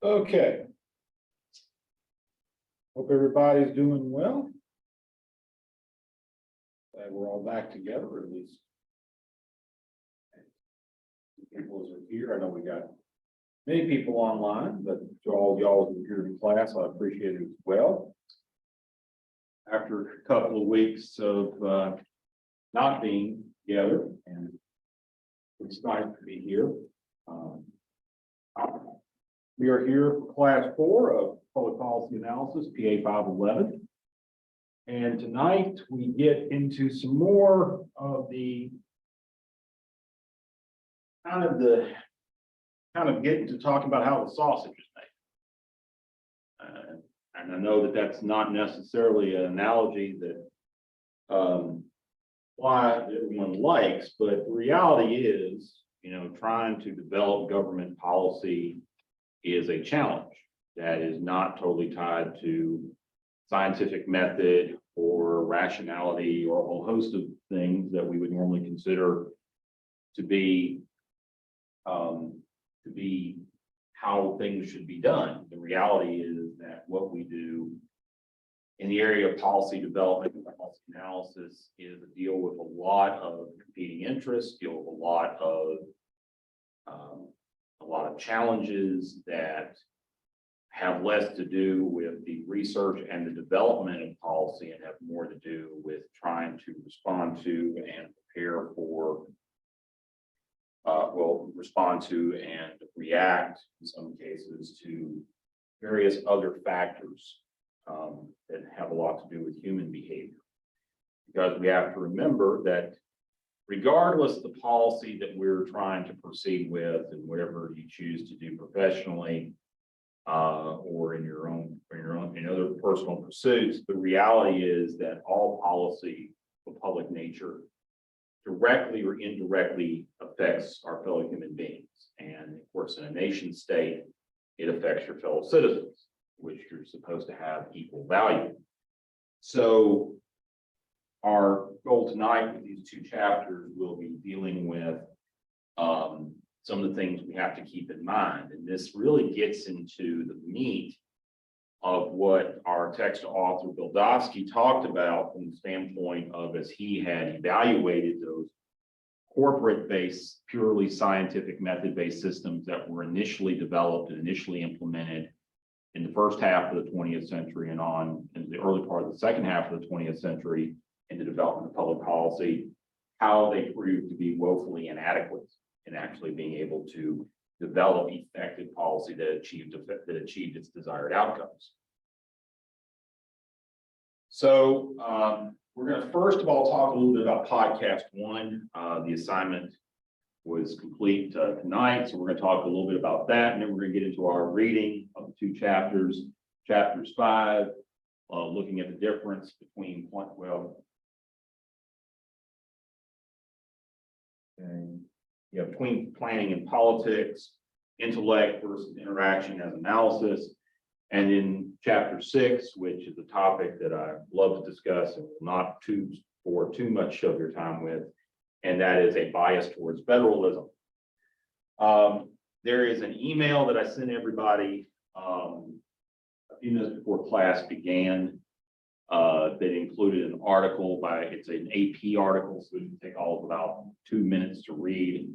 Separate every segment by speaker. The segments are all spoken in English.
Speaker 1: Okay. Hope everybody's doing well. Glad we're all back together, or at least people are here. I know we got many people online, but to all of y'all who are here in class, I appreciate it as well. After a couple of weeks of not being together, and it's nice to be here. We are here for class 4 of public policy analysis, PA 511. And tonight we get into some more of the kind of getting to talk about how the sausage is made. And I know that that's not necessarily an analogy that why everyone likes, but the reality is, trying to develop government policy is a challenge that is not totally tied to scientific method or rationality or a whole host of things that we would normally consider to be how things should be done. The reality is that what we do in the area of policy development and policy analysis is to deal with a lot of competing interests, deal with a lot of challenges that have less to do with the research and the development of policy and have more to do with trying to respond to and prepare for, respond to and react in some cases to various other factors that have a lot to do with human behavior. Because we have to remember that regardless of the policy that we're trying to proceed with and whatever you choose to do professionally, or in other personal pursuits, the reality is that all policy of public nature directly or indirectly affects our fellow human beings. And of course, in a nation state, it affects your fellow citizens, which you're supposed to have equal value. So our goal tonight with these 2 chapters will be dealing with some of the things we have to keep in mind. And this really gets into the meat of what our text author Bildovsky talked about from the standpoint of as he had evaluated those corporate-based, purely scientific method-based systems that were initially developed and initially implemented in the first half of the 20th century and on into the early part of the second half of the 20th century in the development of public policy, how they proved to be woefully inadequate in actually being able to develop effective policy that achieved its desired outcomes. So we're going to first of all talk a little bit about podcast 1. The assignment was complete tonight, so we're going to talk a little bit about that, and then we're going to get into our reading of the 2 chapters. Chapters 5, looking at the difference between between planning and politics, intellect versus interaction as analysis. And in chapter 6, which is a topic that I love to discuss and will not for too much of your time with, and that is a bias towards federalism. There is an email that I sent everybody a few minutes before class began that included an article it's an AP article, so it can take all of about 2 minutes to read.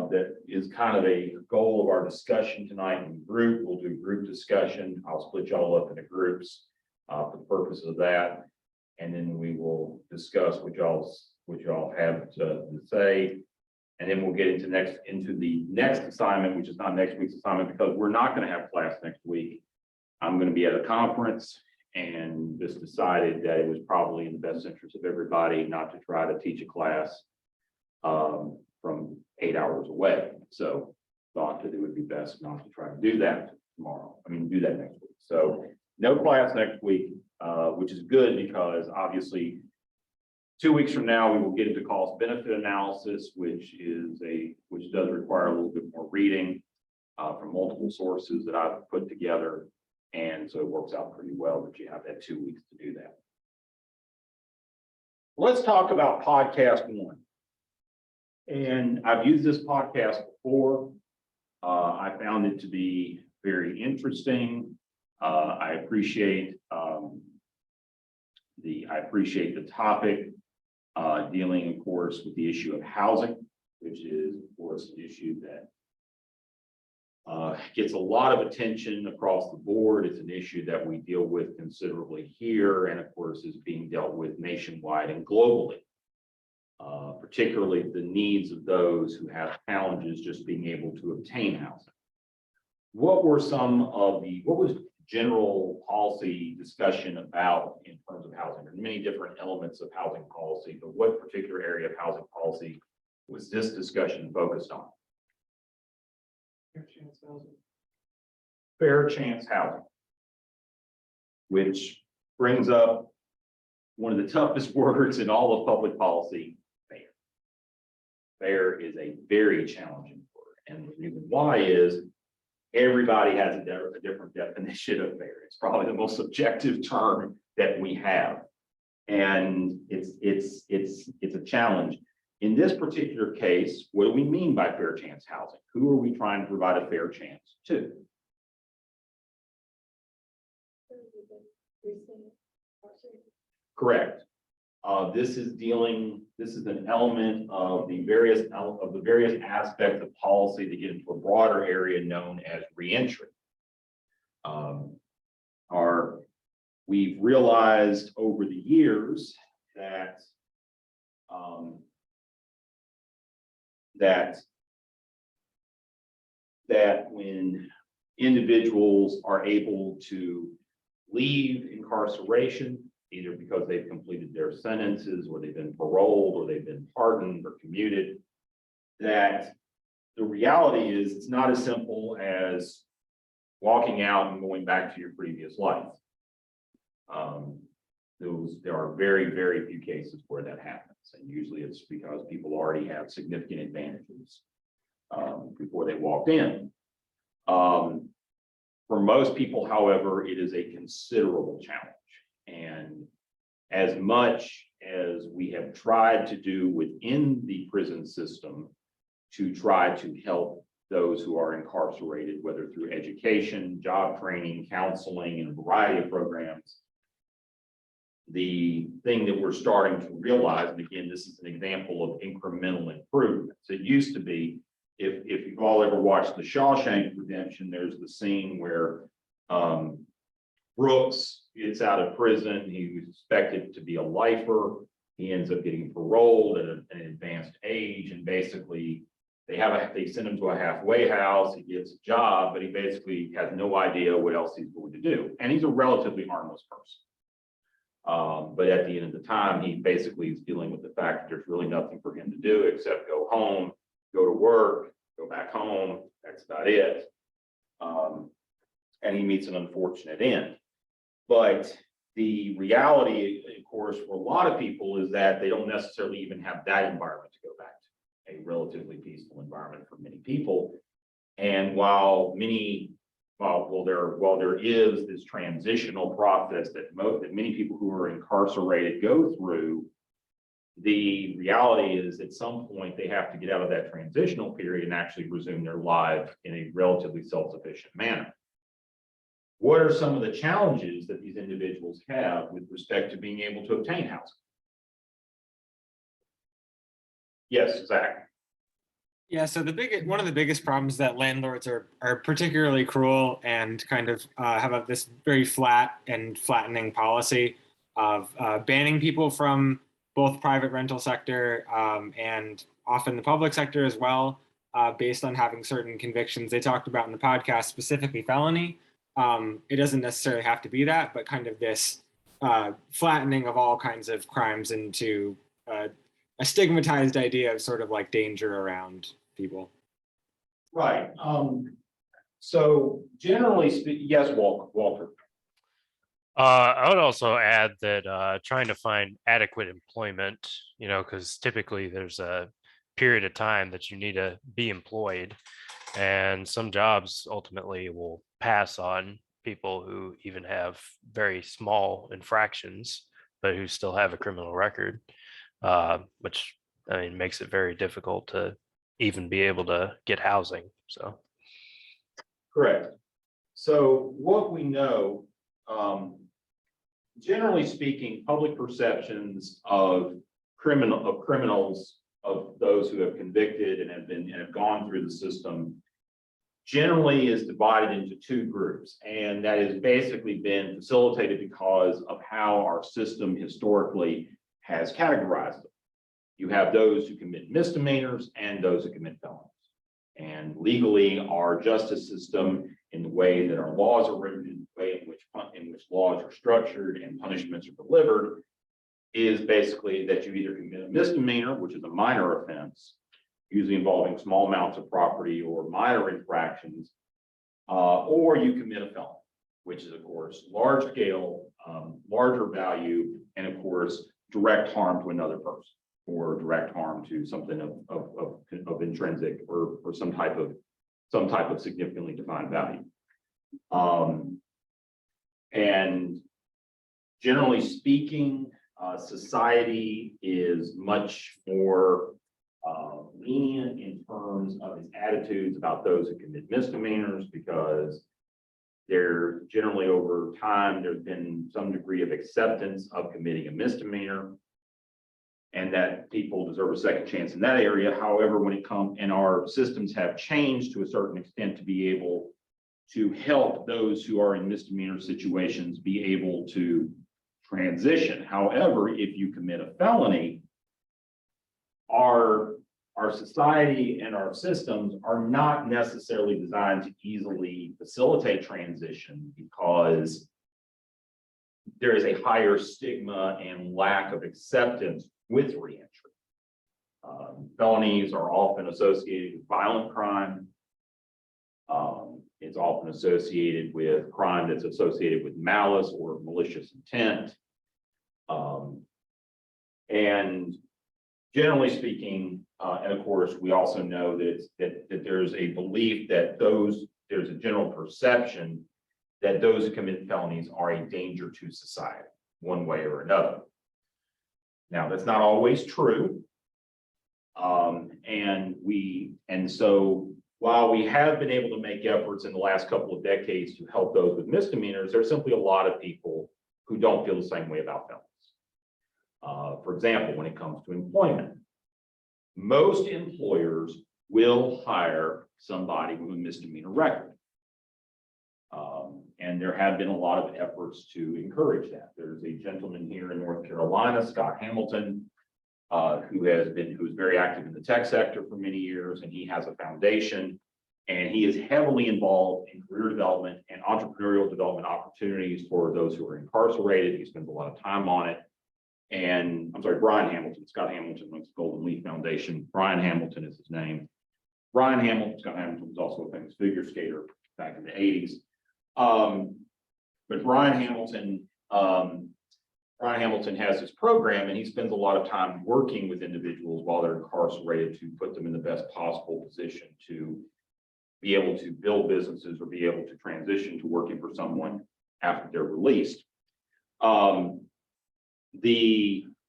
Speaker 1: That is kind of a goal of our discussion tonight in group. We'll do group discussion. I'll split y'all up into groups for the purpose of that, and then we will discuss what y'all have to say, and then we'll get into the next assignment, which is not next week's assignment because we're not going to have class next week. I'm going to be at a conference and just decided that it was probably in the best interest of everybody not to try to teach a class from 8 hours away. So thought that it would be best not to try to do that do that next week. So no class next week, which is good because obviously 2 weeks from now, we will get into cost benefit analysis, which does require a little bit more reading from multiple sources that I've put together. And so it works out pretty well that you have that 2 weeks to do that. Let's talk about podcast 1. And I've used this podcast before. I found it to be very interesting. I appreciate the topic, dealing, of course, with the issue of housing, which is, of course, an issue that gets a lot of attention across the board. It's an issue that we deal with considerably here, and of course, is being dealt with nationwide and globally. Particularly the needs of those who have challenges just being able to obtain housing. What was general policy discussion about in terms of housing? There are many different elements of housing policy, but what particular area of housing policy was this discussion focused on? Fair chance housing, which brings up one of the toughest words in all of public policy, fair. Fair is a very challenging word, and the reason why is everybody has a different definition of fair. It's probably the most subjective term that we have, and it's a challenge. In this particular case, what do we mean by fair chance housing? Who are we trying to provide a fair chance to? Correct. This is an element of the various aspects of policy that get into a broader area known as reentry. We've realized over the years that when individuals are able to leave incarceration, either because they've completed their sentences, or they've been paroled, or they've been pardoned or commuted, that the reality is it's not as simple as walking out and going back to your previous life. There are very, very few cases where that happens, and usually it's because people already have significant advantages before they walked in. For most people, however, it is a considerable challenge. And as much as we have tried to do within the prison system to try to help those who are incarcerated, whether through education, job training, counseling, and a variety of programs, the thing that we're starting to realize, and again, this is an example of incremental improvements. It used to be, if you've all ever watched The Shawshank Redemption, there's the scene where Brooks gets out of prison. He was expected to be a lifer. He ends up getting paroled at an advanced age, and basically they send him to a halfway house. He gets a job, but he basically has no idea what else he's going to do. And he's a relatively harmless person. But at the end of the time, he basically is dealing with the fact that there's really nothing for him to do except go home, go to work, go back home. That's about it. And he meets an unfortunate end. But the reality, of course, for a lot of people is that they don't necessarily even have that environment to go back to, a relatively peaceful environment for many people. And while there is this transitional process that many people who are incarcerated go through, the reality is at some point they have to get out of that transitional period and actually resume their lives in a relatively self-sufficient manner. What are some of the challenges that these individuals have with respect to being able to obtain housing? Yes, Zach.
Speaker 2: Yeah, so one of the biggest problems that landlords are particularly cruel and kind of have this very flat and flattening policy of banning people from both private rental sector and often the public sector as well, based on having certain convictions. They talked about in the podcast, specifically felony. It doesn't necessarily have to be that, but kind of this flattening of all kinds of crimes into a stigmatized idea of sort of like danger around people.
Speaker 1: Right. So generally speaking, yes, Walter.
Speaker 3: I would also add that trying to find adequate employment, because typically there's a period of time that you need to be employed, and some jobs ultimately will pass on people who even have very small infractions, but who still have a criminal record, which makes it very difficult to even be able to get housing. So,
Speaker 1: correct. So what we know, generally speaking, public perceptions of criminals, of those who have convicted and have gone through the system, generally is divided into two groups. And that has basically been facilitated because of how our system historically has categorized them. You have those who commit misdemeanors and those who commit felonies. And legally, our justice system, in the way that our laws are written, in the way in which laws are structured and punishments are delivered, is basically that you either commit a misdemeanor, which is a minor offense, usually involving small amounts of property or minor infractions, or you commit a felony, which is, of course, large scale, larger value, and of course, direct harm to another person, or direct harm to something of intrinsic or some type of significantly defined value. And generally speaking, society is much more lenient in terms of its attitudes about those who commit misdemeanors, because there generally over time, there's been some degree of acceptance of committing a misdemeanor, and that people deserve a second chance in that area. However, when it comes, and our systems have changed to a certain extent to be able to help those who are in misdemeanor situations be able to transition. However, if you commit a felony, our society and our systems are not necessarily designed to easily facilitate transition, because there is a higher stigma and lack of acceptance with reentry. Felonies are often associated with violent crime. It's often associated with crime that's associated with malice or malicious intent. And generally speaking, and of course, we also know that there's a belief that there's a general perception that those who commit felonies are a danger to society, one way or another. Now, that's not always true. And so while we have been able to make efforts in the last couple of decades to help those with misdemeanors, there's simply a lot of people who don't feel the same way about felonies. For example, when it comes to employment, most employers will hire somebody with a misdemeanor record. And there have been a lot of efforts to encourage that. There's a gentleman here in North Carolina, Scott Hamilton, who's very active in the tech sector for many years, and he has a foundation, and he is heavily involved in career development and entrepreneurial development opportunities for those who are incarcerated. He spends a lot of time on it. And I'm sorry, Brian Hamilton, Scott Hamilton runs the Golden Leaf Foundation. Brian Hamilton is his name. Scott Hamilton was also a famous figure skater back in the 80s. But Brian Hamilton has this program, and he spends a lot of time working with individuals while they're incarcerated to put them in the best possible position to be able to build businesses or be able to transition to working for someone after they're released.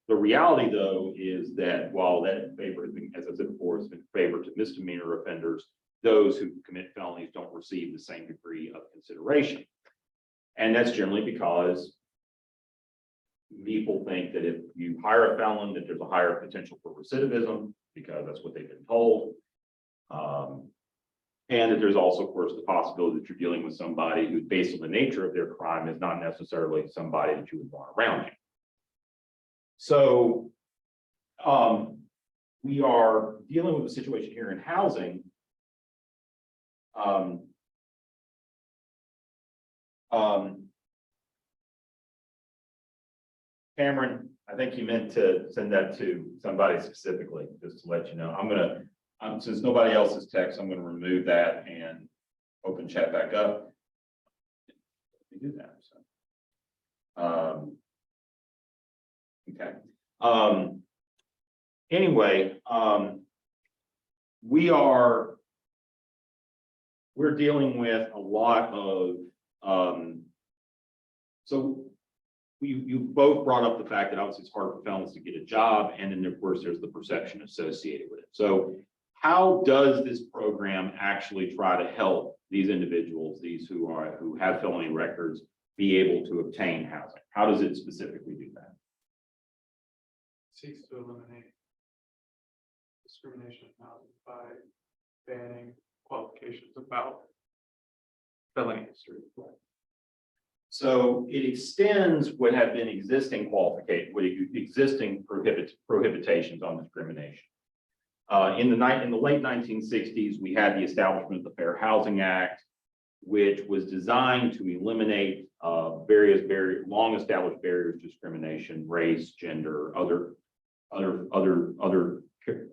Speaker 1: The reality, though, is that while that favor has been, as I said before, has been favored to misdemeanor offenders, those who commit felonies don't receive the same degree of consideration. And that's generally because people think that if you hire a felon, that there's a higher potential for recidivism, because that's what they've been told. And that there's also, of course, the possibility that you're dealing with somebody who, based on the nature of their crime, is not necessarily somebody that you would want around you. So we are dealing with a situation here in housing. Cameron, I think you meant to send that to somebody specifically, just to let you know. Since nobody else has text, I'm gonna remove that and open chat back up. Let me do that. So. Okay. Anyway, we're dealing with a lot of, so you both brought up the fact that obviously it's hard for felons to get a job, and then of course there's the perception associated with it. So how does this program actually try to help these individuals, these who have felony records, be able to obtain housing? How does it specifically do that?
Speaker 4: Seeks to eliminate discrimination in housing by banning qualifications about felony history.
Speaker 1: So it extends what have been existing prohibitations on discrimination. In the late 1960s, we had the establishment of the Fair Housing Act, which was designed to eliminate various long-established barriers to discrimination, race, gender, other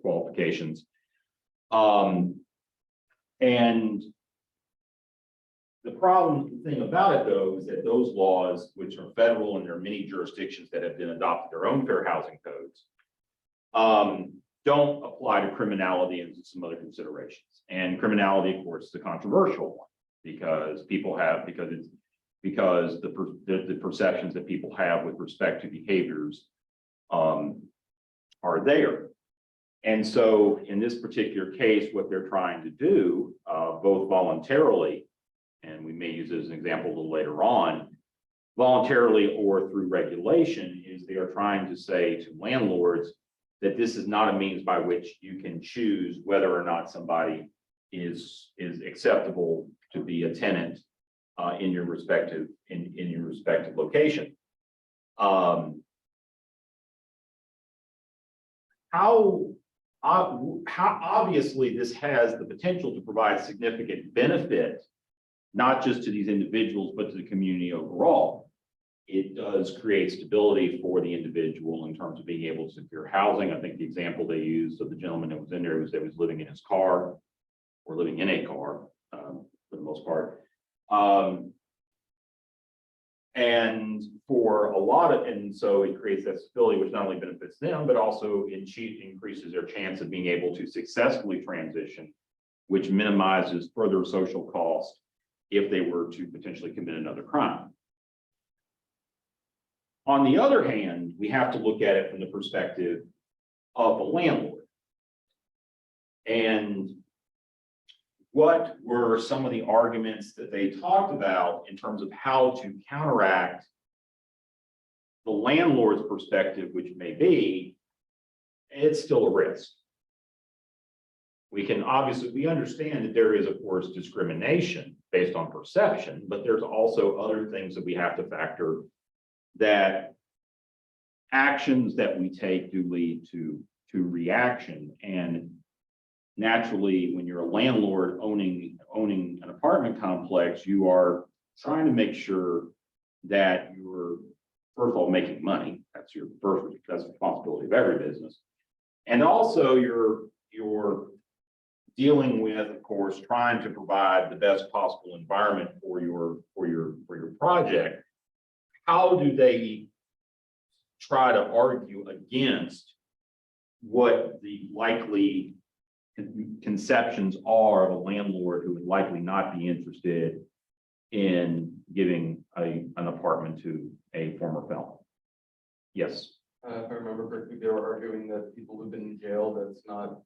Speaker 1: qualifications. And the thing about it, though, is that those laws, which are federal, and there are many jurisdictions that have been adopted their own fair housing codes, don't apply to criminality and some other considerations. And criminality, of course, is a controversial one because the perceptions that people have with respect to behaviors are there. And so in this particular case, what they're trying to do, both voluntarily, and we may use it as an example a little later on, voluntarily or through regulation, is they are trying to say to landlords that this is not a means by which you can choose whether or not somebody is acceptable to be a tenant in your respective location. How obviously this has the potential to provide significant benefit, not just to these individuals, but to the community overall. It does create stability for the individual in terms of being able to secure housing. I think the example they used of the gentleman that was in there was that was living in his car or living in a car for the most part. And so it creates that stability, which not only benefits them, but also increases their chance of being able to successfully transition, which minimizes further social cost if they were to potentially commit another crime. On the other hand, we have to look at it from the perspective of the landlord. And what were some of the arguments that they talked about in terms of how to counteract the landlord's perspective, which may be, it's still a risk. We understand that there is, of course, discrimination based on perception, but there's also other things that we have to factor, that actions that we take do lead to reaction. And naturally, when you're a landlord owning an apartment complex, you are trying to make sure that you're, first of all, making money. That's the responsibility of every business. And also you're dealing with, of course, trying to provide the best possible environment for your project. How do they try to argue against what the likely conceptions are of a landlord who would likely not be interested in giving an apartment to a former felon? Yes.
Speaker 4: If I remember correctly, they were arguing that people who've been in jail, that's not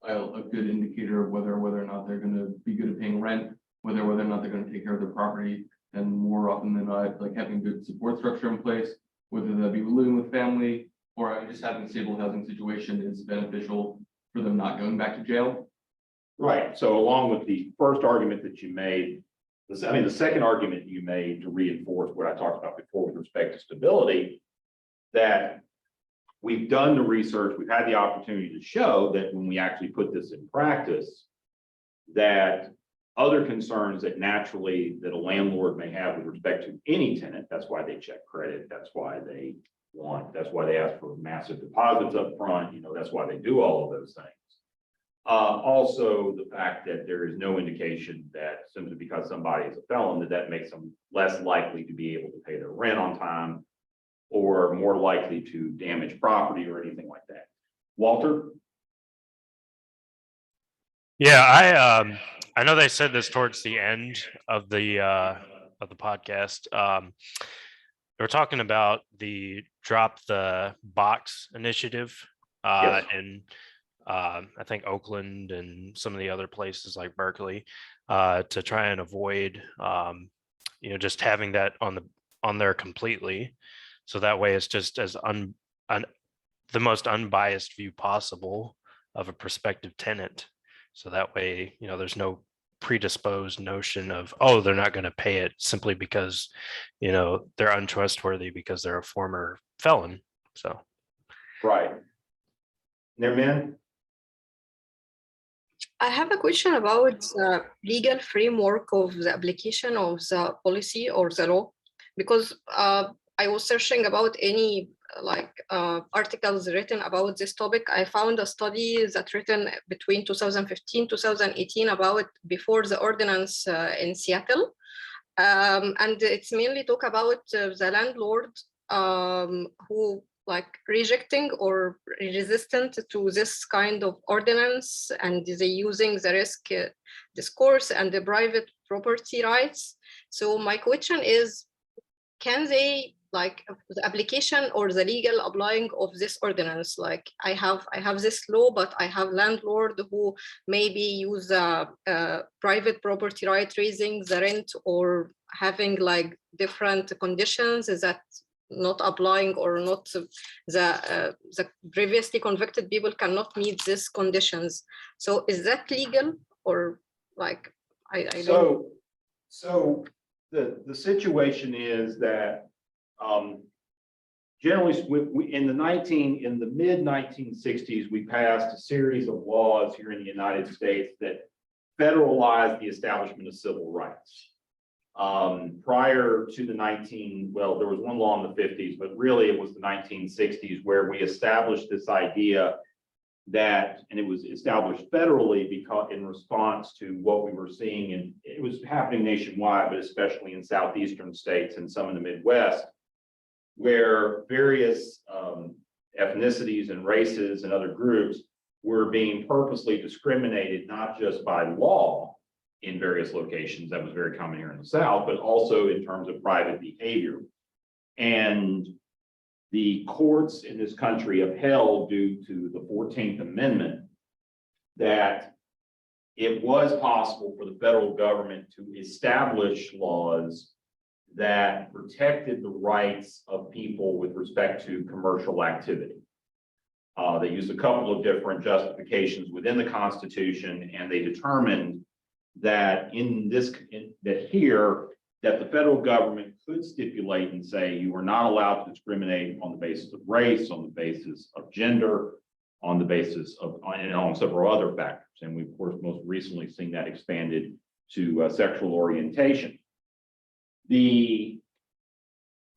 Speaker 4: a good indicator of whether or not they're going to be good at paying rent, whether or not they're going to take care of their property, and more often than not, like having good support structure in place, whether that be living with family or just having a stable housing situation, is beneficial for them not going back to jail.
Speaker 1: Right. So along with the first argument that you made, the second argument you made to reinforce what I talked about before with respect to stability, that we've done the research, we've had the opportunity to show that when we actually put this in practice, that other concerns that naturally that a landlord may have with respect to any tenant, that's why they check credit, that's why they ask for massive deposits up front, that's why they do all of those things. Also, the fact that there is no indication that simply because somebody is a felon, that makes them less likely to be able to pay their rent on time, or more likely to damage property or anything like that. Walter?
Speaker 3: Yeah, I know they said this towards the end of the podcast. They were talking about the Drop the Box initiative,
Speaker 1: Yes.
Speaker 3: and I think Oakland and some of the other places like Berkeley, to try and avoid, just having that on there completely. So that way it's just as the most unbiased view possible of a prospective tenant. So that way, there's no predisposed notion of, oh, they're not going to pay it simply because, they're untrustworthy because they're a former felon. So.
Speaker 1: Right. Nermin?
Speaker 5: I have a question about the legal framework of the application of the policy or the law, because I was searching about any articles written about this topic. I found a study that written between 2015 2018 about before the ordinance in Seattle, and it's mainly talk about the landlord who rejecting or resistant to this kind of ordinance, and they using the risk discourse and the private property rights. So my question is, can they the application or the legal applying of this ordinance, I have this law, but I have landlord who maybe use private property right, raising the rent or having different conditions that not applying, or not the previously convicted people cannot meet these conditions. So is that legal, or I don't.
Speaker 1: So the situation is that generally in the mid 1960s, we passed a series of laws here in the United States that federalized the establishment of civil rights. Prior to there was one law in the 50s, but really it was the 1960s where we established this idea that, and it was established federally because in response to what we were seeing, and it was happening nationwide, but especially in southeastern states and some in the Midwest, where various ethnicities and races and other groups were being purposely discriminated, not just by law in various locations, that was very common here in the South, but also in terms of private behavior. And the courts in this country upheld, due to the 14th Amendment, that it was possible for the federal government to establish laws that protected the rights of people with respect to commercial activity. They used a couple of different justifications within the Constitution, and they determined that that the federal government could stipulate and say you are not allowed to discriminate on the basis of race, on the basis of gender, on the basis of, and on several other factors. And we've, of course, most recently seen that expanded to sexual orientation.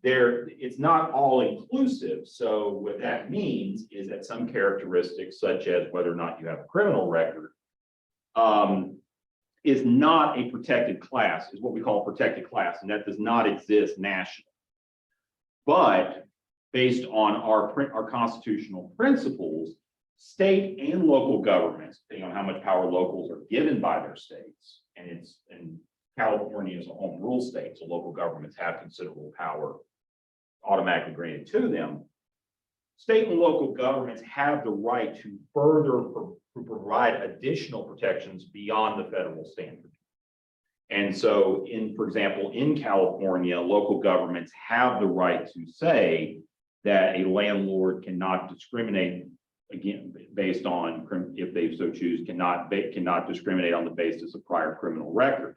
Speaker 1: It's not all inclusive. So what that means is that some characteristics, such as whether or not you have a criminal record, is not a protected class, is what we call a protected class, and that does not exist nationally. But based on our constitutional principles, state and local governments, depending on how much power locals are given by their states, and California is a home rule state, so local governments have considerable power automatically granted to them. State and local governments have the right to provide additional protections beyond the federal standard. And so for example, in California, local governments have the right to say that a landlord cannot discriminate, again, based on, if they so choose, cannot discriminate on the basis of prior criminal record.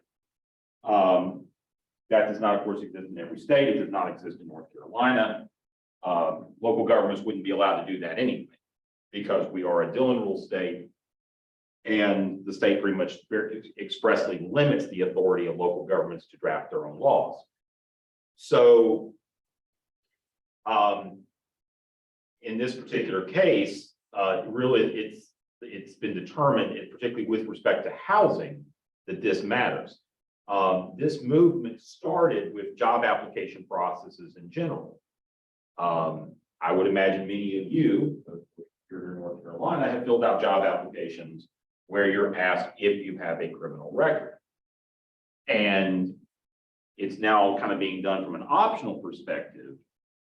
Speaker 1: That does not, of course, exist in every state. It does not exist in North Carolina. Local governments wouldn't be allowed to do that anyway, because we are a Dillon rule state, and the state pretty much expressly limits the authority of local governments to draft their own laws. So in this particular case, really it's been determined, particularly with respect to housing, that this matters. This movement started with job application processes in general. I would imagine many of you, if you're in North Carolina, have filled out job applications where you're asked if you have a criminal record. And it's now kind of being done from an optional perspective,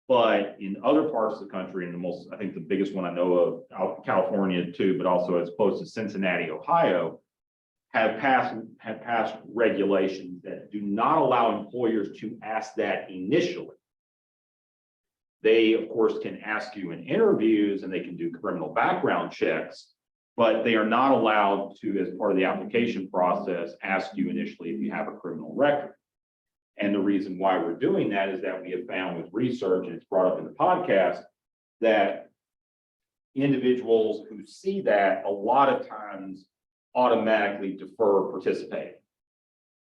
Speaker 1: But in other parts of the country, and I think the biggest one I know of, out in California too, but also as close as Cincinnati, Ohio, have passed regulations that do not allow employers to ask that initially. They, of course, can ask you in interviews and they can do criminal background checks, but they are not allowed to, as part of the application process, ask you initially if you have a criminal record. And the reason why we're doing that is that we have found with research, and it's brought up in the podcast, that individuals who see that a lot of times automatically defer participating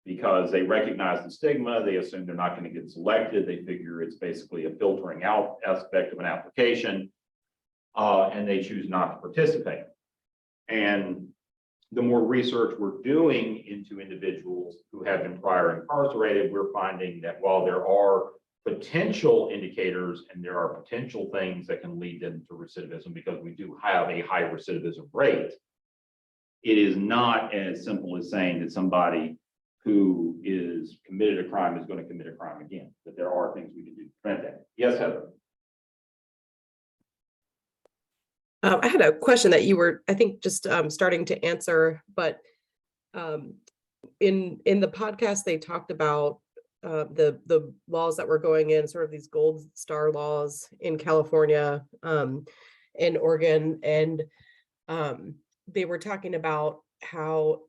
Speaker 1: because they recognize the stigma, they assume they're not going to get selected, they figure it's basically a filtering out aspect of an application, and they choose not to participate. And the more research we're doing into individuals who have been prior incarcerated, we're finding that while there are potential indicators and there are potential things that can lead them to recidivism, because we do have a high recidivism rate, it is not as simple as saying that somebody who is committed a crime is going to commit a crime again, that there are things we can do to prevent that. Yes, Heather.
Speaker 6: I had a question that you were, I think, just starting to answer, but in the podcast, they talked about the laws that were going in, sort of these gold star laws in California, in Oregon, and they were talking about how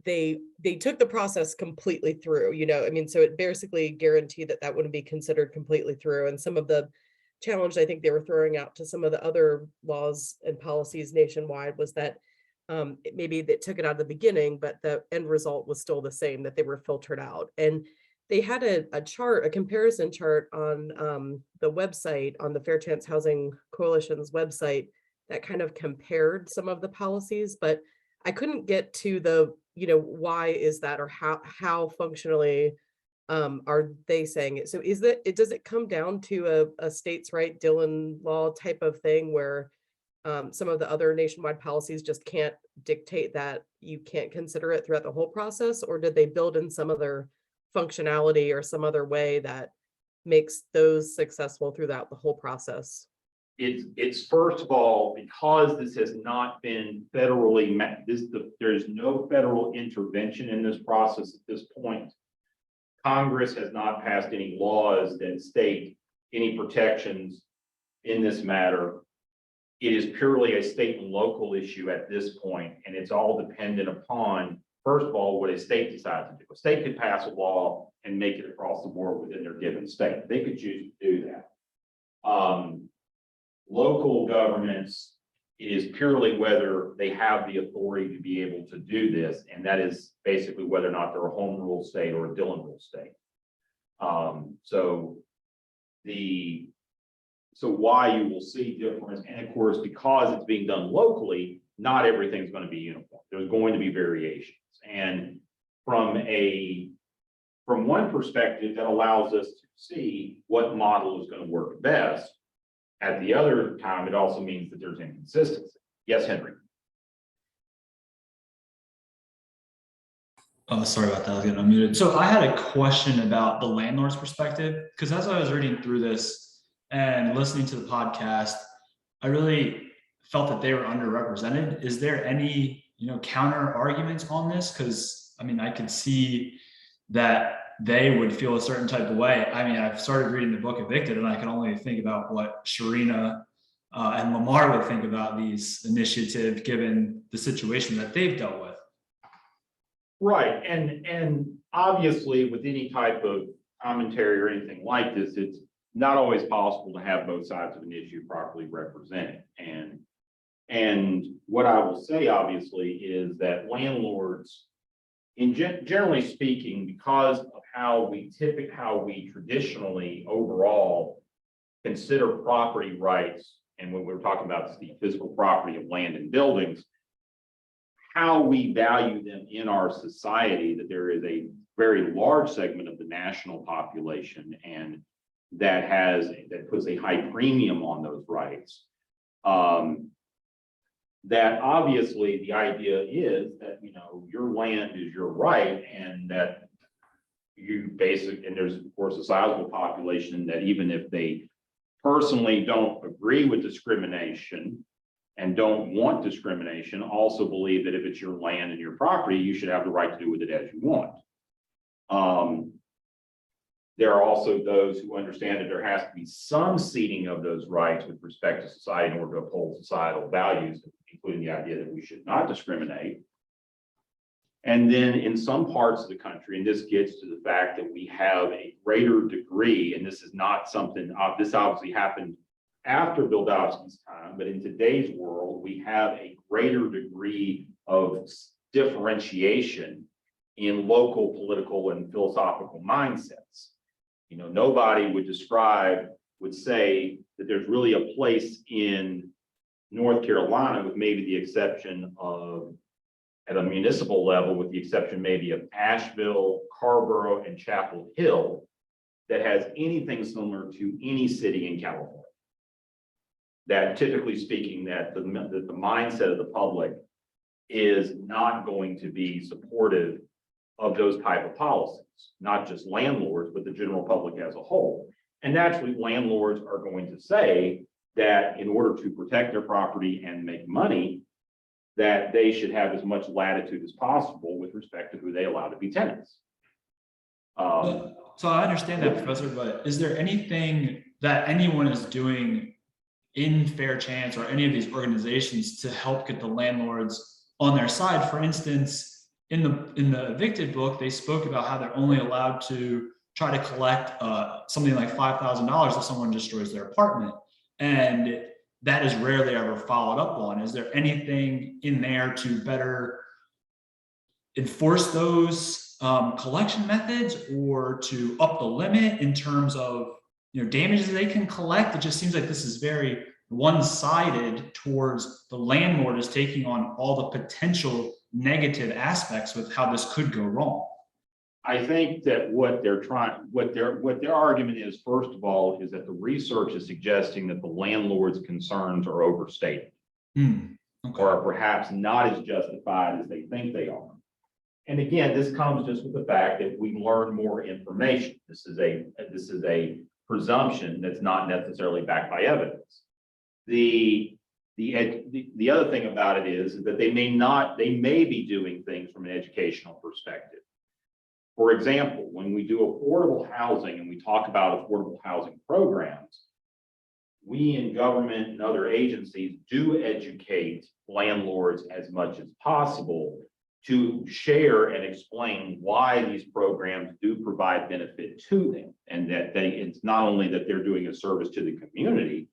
Speaker 6: they took the process completely through, I mean, so it basically guaranteed that wouldn't be considered completely through. And some of the challenge I think they were throwing out to some of the other laws and policies nationwide was that maybe they took it out of the beginning, but the end result was still the same, that they were filtered out. And they had a chart, a comparison chart on the website, on the Fair Chance Housing Coalition's website, that kind of compared some of the policies, but I couldn't get to the, why is that, or how functionally are they saying it? So does it come down to a states' right Dillon law type of thing where some of the other nationwide policies just can't dictate that you can't consider it throughout the whole process? Or did they build in some other functionality or some other way that makes those successful throughout the whole process?
Speaker 1: It's first of all, because this has not been federally there's no federal intervention in this process at this point. Congress has not passed any laws that state any protections in this matter. It is purely a state and local issue at this point, and it's all dependent upon, first of all, what a state decides to do. A state could pass a law and make it across the board within their given state. They could choose to do that. Local governments, it is purely whether they have the authority to be able to do this, and that is basically whether or not they're a home rule state or a Dillon rule state. So why you will see difference, and of course, because it's being done locally, not everything's going to be uniform. There's going to be variations, and from one perspective, that allows us to see what model is going to work best. At the other time, it also means that there's inconsistency. Yes, Henry.
Speaker 7: Oh, sorry about that. I was getting unmuted. So I had a question about the landlord's perspective, because as I was reading through this and listening to the podcast, I really felt that they were underrepresented. Is there any, counter arguments on this? Because I mean, I could see that they would feel a certain type of way. I mean, I've started reading the book Evicted, and I can only think about what Sharina and Lamar would think about these initiatives, given the situation that they've dealt with.
Speaker 1: Right, and obviously with any type of commentary or anything like this, it's not always possible to have both sides of an issue properly represented. And what I will say, obviously, is that landlords, generally speaking, because of how we traditionally overall consider property rights, and when we're talking about the physical property of land and buildings, how we value them in our society, that there is a very large segment of the national population and that puts a high premium on those rights. That obviously the idea is that, your land is your right, and that and there's of course a sizable population that even if they personally don't agree with discrimination and don't want discrimination, also believe that if it's your land and your property, you should have the right to do with it as you want. There are also those who understand that there has to be some ceding of those rights with respect to society in order to uphold societal values, including the idea that we should not discriminate. And then in some parts of the country, and this gets to the fact that we have a greater degree, and this is not something, this obviously happened after Bildowski's time, but in today's world, we have a greater degree of differentiation in local political and philosophical mindsets. You know, nobody would say that there's really a place in North Carolina, with maybe the exception of, at a municipal level, with the exception maybe of Asheville, Carrboro, and Chapel Hill, that has anything similar to any city in California. That typically speaking, that the mindset of the public is not going to be supportive of those type of policies, not just landlords, but the general public as a whole. And naturally, landlords are going to say that in order to protect their property and make money, that they should have as much latitude as possible with respect to who they allow to be tenants.
Speaker 7: So I understand that, Professor, but is there anything that anyone is doing in Fair Chance or any of these organizations to help get the landlords on their side? For instance, in the evicted book, they spoke about how they're only allowed to try to collect something like $5,000 if someone destroys their apartment. And that is rarely ever followed up on. Is there anything in there to better enforce those collection methods, or to up the limit in terms of, you know, damages they can collect? It just seems like this is very one-sided towards the landlord is taking on all the potential negative aspects with how this could go wrong.
Speaker 1: I think that what their argument is, first of all, is that the research is suggesting that the landlord's concerns are overstated,
Speaker 7: Okay.
Speaker 1: or are perhaps not as justified as they think they are. And again, this comes just with the fact that we learn more information. This is a presumption that's not necessarily backed by evidence. The other thing about it is that they may be doing things from an educational perspective. For example, when we do affordable housing and we talk about affordable housing programs, we in government and other agencies do educate landlords as much as possible to share and explain why these programs do provide benefit to them, and that it's not only that they're doing a service to the community,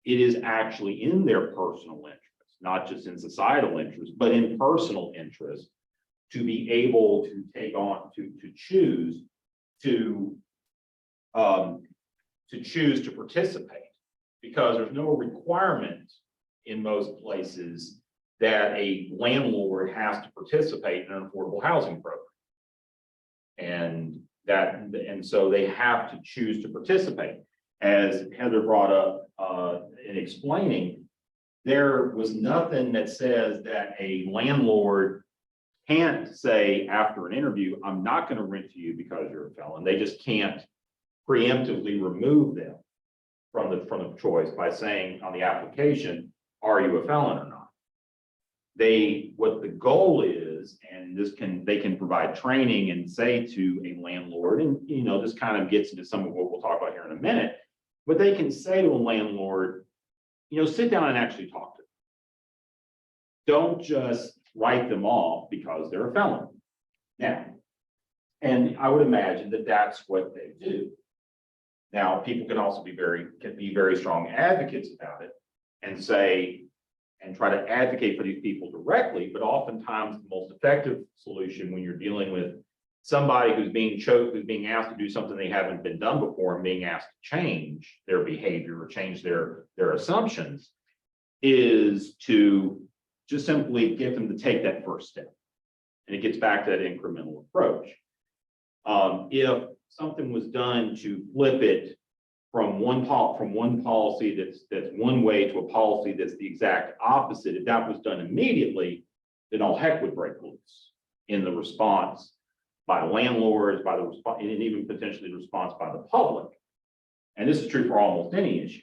Speaker 1: it is actually in their personal interest, not just in societal interest, but in personal interest, to be able to take on, to choose to participate, because there's no requirement in most places that a landlord has to participate in an affordable housing program. And so they have to choose to participate. As Heather brought up in explaining, there was nothing that says that a landlord can't say after an interview, I'm not going to rent to you because you're a felon. They just can't preemptively remove them from the choice by saying on the application, are you a felon or not? What the goal is, and they can provide training and say to a landlord, and you know, this kind of gets into some of what we'll talk about here in a minute, but they can say to a landlord, you know, sit down and actually talk to them. Don't just write them off because they're a felon. Now, and I would imagine that that's what they do. Now, people can also be very strong advocates about it and say, and try to advocate for these people directly, but oftentimes the most effective solution when you're dealing with somebody who's being asked to do something they haven't been done before and being asked to change their behavior or change their assumptions, is to just simply get them to take that first step. And it gets back to that incremental approach. If something was done to flip it from one policy that's one way to a policy that's the exact opposite, if that was done immediately, then all heck would break loose in the response by landlords, and even potentially the response by the public. And this is true for almost any issue.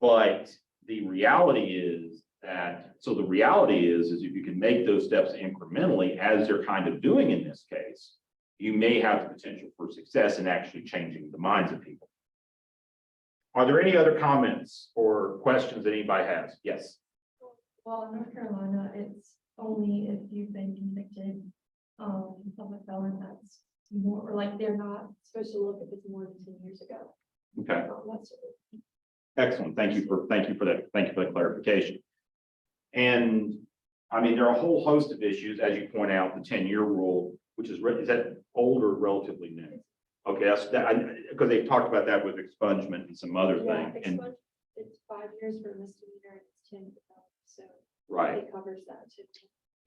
Speaker 1: But the reality is the reality is if you can make those steps incrementally, as they're kind of doing in this case, you may have the potential for success in actually changing the minds of people. Are there any other comments or questions that anybody has? Yes.
Speaker 8: Well, in North Carolina, it's only if you've been convicted of a felon that's more, or like they're not supposed to look if it's more than 10 years ago.
Speaker 1: Okay.
Speaker 8: That's
Speaker 1: Excellent. Thank you for that. Thank you for the clarification. And I mean, there are a whole host of issues, as you point out, the 10-year rule, which is that old or relatively new? Okay, that's that, because they've talked about that with expungement and some other
Speaker 8: yeah,
Speaker 1: things. And
Speaker 8: it's 5 years for a misdemeanor and it's 10 for felon, so
Speaker 1: right,
Speaker 8: it covers that too.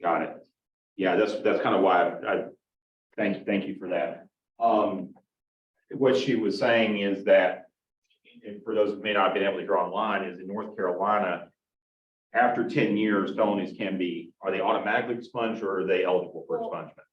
Speaker 1: got it. Yeah, that's kind of why I thank you for that. What she was saying is that, and for those who may not have been able to hear online, is in North Carolina, after 10 years, felonies are they automatically expunged or are they eligible for expungement?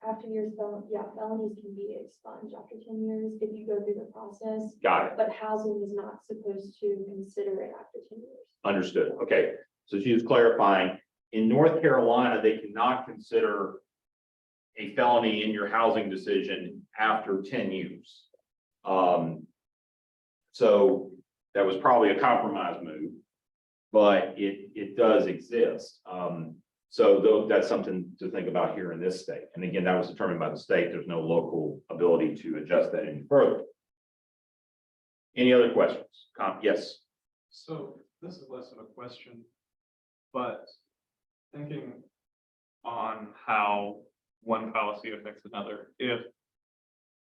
Speaker 8: After years, felonies can be expunged after 10 years if you go through the process.
Speaker 1: Got it.
Speaker 8: But housing is not supposed to consider it after 10 years.
Speaker 1: Understood. Okay. So she was clarifying, in North Carolina, they cannot consider a felony in your housing decision after 10 years. So that was probably a compromise move, but it does exist. So that's something to think about here in this state. And again, that was determined by the state. There's no local ability to adjust that any further. Any other questions? Yes.
Speaker 9: So this is less of a question, but thinking on how one policy affects another, if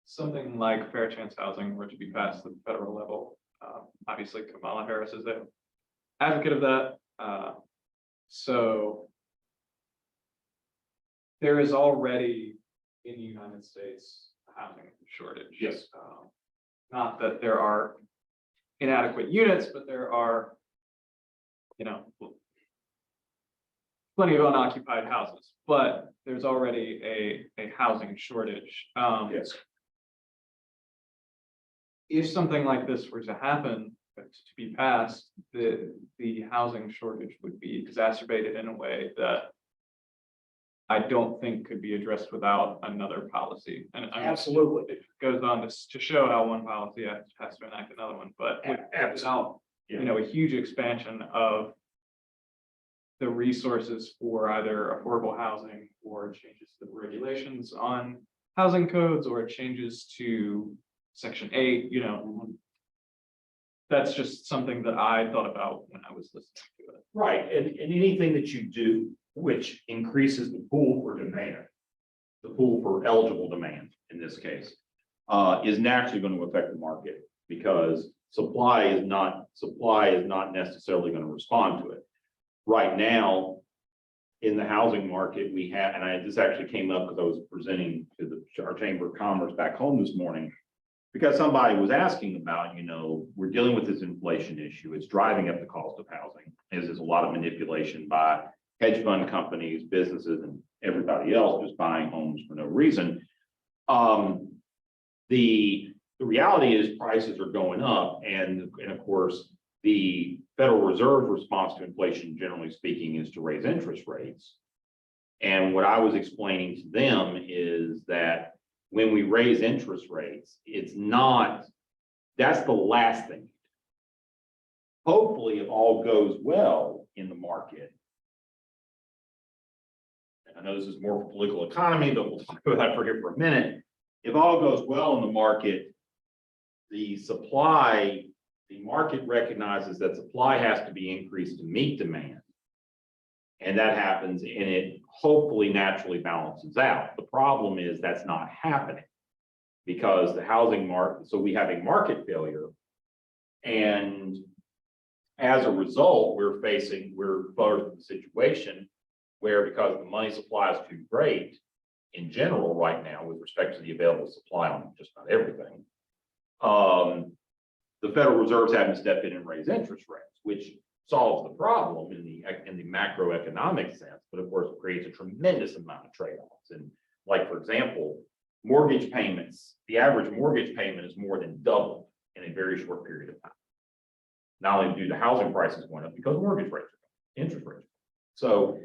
Speaker 9: something like fair chance housing were to be passed at the federal level, obviously Kamala Harris is an advocate of that. So there is already in the United States a housing shortage.
Speaker 1: Yes.
Speaker 9: Not that there are inadequate units, but there are, plenty of unoccupied houses, but there's already a housing shortage.
Speaker 1: Yes.
Speaker 9: If something like this were to happen, to be passed, the housing shortage would be exacerbated in a way that I don't think could be addressed without another policy. And
Speaker 1: Absolutely.
Speaker 9: it goes on to show how one policy has to enact another one, but without a huge expansion of the resources for either affordable housing or changes to the regulations on housing codes or changes to Section 8, that's just something that I thought about when I was listening to it.
Speaker 1: Right. And anything that you do which increases the pool for demand, the pool for eligible demand in this case, is naturally going to affect the market because supply is not necessarily going to respond to it. Right now, in the housing market, we have, and this actually came up because I was presenting to our Chamber of Commerce back home this morning, because somebody was asking about, we're dealing with this inflation issue. It's driving up the cost of housing. There's a lot of manipulation by hedge fund companies, businesses, and everybody else just buying homes for no reason. The reality is prices are going up, and of course, the Federal Reserve response to inflation, generally speaking, is to raise interest rates. And what I was explaining to them is that when we raise interest rates, that's the last thing. Hopefully, if all goes well in the market, and I know this is more for political economy, but we'll talk about that for a minute. If all goes well in the market, the market recognizes that supply has to be increased to meet demand. And that happens, and it hopefully naturally balances out. The problem is that's not happening because the housing market, so we have a market failure. And as a result, we're faced with a situation where, because the money supply is too great in general right now with respect to the available supply on just about everything, the Federal Reserve's having to step in and raise interest rates, which solves the problem in the macroeconomic sense, but of course it creates a tremendous amount of trade-offs. And like, for example, mortgage payments, the average mortgage payment is more than doubled in a very short period of time. Not only due to housing prices going up, because mortgage rates are going, interest rates. So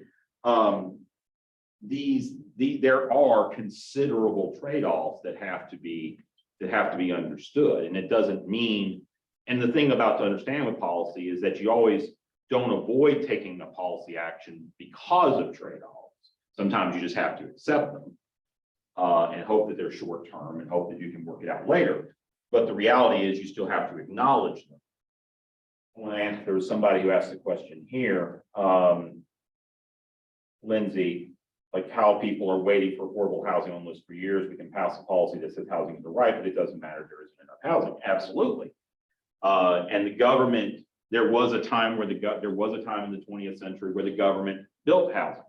Speaker 1: there are considerable trade-offs that have to be understood, and it doesn't mean. And the thing about to understand with policy is that you always don't avoid taking a policy action because of trade-offs. Sometimes you just have to accept them and hope that they're short-term and hope that you can work it out later. But the reality is you still have to acknowledge them. When there was somebody who asked a question here, Lindsay, like how people are waiting for affordable housing on lists for years. We can pass a policy that says housing is the right, but it doesn't matter if there isn't enough housing. Absolutely. And the government, there was a time in the 20th century where the government built housing.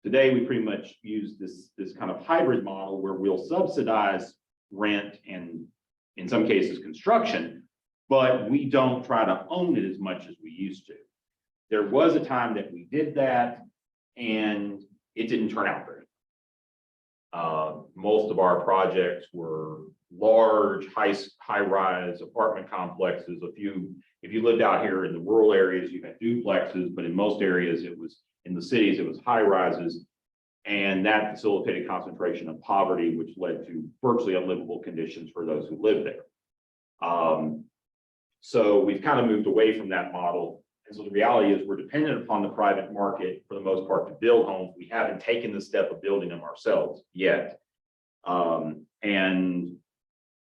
Speaker 1: Today, we pretty much use this kind of hybrid model where we'll subsidize rent and in some cases construction, but we don't try to own it as much as we used to. There was a time that we did that and it didn't turn out very well. Most of our projects were large, high-rise apartment complexes. If you lived out here in the rural areas, you had duplexes, but in most areas, in the cities, it was high rises. And that facilitated concentration of poverty, which led to virtually unlivable conditions for those who lived there. So we've kind of moved away from that model. And so the reality is we're dependent upon the private market for the most part to build homes. We haven't taken the step of building them ourselves yet. And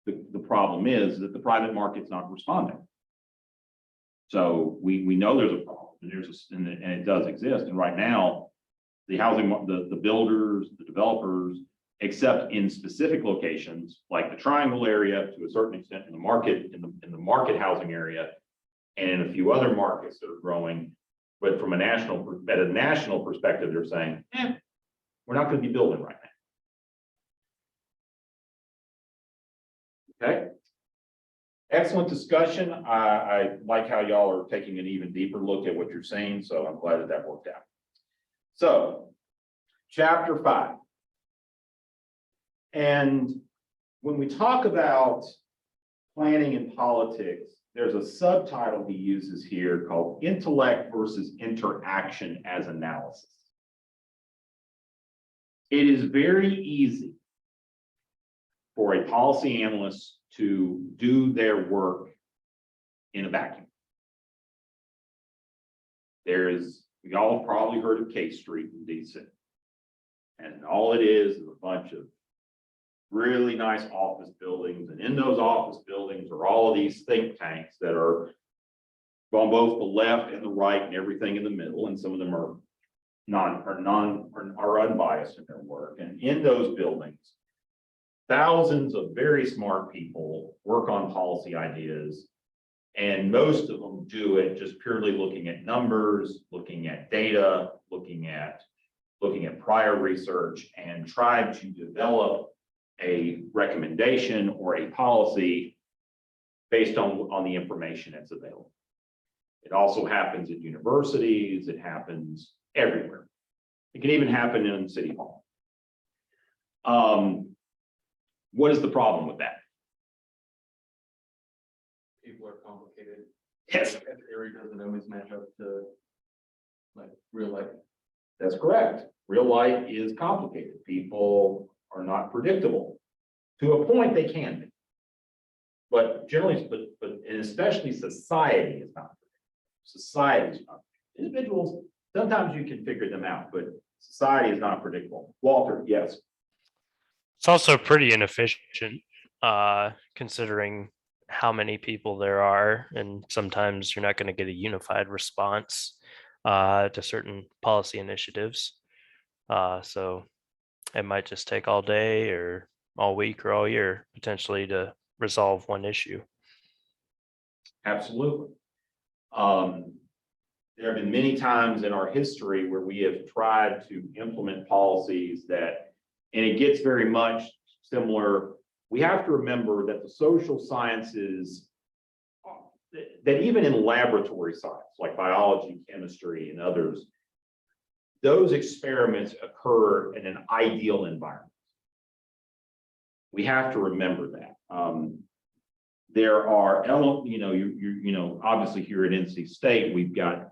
Speaker 1: the problem is that the private market's not responding. So we know there's a problem and it does exist. And right now, the housing, the builders, the developers, except in specific locations like the Triangle area, to a certain extent in the market, in the market housing area, and in a few other markets that are growing. But from a national perspective, they're saying, we're not going to be building right now. Okay. Excellent discussion. I like how y'all are taking an even deeper look at what you're saying, so I'm glad that worked out. So, chapter 5. And when we talk about planning and politics, there's a subtitle he uses here called Intellect versus Interaction as Analysis. It is very easy for a policy analyst to do their work in a vacuum. We all probably heard of K Street in DC. And all it is a bunch of really nice office buildings. And in those office buildings are all of these think tanks that are on both the left and the right and everything in the middle. And some of them are unbiased in their work. And in those buildings, thousands of very smart people work on policy ideas, and most of them do it just purely looking at numbers, looking at data, looking at prior research, and try to develop a recommendation or a policy based on the information that's available. It also happens at universities, it happens everywhere. It can even happen in City Hall. What is the problem with that?
Speaker 4: People are complicated.
Speaker 1: Yes.
Speaker 4: Theory doesn't always match up to like real life.
Speaker 1: That's correct. Real life is complicated. People are not predictable. To a point, they can be. But generally, but and especially society is not predictable. Society is not predictable. Individuals, sometimes you can figure them out, but society is not predictable. Walter, yes.
Speaker 3: It's also pretty inefficient, considering how many people there are, and sometimes you're not going to get a unified response to certain policy initiatives. So it might just take all day or all week or all year potentially to resolve one issue.
Speaker 1: Absolutely. There have been many times in our history where we have tried to implement policies that, and it gets very much similar. We have to remember that the social sciences, that even in laboratory science, like biology, chemistry, and others, those experiments occur in an ideal environment. We have to remember that. there are obviously here at NC State, we've got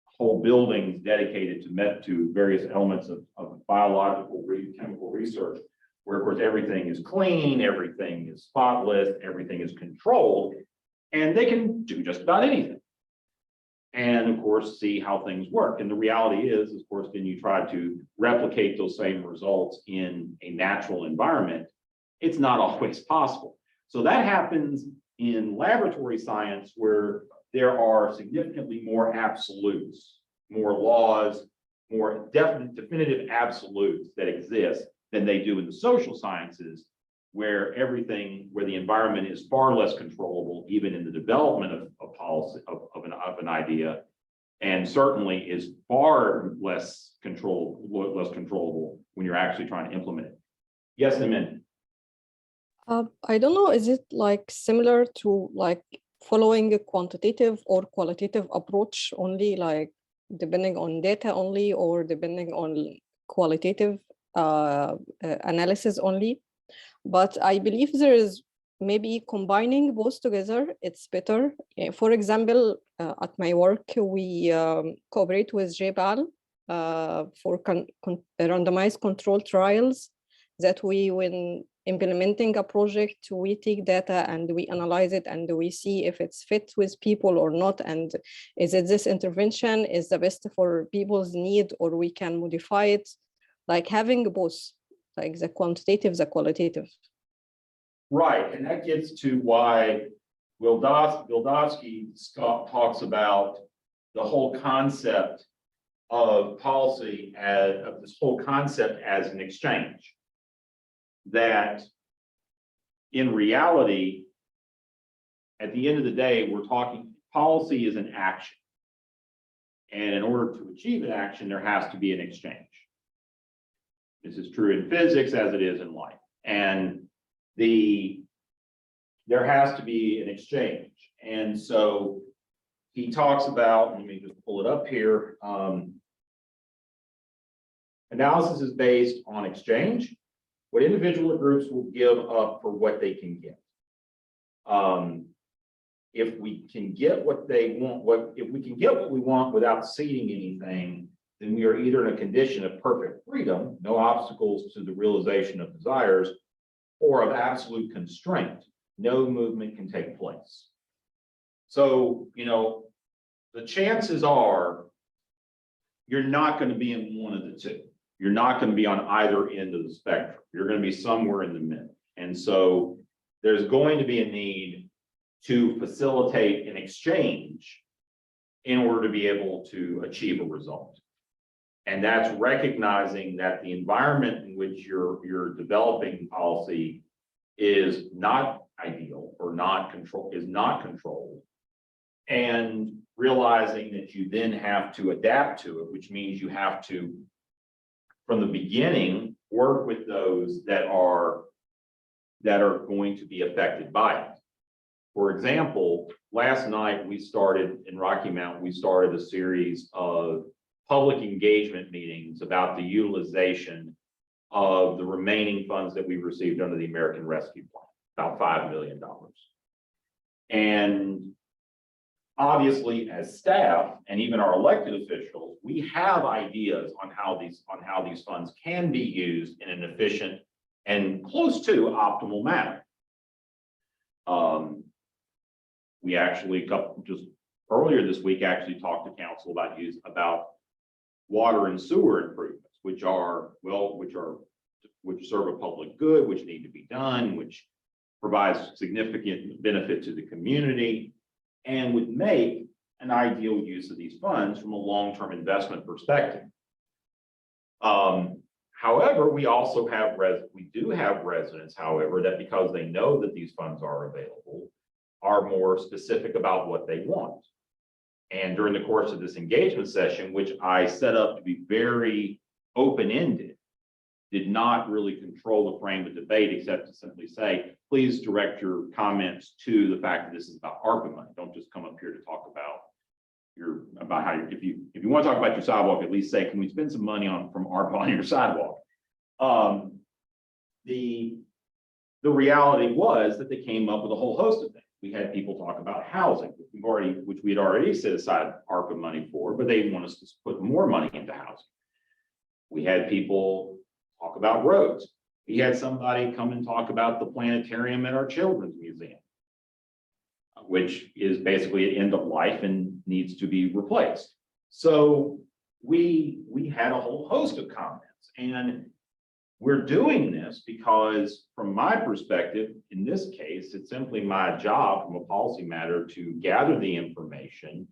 Speaker 1: whole buildings dedicated to various elements of biological chemical research, where of course everything is clean, everything is spotless, everything is controlled, and they can do just about anything. And of course, see how things work. And the reality is, of course, then you try to replicate those same results in a natural environment. It's not always possible. So that happens in laboratory science, where there are significantly more absolutes, more laws, more definitive absolutes that exist than they do in the social sciences, where the environment is far less controllable, even in the development of policy of an idea, and certainly is far less controllable when you're actually trying to implement it. Yes, Amin.
Speaker 5: I don't know, is it like similar to like following a quantitative or qualitative approach only, like depending on data only, or depending on qualitative analysis only? But I believe there is maybe combining both together, it's better. For example, at my work, we cooperate with JPAL for randomized control trials, that when implementing a project, we take data and we analyze it and we see if it's fit with people or not, and is it this intervention is the best for people's need, or we can modify it, like having both, like the quantitative, the qualitative.
Speaker 1: Right, and that gets to why Wildowski talks about the whole concept of policy of this whole concept as an exchange. That in reality, at the end of the day, we're talking policy is an action. And in order to achieve an action, there has to be an exchange. This is true in physics as it is in life. And there has to be an exchange. And so he talks about, let me just pull it up here. Analysis is based on exchange, what individual or groups will give up for what they can get. If we can get what they want, if we can get what we want without ceding anything, then we are either in a condition of perfect freedom, no obstacles to the realization of desires, or of absolute constraint, no movement can take place. So, the chances are you're not going to be in one of the two. You're not going to be on either end of the spectrum. You're going to be somewhere in the middle. And so there's going to be a need to facilitate an exchange in order to be able to achieve a result. And that's recognizing that the environment in which you're developing policy is not ideal or is not controlled. And realizing that you then have to adapt to it, which means you have to, from the beginning, work with those that are going to be affected by it. For example, last night we started in Rocky Mount, we started a series of public engagement meetings about the utilization of the remaining funds that we've received under the American Rescue Plan, about $5 million. And obviously, as staff and even our elected officials, we have ideas on how these funds can be used in an efficient and close to optimal manner. We actually, just earlier this week, actually talked to council about water and sewer improvements, which serve a public good, which need to be done, which provides significant benefit to the community, and would make an ideal use of these funds from a long-term investment perspective. However, we do have residents, however, that because they know that these funds are available, are more specific about what they want. And during the course of this engagement session, which I set up to be very open-ended, did not really control the frame of debate, except to simply say, please direct your comments to the fact that this is about ARPA money. Don't just come up here to talk about if you want to talk about your sidewalk, at least say, can we spend some money from ARPA on your sidewalk? The the reality was that they came up with a whole host of things. We had people talk about housing, which we had already set aside ARPA money for, but they want us to put more money into housing. We had people talk about roads. We had somebody come and talk about the planetarium at our children's museum, which is basically an end of life and needs to be replaced. So we had a whole host of comments, and we're doing this because, from my perspective, in this case, it's simply my job from a policy matter to gather the information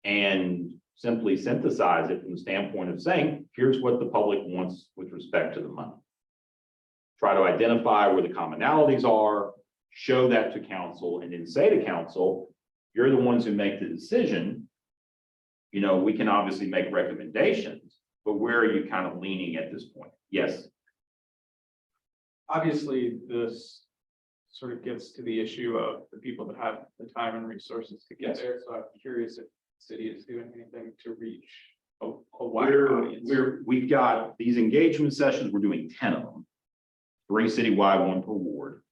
Speaker 1: and simply synthesize it from the standpoint of saying, here's what the public wants with respect to the money. Try to identify where the commonalities are, show that to council, and then say to council, you're the ones who make the decision. You know, we can obviously make recommendations, but where are you kind of leaning at this point? Yes.
Speaker 9: Obviously, this sort of gets to the issue of the people that have the time and resources to get
Speaker 1: Yes.
Speaker 9: there. So I'm curious if the city is doing anything to reach a wider audience.
Speaker 1: We've got these engagement sessions, we're doing 10 of them, 3 citywide, 1 per ward.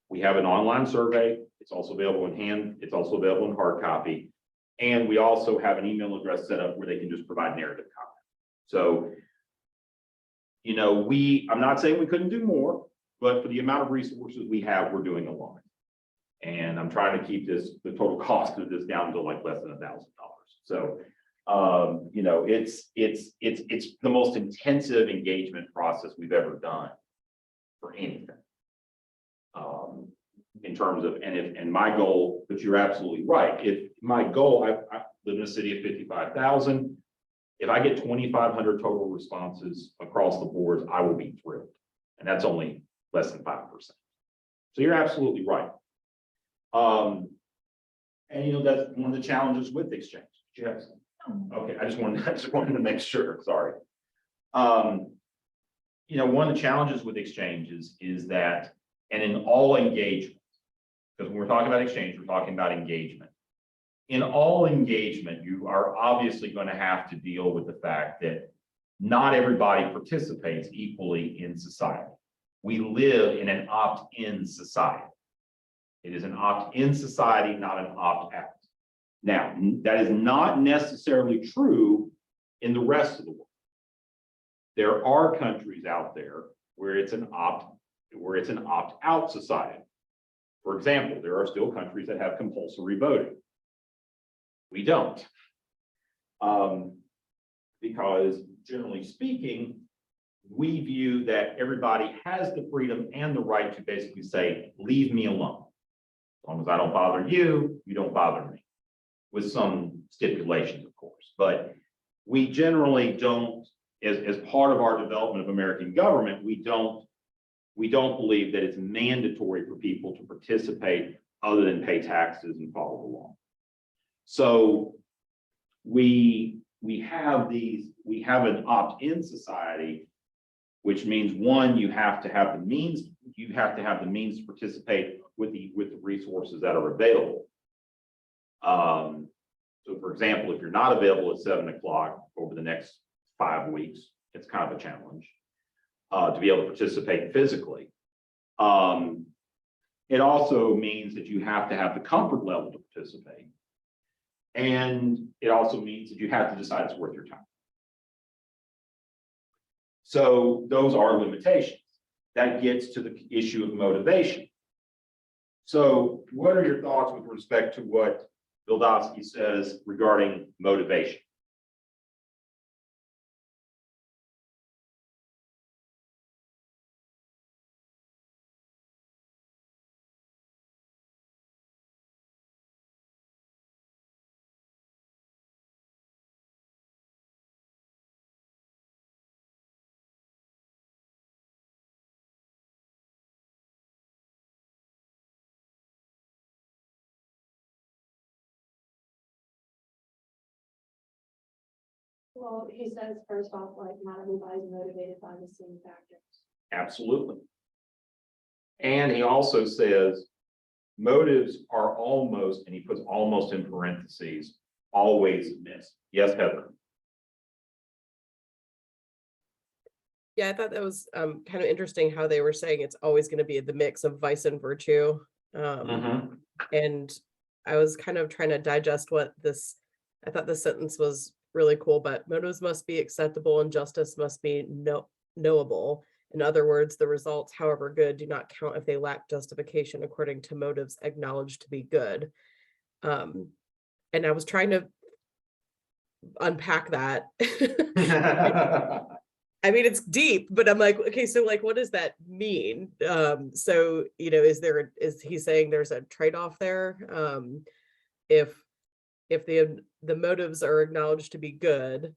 Speaker 1: We have an online survey. It's also available in hand. It's also available in hard copy. And we also have an email address set up where they can just provide narrative comment. So, you know, I'm not saying we couldn't do more, but for the amount of resources we have, we're doing a lot. And I'm trying to keep the total cost of this down to like less than $1,000. So, you know, it's the most intensive engagement process we've ever done for anything. In terms of, and my goal, but you're absolutely right. If my goal, I live in a city of 55,000. If I get 2,500 total responses across the board, I will be thrilled. And that's only less than 5%. So you're absolutely right. And you know, that's one of the challenges with Exchange. Yes. Okay, I just wanted to make sure, sorry. You know, one of the challenges with exchanges is that, and in all engagement, because when we're talking about exchange, we're talking about engagement. In all engagement, you are obviously going to have to deal with the fact that not everybody participates equally in society. We live in an opt-in society. It is an opt-in society, not an opt-out. Now, that is not necessarily true in the rest of the world. There are countries out there where it's an opt-out society. For example, there are still countries that have compulsory voting. We don't. Because generally speaking, we view that everybody has the freedom and the right to basically say, leave me alone. As long as I don't bother you, you don't bother me. With some stipulations, of course. But we generally don't, as part of our development of American government, we don't believe that it's mandatory for people to participate other than pay taxes and follow the law. So we have an opt-in society, which means one, you have to have the means to participate with the resources that are available. So for example, if you're not available at 7 o'clock over the next 5 weeks, it's kind of a challenge to be able to participate physically. It also means that you have to have the comfort level to participate. And it also means that you have to decide it's worth your time. So those are limitations. That gets to the issue of motivation. So what are your thoughts with respect to what Vildovsky says regarding motivation?
Speaker 8: Well, he says first off, like not everybody's motivated by the same factors.
Speaker 1: Absolutely. And he also says motives are almost, and he puts almost in parentheses, always missed. Yes, Heather.
Speaker 6: Yeah, I thought that was kind of interesting how they were saying it's always going to be the mix of vice and virtue. And I was kind of trying to digest what this, I thought this sentence was really cool, but motives must be acceptable and justice must be knowable. In other words, the results, however good, do not count if they lack justification according to motives acknowledged to be good. And I was trying to unpack that. I mean, it's deep, but I'm like, okay, so like, what does that mean? So, you know, is he saying there's a trade-off there? If the motives are acknowledged to be good,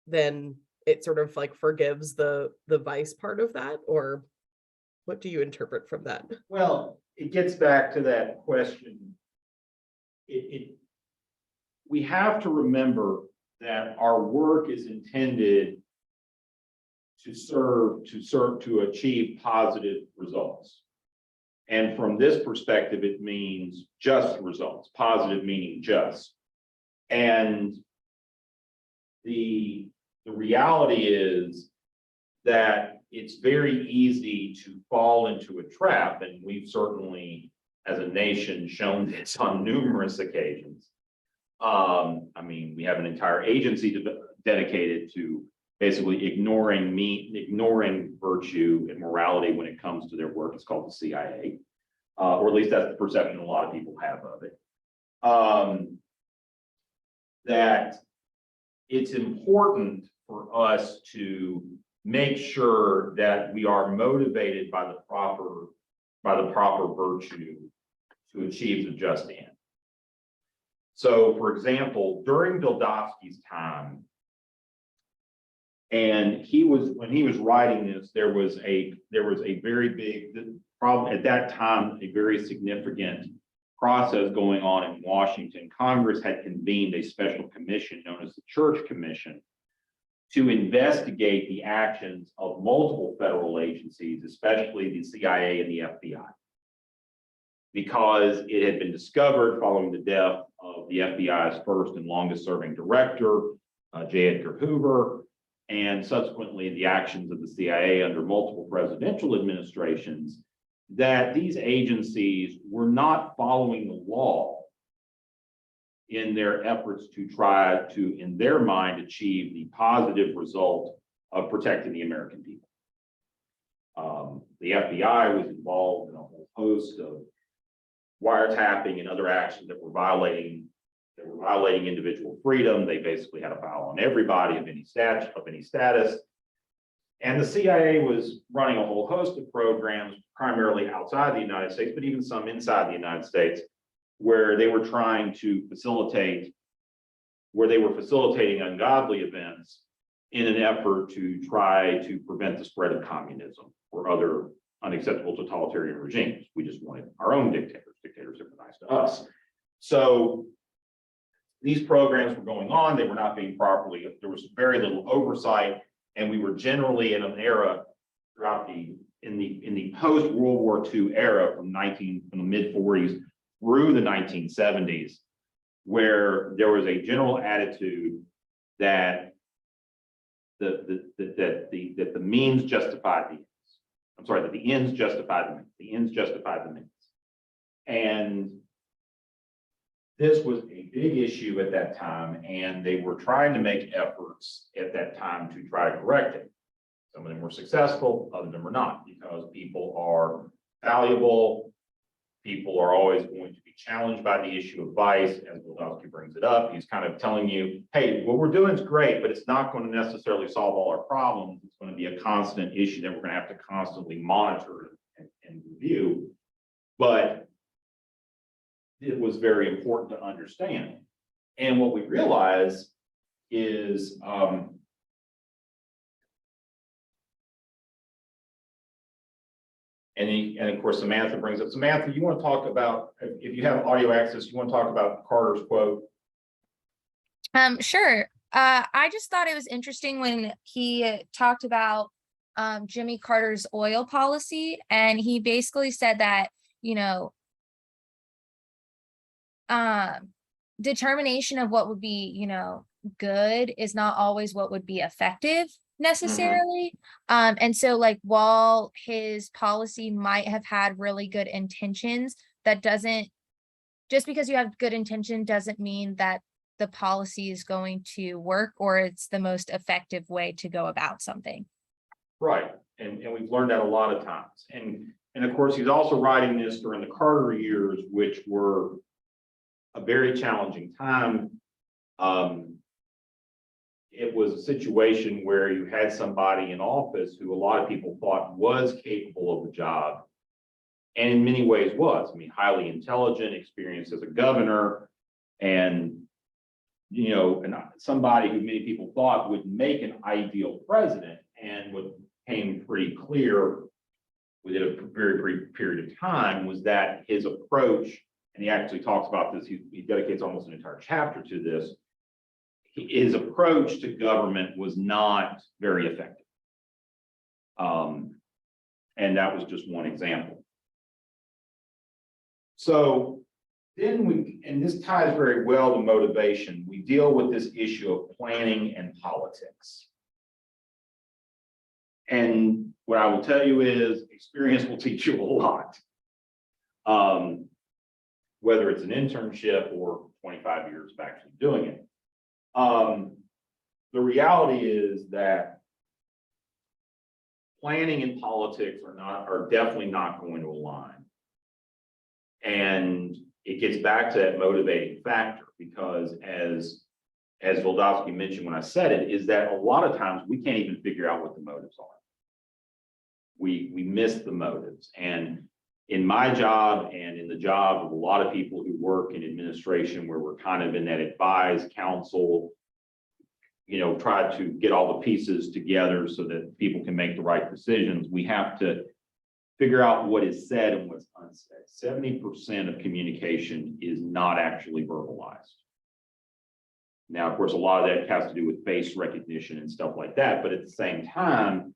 Speaker 6: then it sort of like forgives the vice part of that, or what do you interpret from that?
Speaker 1: Well, it gets back to that question. We have to remember that our work is intended to achieve positive results. And from this perspective, it means just results, positive meaning just. And the reality is that it's very easy to fall into a trap, and we've certainly, as a nation, shown this on numerous occasions. I mean, we have an entire agency dedicated to basically ignoring virtue and morality when it comes to their work. It's called the CIA, or at least that's the perception a lot of people have of it. That it's important for us to make sure that we are motivated by the proper virtue to achieve the just end. So, for example, during Bildovsky's time, and when he was writing this, there was a very big problem at that time, a very significant process going on in Washington. Congress had convened a special commission known as the Church Commission to investigate the actions of multiple federal agencies, especially the CIA and the FBI, because it had been discovered following the death of the FBI's first and longest serving director, J. Edgar Hoover, and subsequently the actions of the CIA under multiple presidential administrations, that these agencies were not following the law in their efforts to try to, in their mind, achieve the positive result of protecting the American people. The FBI was involved in a whole host of wiretapping and other actions that were violating individual freedom. They basically had a file on everybody of any status. And the CIA was running a whole host of programs, primarily outside the United States, but even some inside the United States, where they were facilitating ungodly events in an effort to try to prevent the spread of communism or other unacceptable totalitarian regimes. We just wanted our own dictators. Dictators that were nice to us. So these programs were going on. They were not being properly, there was very little oversight, and we were generally in an era throughout in the post-World War II era from the mid-40s through the 1970s, where there was a general attitude that the means justified the ends. I'm sorry, that the ends justified the means. The ends justified the means. And this was a big issue at that time, and they were trying to make efforts at that time to try to correct it. Some of them were successful, other of them were not, because people are valuable. People are always going to be challenged by the issue of vice, as Bildovsky brings it up. He's kind of telling you, hey, what we're doing is great, but it's not going to necessarily solve all our problems. It's going to be a constant issue that we're going to have to constantly monitor and review. But it was very important to understand. And what we realize is and of course, Samantha brings up. Samantha, you want to talk about, if you have audio access, you want to talk about Carter's quote?
Speaker 10: Sure. I just thought it was interesting when he talked about Jimmy Carter's oil policy, and he basically said that, you know, determination of what would be, you know, good is not always what would be effective. necessarily. And so like while his policy might have had really good intentions, that doesn't, just because you have good intention doesn't mean that the policy is going to work or it's the most effective way to go about something.
Speaker 1: Right, and we've learned that a lot of times. And of course, he's also writing this during the Carter years, which were a very challenging time. It was a situation where you had somebody in office who a lot of people thought was capable of the job, and in many ways was. I mean, highly intelligent, experienced as a governor, and and somebody who many people thought would make an ideal president. And what became pretty clear within a very brief period of time was that his approach, and he actually talks about this, he dedicates almost an entire chapter to this, his approach to government was not very effective. And that was just one example. So then and this ties very well to motivation, we deal with this issue of planning and politics. And what I will tell you is experience will teach you a lot. Whether it's an internship or 25 years of actually doing it. The reality is that planning and politics are definitely not going to align. And it gets back to that motivating factor, because as Voldowski mentioned when I said it, is that a lot of times we can't even figure out what the motives are. We miss the motives. And in my job and in the job of a lot of people who work in administration, where we're kind of in that advise, counsel, try to get all the pieces together so that people can make the right decisions, we have to figure out what is said and what's unsaid. 70% of communication is not actually verbalized. Now, of course, a lot of that has to do with face recognition and stuff like that. But at the same time,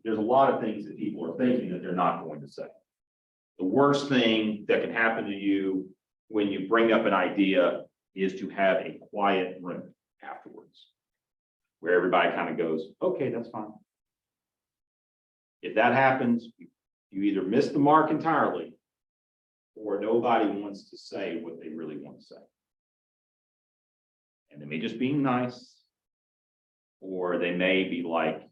Speaker 1: there's a lot of things that people are thinking that they're not going to say. The worst thing that can happen to you when you bring up an idea is to have a quiet room afterwards, where everybody kind of goes, okay, that's fine. If that happens, you either miss the mark entirely, or nobody wants to say what they really want to say. And they may just be nice, or they may be like,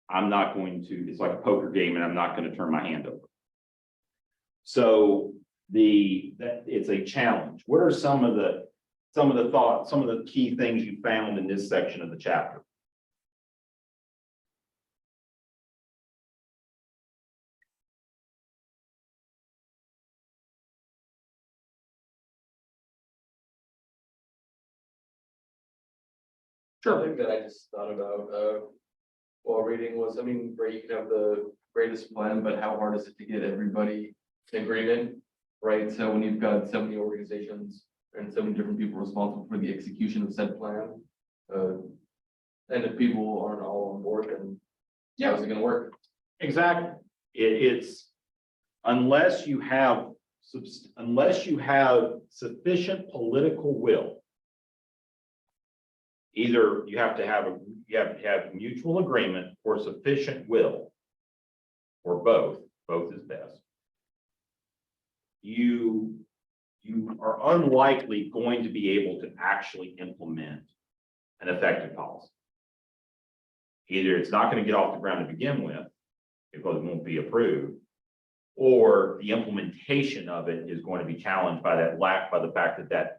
Speaker 1: I'm not going to, it's like a poker game and I'm not going to turn my hand over. So it's a challenge. What are some of the thoughts, some of the key things you found in this section of the chapter?
Speaker 4: Sure. Thing that I just thought about while reading was, I mean, right, you can have the greatest plan, but how hard is it to get everybody in agreement, right? So when you've got so many organizations and so many different people responsible for the execution of said plan, and if people aren't all on board, then how's it going to work?
Speaker 1: Exactly. It's unless you have sufficient political will. Either you have to have mutual agreement or sufficient will, or both is best. You are unlikely going to be able to actually implement an effective policy. Either it's not going to get off the ground to begin with because it won't be approved, or the implementation of it is going to be challenged by the fact that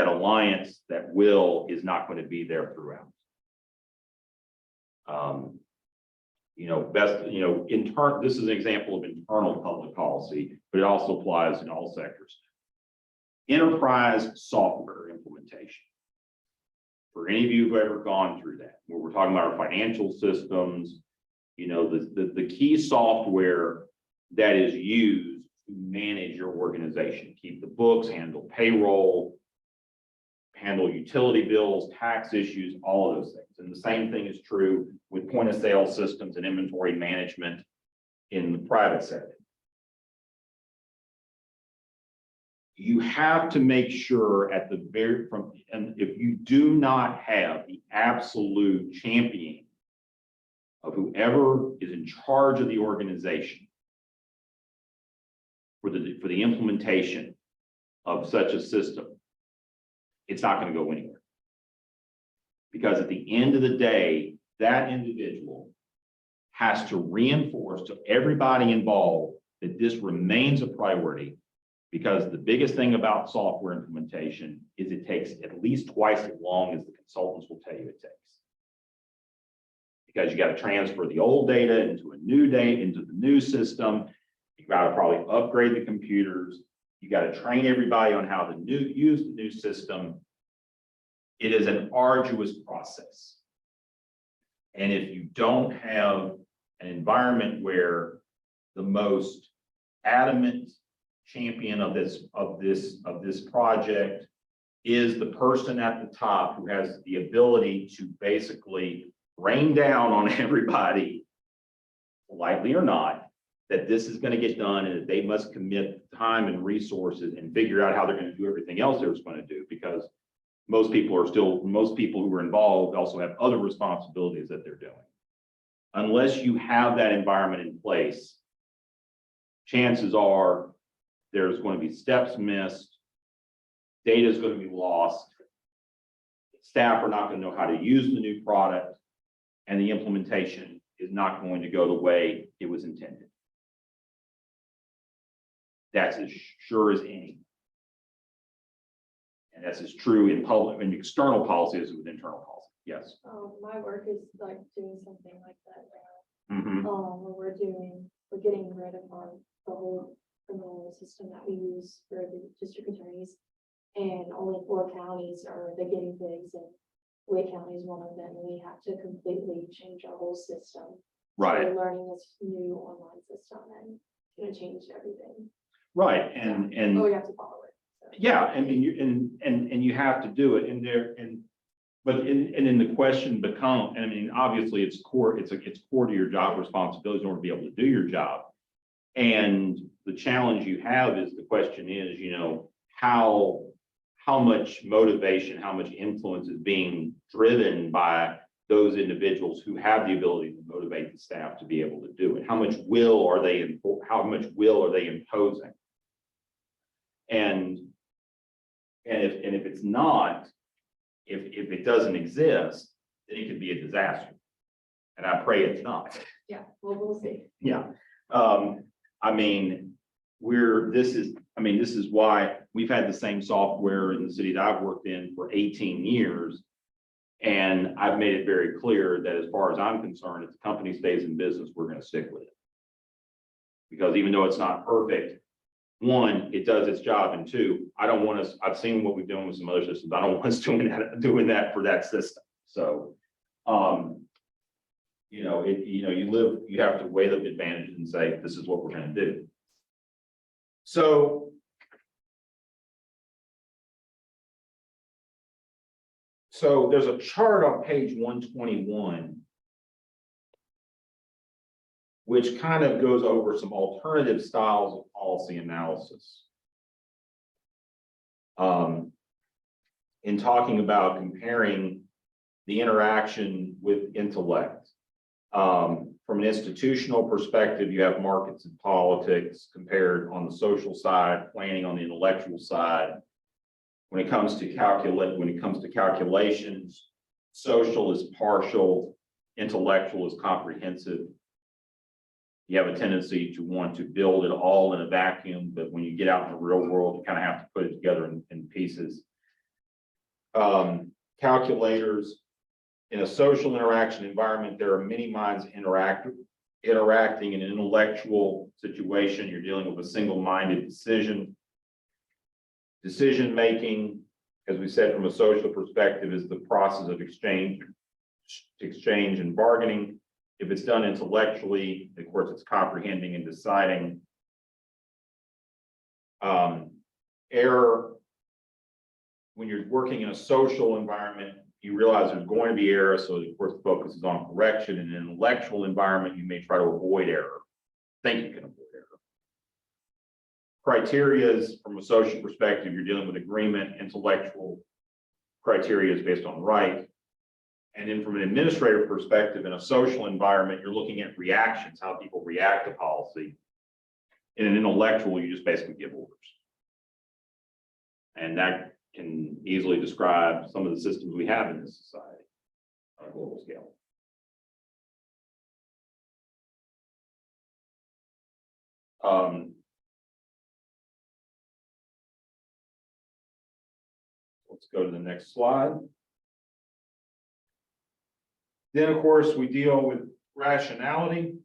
Speaker 1: alliance, that will, is not going to be there throughout. This is an example of internal public policy, but it also applies in all sectors. Enterprise software implementation. For any of you who've ever gone through that, where we're talking about our financial systems, the key software that is used to manage your organization, keep the books, handle payroll, handle utility bills, tax issues, all of those things. And the same thing is true with point of sale systems and inventory management in the private sector. You have to make sure and if you do not have the absolute championing of whoever is in charge of the organization for the implementation of such a system, it's not going to go anywhere. Because at the end of the day, that individual has to reinforce to everybody involved that this remains a priority, because the biggest thing about software implementation is it takes at least twice as long as the consultants will tell you it takes. Because you got to transfer the old data into the new system. You got to probably upgrade the computers. You got to train everybody on how to use the new system. It is an arduous process. And if you don't have an environment where the most adamant champion of this project is the person at the top who has the ability to basically rain down on everybody, politely or not, that this is going to get done and that they must commit time and resources and figure out how they're going to do everything else they're going to do, because most people who are involved also have other responsibilities that they're doing. Unless you have that environment in place, chances are there's going to be steps missed, data is going to be lost, staff are not going to know how to use the new product, and the implementation is not going to go the way it was intended. That's as sure as any. And that's as true in public and external policy as with internal policy. Yes.
Speaker 8: My work is like doing something like that now.
Speaker 1: Mm-hmm.
Speaker 8: Where we're getting rid of the whole criminal system that we use for the district attorneys, and only 4 counties are the guinea pigs, and Wake County is one of them. We have to completely change our whole system.
Speaker 1: Right.
Speaker 8: So we're learning this new online system, and it's going to change everything.
Speaker 1: Right.
Speaker 8: But we have to follow it. So.
Speaker 1: Yeah, I mean, you have to do it, but then the question becomes, I mean, obviously it's core to your job responsibilities in order to be able to do your job. And the challenge you have is, the question is, how much motivation, how much influence is being driven by those individuals who have the ability to motivate the staff to be able to do it? How much will are they imposing? And if it's not, if it doesn't exist, then it could be a disaster. And I pray it's not.
Speaker 8: Yeah, well, we'll see.
Speaker 1: Yeah. I mean, this is why we've had the same software in the city that I've worked in for 18 years. And I've made it very clear that as far as I'm concerned, if the company stays in business, we're going to stick with it. Because even though it's not perfect, 1, it does its job, and 2, I don't want us, I've seen what we've done with some other systems. I don't want us doing that for that system. So, you have to weigh the advantages and say, this is what we're going to do. So there's a chart on page 121, which kind of goes over some alternative styles of policy analysis. In talking about comparing the interaction with intellect. From an institutional perspective, you have markets and politics compared on the social side, planning on the intellectual side. When it comes to calculations, social is partial, intellectual is comprehensive. You have a tendency to want to build it all in a vacuum, but when you get out in the real world, you kind of have to put it together in pieces. Calculators, in a social interaction environment, there are many minds interacting in an intellectual situation. You're dealing with a single-minded decision. Decision-making, as we said, from a social perspective, is the process of exchange and bargaining. If it's done intellectually, of course, it's comprehending and deciding. Error, when you're working in a social environment, you realize there's going to be error, so of course the focus is on correction. In an intellectual environment, you may try to avoid error, think you can avoid error. Criteria is, from a social perspective, you're dealing with agreement. Intellectual criteria is based on right. And then from an administrative perspective, in a social environment, you're looking at reactions, how people react to policy. In an intellectual, you just basically give orders. And that can easily describe some of the systems we have in this society on a global scale. Let's go to the next slide. Then, of course, we deal with rationality.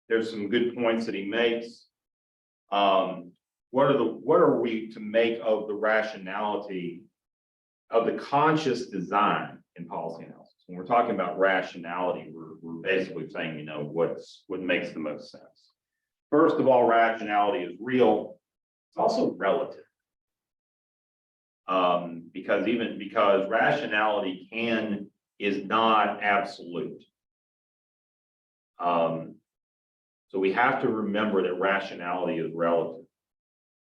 Speaker 1: There's some good points that he makes. What are we to make of the rationality of the conscious design in policy analysis? When we're talking about rationality, we're basically saying, you know, what makes the most sense. First of all, rationality is real. It's also relative. Because rationality is not absolute. So we have to remember that rationality is relative.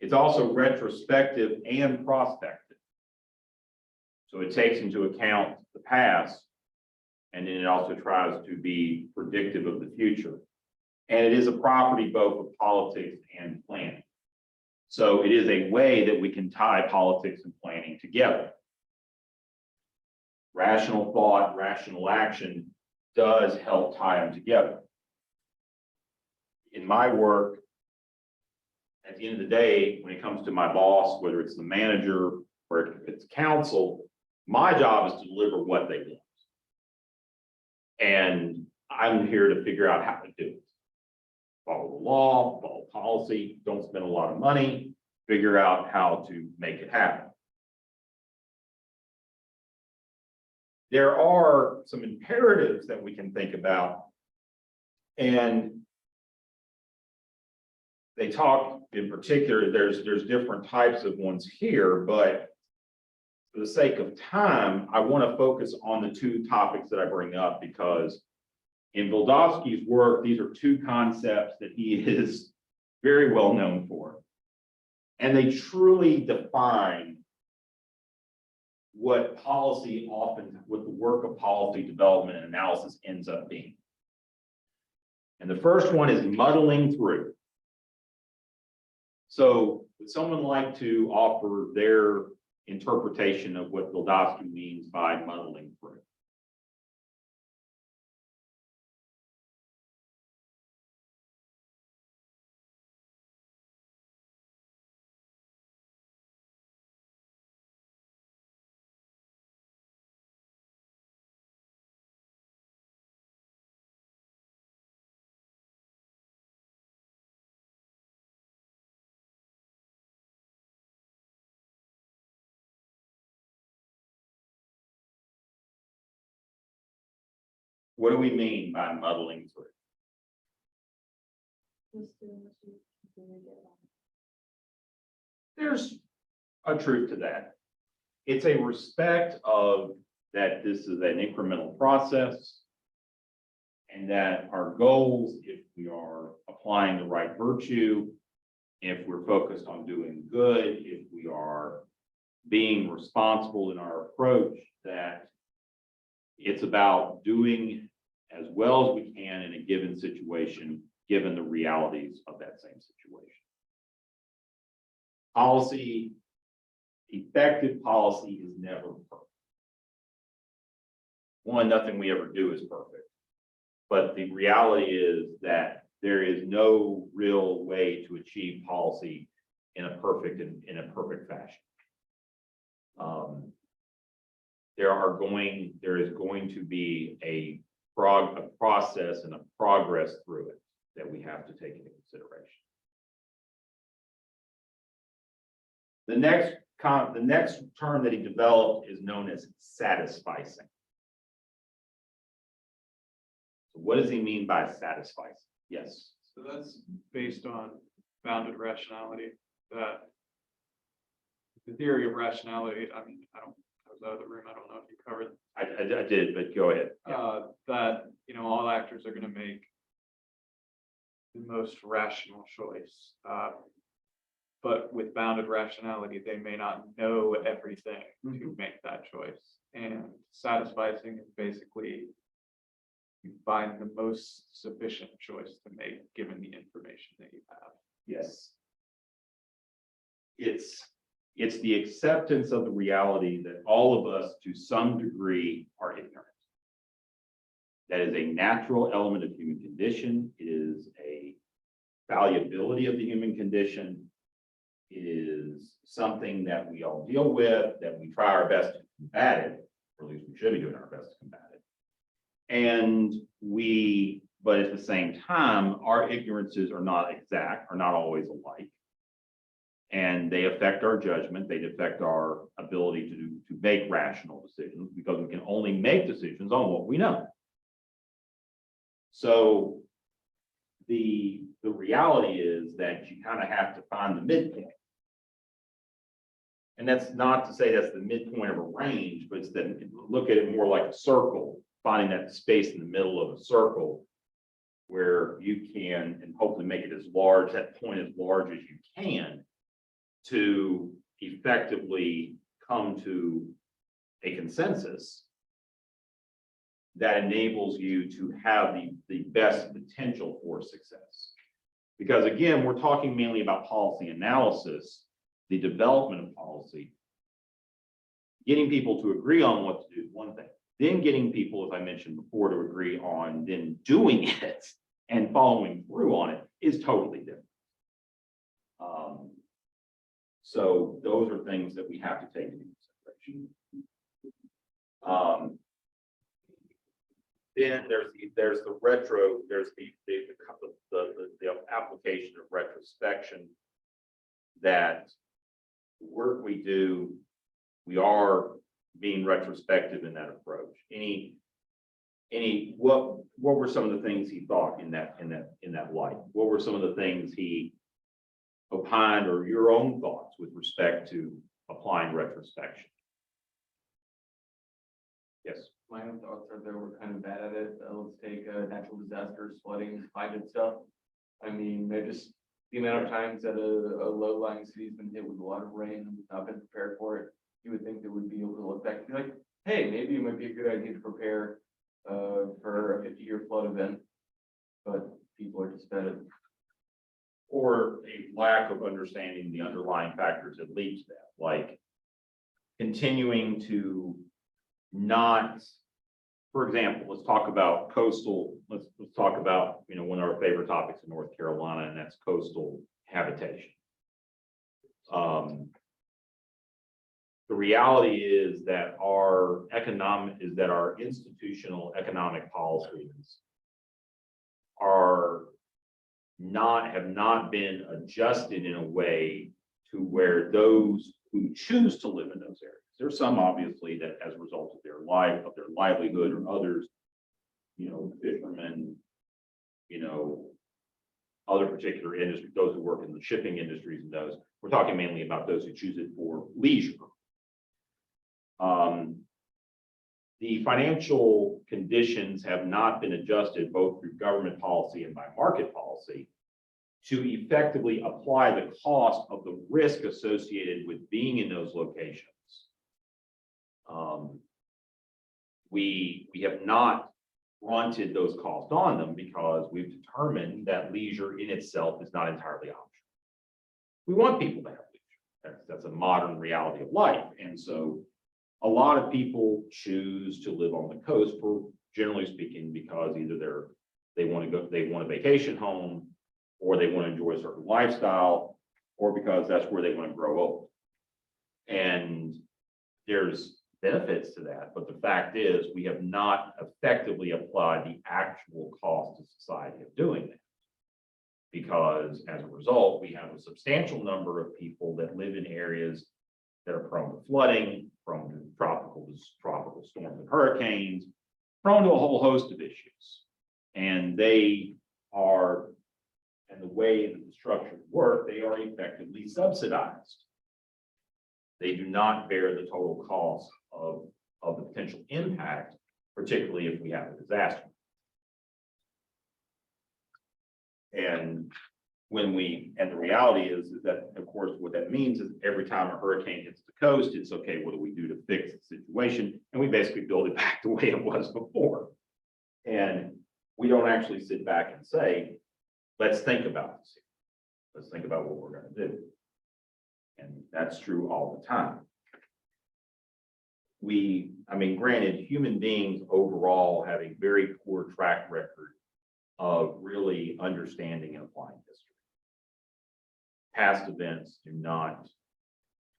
Speaker 1: It's also retrospective and prospective. So it takes into account the past, and then it also tries to be predictive of the future. And it is a property both of politics and planning. So it is a way that we can tie politics and planning together. Rational thought, rational action does help tie them together. In my work, at the end of the day, when it comes to my boss, whether it's the manager or if it's counsel, my job is to deliver what they want. And I'm here to figure out how to do it. Follow the law, follow policy, don't spend a lot of money, figure out how to make it happen. There are some imperatives that we can think about, and they talk in particular, there's different types of ones here, but for the sake of time, I want to focus on the two topics that I bring up, because in Vildovsky's work, these are two concepts that he is very well known for. And they truly define what what the work of policy development and analysis ends up being. And the first one is muddling through. So would someone like to offer their interpretation of what Vildovsky means by muddling through? What do we mean by muddling through? There's a truth to that. It's a respect of that this is an incremental process, and that our goals, if we are applying the right virtue, if we're focused on doing good, if we are being responsible in our approach, that it's about doing as well as we can in a given situation, given the realities of that same situation. Policy, effective policy is never perfect. One, nothing we ever do is perfect. But the reality is that there is no real way to achieve policy in a perfect fashion. There is going to be a process and a progress through it that we have to take into consideration. The next term that he developed is known as satisficing. So what does he mean by satisficing? Yes.
Speaker 9: So that's based on bounded rationality, that the theory of rationality, I mean, I was out of the room, I don't know if you covered.
Speaker 1: I did, but go ahead. Yeah.
Speaker 9: That, you know, all actors are going to make the most rational choice. But with bounded rationality, they may not know everything to make that choice. And satisficing is basically you find the most sufficient choice to make given the information that you have.
Speaker 1: Yes. It's the acceptance of the reality that all of us to some degree are ignorant. That is a natural element of human condition. It is a fallibility of the human condition. It is something that we all deal with, that we try our best to combat it, or at least we should be doing our best to combat it. And but at the same time, our ignorances are not exact, are not always alike. And they affect our judgment, they affect our ability to make rational decisions, because we can only make decisions on what we know. So the reality is that you kind of have to find the midpoint. And that's not to say that's the midpoint of a range, but it's that look at it more like a circle, finding that space in the middle of a circle where you can, and hopefully make it as large, that point as large as you can, to effectively come to a consensus that enables you to have the best potential for success. Because again, we're talking mainly about policy analysis, the development of policy. Getting people to agree on what to do is one thing. Then getting people, as I mentioned before, to agree on then doing it and following through on it is totally different. So those are things that we have to take into consideration. Then there's the application of retrospection, that the work we do, we are being retrospective in that approach. What were some of the things he thought in that light? What were some of the things he opined, or your own thoughts with respect to applying retrospection? Yes.
Speaker 4: My own thoughts are that we're kind of bad at it. Let's take natural disasters, flooding, climate stuff. I mean, just the amount of times that a low-lying city's been hit with a lot of rain and not been prepared for it, you would think that would be able to look back and be like, hey, maybe it might be a good idea to prepare for a 50-year flood event. But people are just bad at it.
Speaker 1: Or a lack of understanding the underlying factors that lead to that, like continuing to not, for example, let's talk about coastal, let's talk about, one of our favorite topics in North Carolina, and that's coastal habitation. The reality is that our institutional economic policies have not been adjusted in a way to where those who choose to live in those areas. There's some obviously that as a result of their livelihood, or others, fishermen, other particular industries, those who work in the shipping industries, and those, we're talking mainly about those who choose it for leisure. The financial conditions have not been adjusted both through government policy and by market policy to effectively apply the cost of the risk associated with being in those locations. We have not fronted those costs on them because we've determined that leisure in itself is not entirely optional. We want people to have leisure. That's a modern reality of life. And so a lot of people choose to live on the coast, for generally speaking, because either they want a vacation home, or they want to enjoy a certain lifestyle, or because that's where they want to grow old. And there's benefits to that, but the fact is we have not effectively applied the actual cost to society of doing that. Because as a result, we have a substantial number of people that live in areas that are prone to flooding, prone to tropical storms and hurricanes, prone to a whole host of issues. And the way that the structures work, they are effectively subsidized. They do not bear the total cost of the potential impact, particularly if we have a disaster. And and the reality is that, of course, what that means is every time a hurricane hits the coast, it's okay, what do we do to fix the situation? And we basically build it back the way it was before. And we don't actually sit back and say, let's think about this. Let's think about what we're going to do. And that's true all the time. Granted, human beings overall have a very poor track record of really understanding and applying history. Past events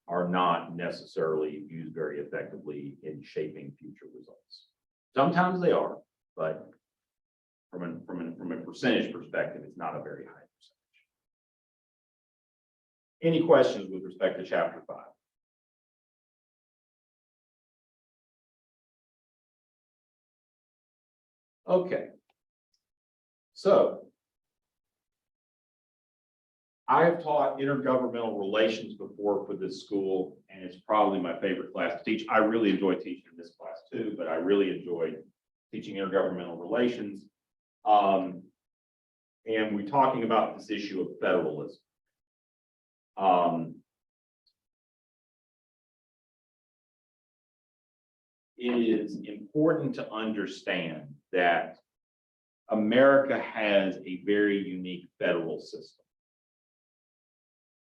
Speaker 1: are not necessarily used very effectively in shaping future results. Sometimes they are, but from a percentage perspective, it's not a very high percentage. Any questions with respect to chapter 5? Okay. So I have taught intergovernmental relations before for this school, and it's probably my favorite class to teach. I really enjoy teaching this class too, but I really enjoyed teaching intergovernmental relations. And we're talking about this issue of federalism. It is important to understand that America has a very unique federal system.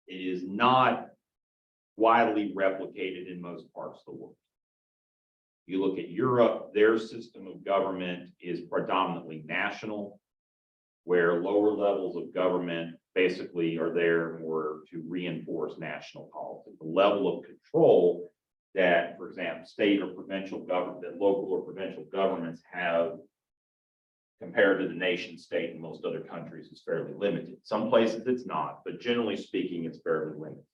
Speaker 1: It is not widely replicated in most parts of the world. You look at Europe, their system of government is predominantly national, where lower levels of government basically are there more to reinforce national policy. The level of control that, for example, state or provincial government, that local or provincial governments have compared to the nation state in most other countries is fairly limited. Some places it's not, but generally speaking, it's fairly limited.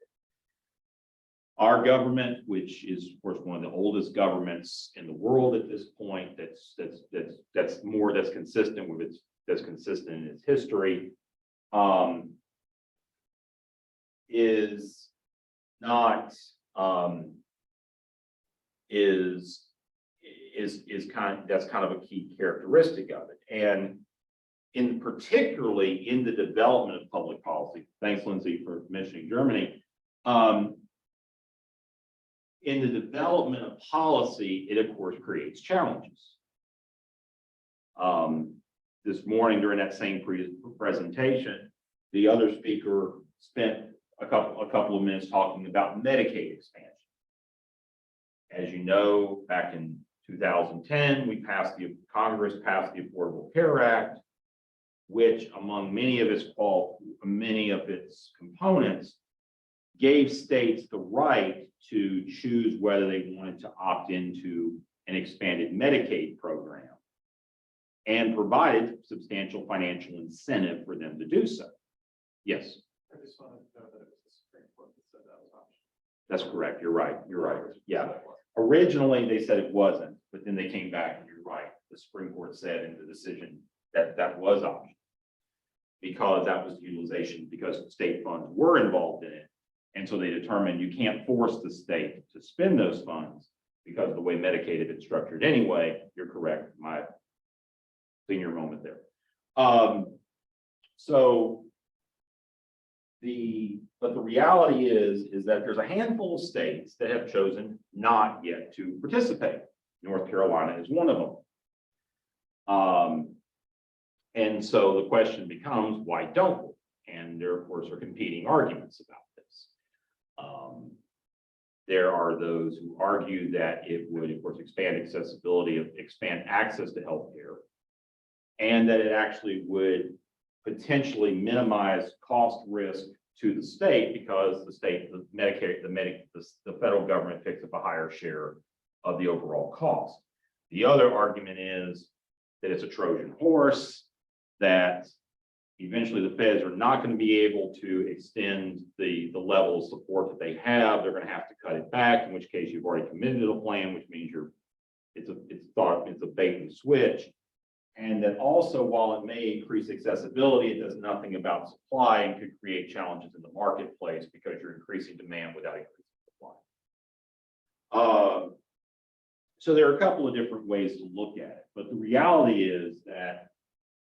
Speaker 1: Our government, which is of course one of the oldest governments in the world at this point, that's consistent with that's consistent in its history, is not that's kind of a key characteristic of it. And particularly in the development of public policy, thanks Lindsay for mentioning Germany. In the development of policy, it of course creates challenges. This morning during that same presentation, the other speaker spent a couple of minutes talking about Medicaid expansion. As you know, back in 2010, Congress passed the Affordable Care Act, which among many of its components gave states the right to choose whether they wanted to opt into an expanded Medicaid program and provided substantial financial incentive for them to do so. Yes.
Speaker 9: I just wanted to know that it was the Supreme Court that said that was optional.
Speaker 1: That's correct. You're right. Yeah. Originally, they said it wasn't, but then they came back and you're right. The Supreme Court said in the decision that that was optional because that was utilization, because state funds were involved in it. And so they determined you can't force the state to spend those funds because the way Medicaid had been structured anyway. You're correct. My senior moment there. But the reality is that there's a handful of states that have chosen not yet to participate. North Carolina is one of them. And so the question becomes, why don't we? And there, of course, are competing arguments about this. There are those who argue that it would, of course, expand accessibility, expand access to healthcare, and that it actually would potentially minimize cost risk to the state because the federal government picks up a higher share of the overall cost. The other argument is that it's a Trojan horse, that eventually the feds are not going to be able to extend the level of support that they have. They're going to have to cut it back, in which case you've already committed to the plan, which means it's a bait and switch. And that also, while it may increase accessibility, it does nothing about supply and could create challenges in the marketplace because you're increasing demand without increasing supply. So there are a couple of different ways to look at it, but the reality is that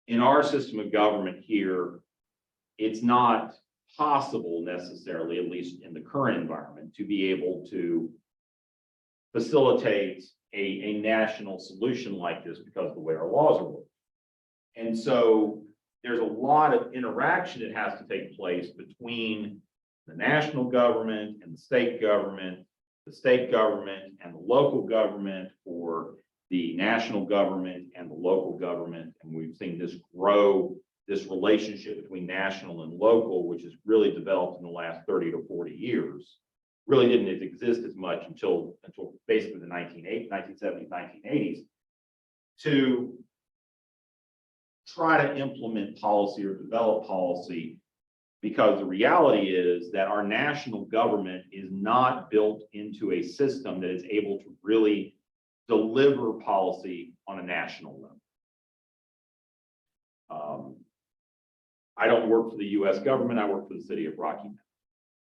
Speaker 1: in our system of government here, it's not possible necessarily, at least in the current environment, to be able to facilitate a national solution like this because of the way our laws are working. And so there's a lot of interaction that has to take place between the national government and the state government and the local government, or the national government and the local government. And we've seen this grow, this relationship between national and local, which has really developed in the last 30 to 40 years. Really didn't exist as much until basically the 1970s, 1980s, to try to implement policy or develop policy, because the reality is that our national government is not built into a system that is able to really deliver policy on a national level. I don't work for the US government, I work for the city of Rocky Mount.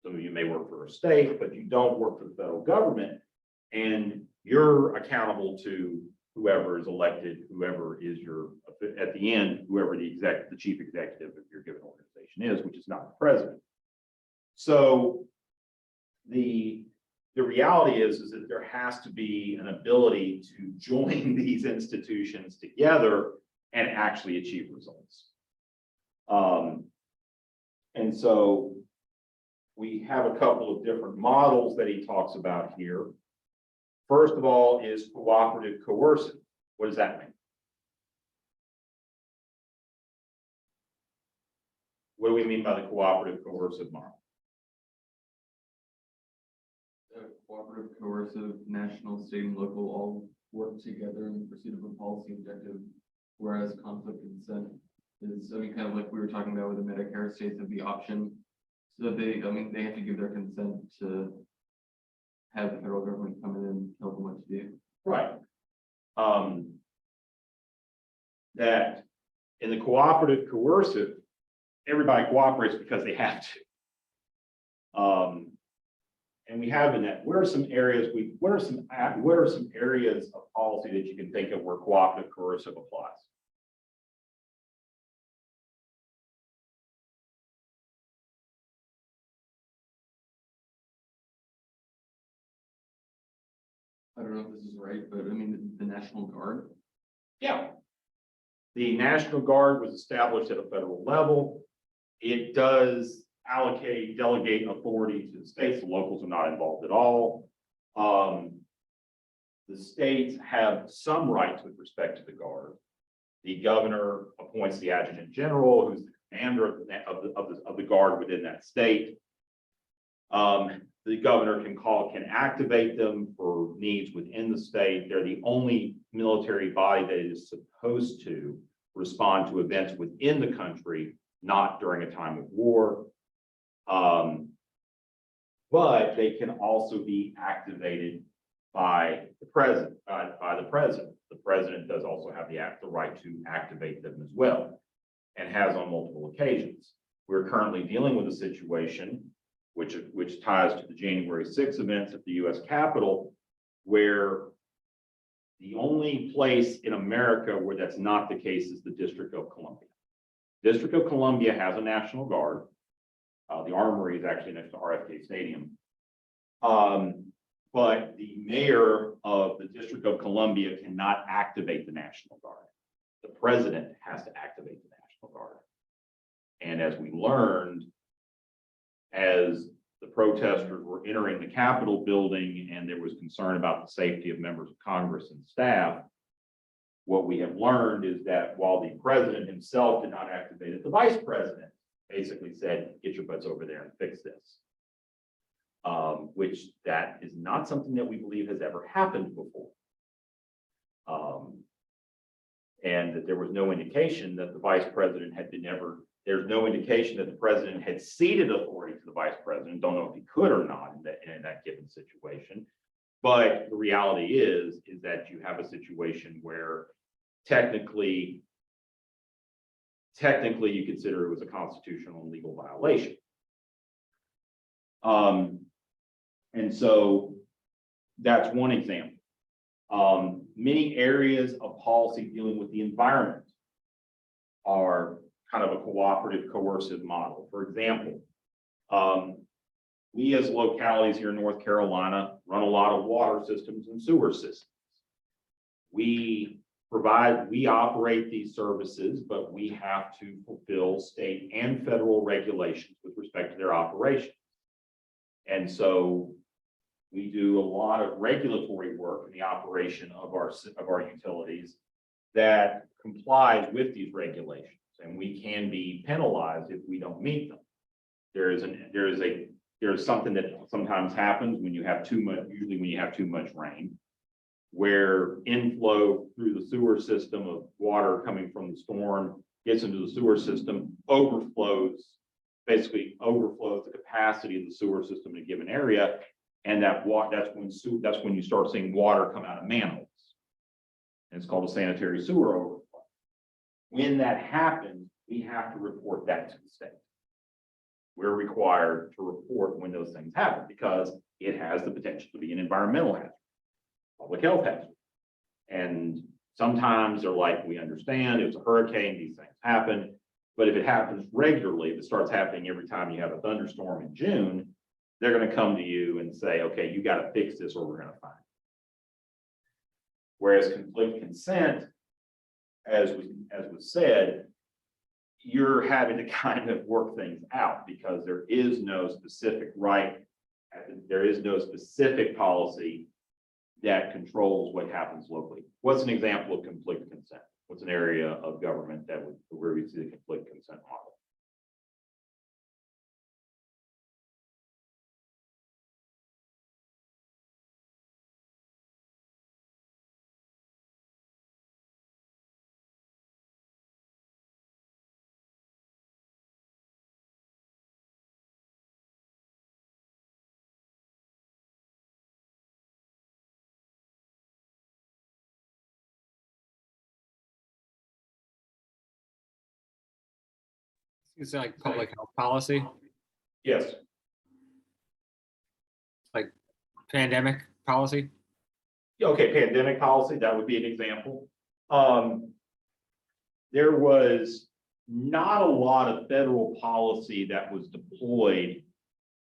Speaker 1: Some of you may work for a state, but you don't work for the federal government, and you're accountable to whoever is elected, whoever is at the end, whoever the chief executive of your given organization is, which is not the president. So the reality is that there has to be an ability to join these institutions together and actually achieve results. And so we have a couple of different models that he talks about here. First of all is cooperative coercive. What does that mean? What do we mean by the cooperative coercive model?
Speaker 4: Cooperative, coercive, national, state, and local all work together in pursuit of a policy objective, whereas conflict and consent is, I mean, kind of like we were talking about with the Medicare, states have the option. So that they have to give their consent to have the federal government come in and tell them what to do.
Speaker 1: Right. That in the cooperative coercive, everybody cooperates because they have to. And we have in that, what are some areas of policy that you can think of where cooperative coercive applies?
Speaker 4: I don't know if this is right, but I mean, the National Guard.
Speaker 1: Yeah. The National Guard was established at a federal level. It does delegate authority to the states. The locals are not involved at all. The states have some rights with respect to the Guard. The governor appoints the adjutant general, who's the commander of the Guard within that state. The governor can activate them for needs within the state. They're the only military body that is supposed to respond to events within the country, not during a time of war. But they can also be activated by the president. The president does also have the right to activate them as well, and has on multiple occasions. We're currently dealing with a situation which ties to the January 6th events at the US Capitol, where the only place in America where that's not the case is the District of Columbia. District of Columbia has a National Guard. The Armory is actually next to RFK Stadium. But the mayor of the District of Columbia cannot activate the National Guard. The president has to activate the National Guard. And as we learned, as the protesters were entering the Capitol building and there was concern about the safety of members of Congress and staff, what we have learned is that while the president himself did not activate it, the vice president basically said, get your butts over there and fix this. Which that is not something that we believe has ever happened before. And that there was no indication that the vice president there's no indication that the president had ceded authority to the vice president. Don't know if he could or not in that given situation. But the reality is that you have a situation where technically you consider it was a constitutional and legal violation. And so that's one example. Many areas of policy dealing with the environment are kind of a cooperative coercive model. For example, we as localities here in North Carolina run a lot of water systems and sewer systems. We operate these services, but we have to fulfill state and federal regulations with respect to their operations. And so we do a lot of regulatory work in the operation of our utilities that complies with these regulations, and we can be penalized if we don't meet them. There's something that sometimes happens when you have too much, usually when you have too much rain, where inflow through the sewer system of water coming from the storm gets into the sewer system, basically overflows the capacity of the sewer system in a given area. And that's when you start seeing water come out of manholes. And it's called a sanitary sewer overflow. When that happens, we have to report that to the state. We're required to report when those things happen because it has the potential to be an environmental hazard, public health hazard. And sometimes they're like, we understand it was a hurricane, these things happen. But if it happens regularly, if it starts happening every time you have a thunderstorm in June, they're going to come to you and say, okay, you got to fix this or we're going to fine you. Whereas conflict consent, as was said, you're having to kind of work things out because there is no specific right, there is no specific policy that controls what happens locally. What's an example of conflict consent? What's an area of government where we see the conflict consent model?
Speaker 2: It's like public health policy,
Speaker 1: Yes.
Speaker 2: like pandemic policy.
Speaker 1: Okay, pandemic policy, that would be an example. There was not a lot of federal policy that was deployed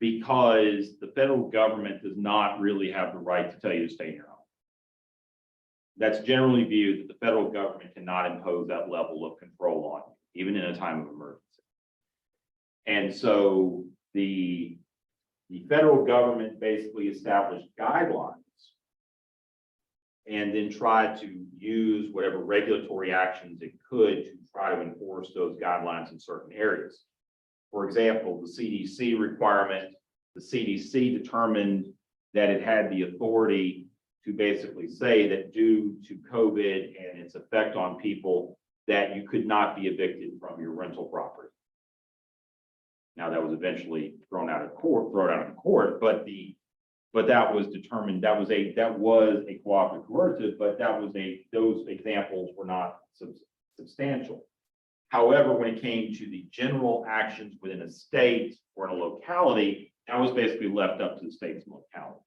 Speaker 1: because the federal government does not really have the right to tell you to stay in your home. That's generally viewed that the federal government cannot impose that level of control on you, even in a time of emergency. And so the federal government basically established guidelines and then tried to use whatever regulatory actions it could to try to enforce those guidelines in certain areas. For example, the CDC requirement, the CDC determined that it had the authority to basically say that due to COVID and its effect on people, that you could not be evicted from your rental property. Now that was eventually thrown out of court, but that was determined, that was a cooperative coercive, but those examples were not substantial. However, when it came to the general actions within a state or in a locality, that was basically left up to the states and localities.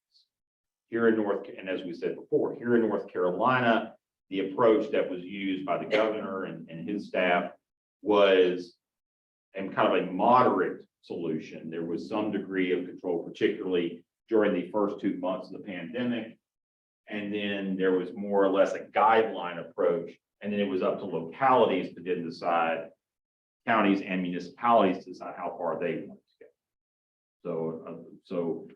Speaker 1: Here in and as we said before, here in North Carolina, the approach that was used by the governor and his staff was and kind of a moderate solution. There was some degree of control, particularly during the first 2 months of the pandemic. And then there was more or less a guideline approach. And then it was up to localities to then decide, counties and municipalities to decide how far they wanted to go. So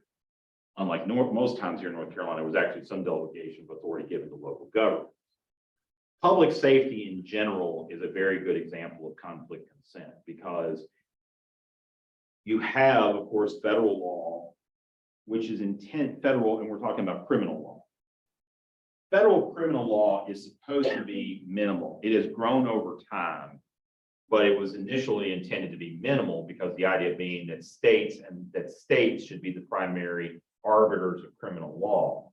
Speaker 1: unlike most times here in North Carolina, it was actually some delegation of authority given to local government. Public safety in general is a very good example of conflict consent because you have, of course, federal law, which is federal, and we're talking about criminal law. Federal criminal law is supposed to be minimal. It has grown over time, but it was initially intended to be minimal because the idea being that states should be the primary arbiters of criminal law.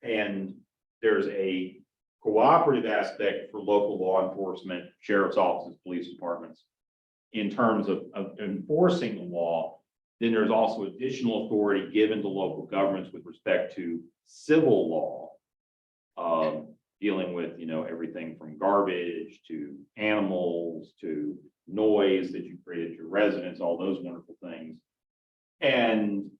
Speaker 1: And there's a cooperative aspect for local law enforcement, sheriff's offices, police departments, in terms of enforcing the law. Then there's also additional authority given to local governments with respect to civil law dealing with, everything from garbage to animals to noise that you create at your residence, all those wonderful things. And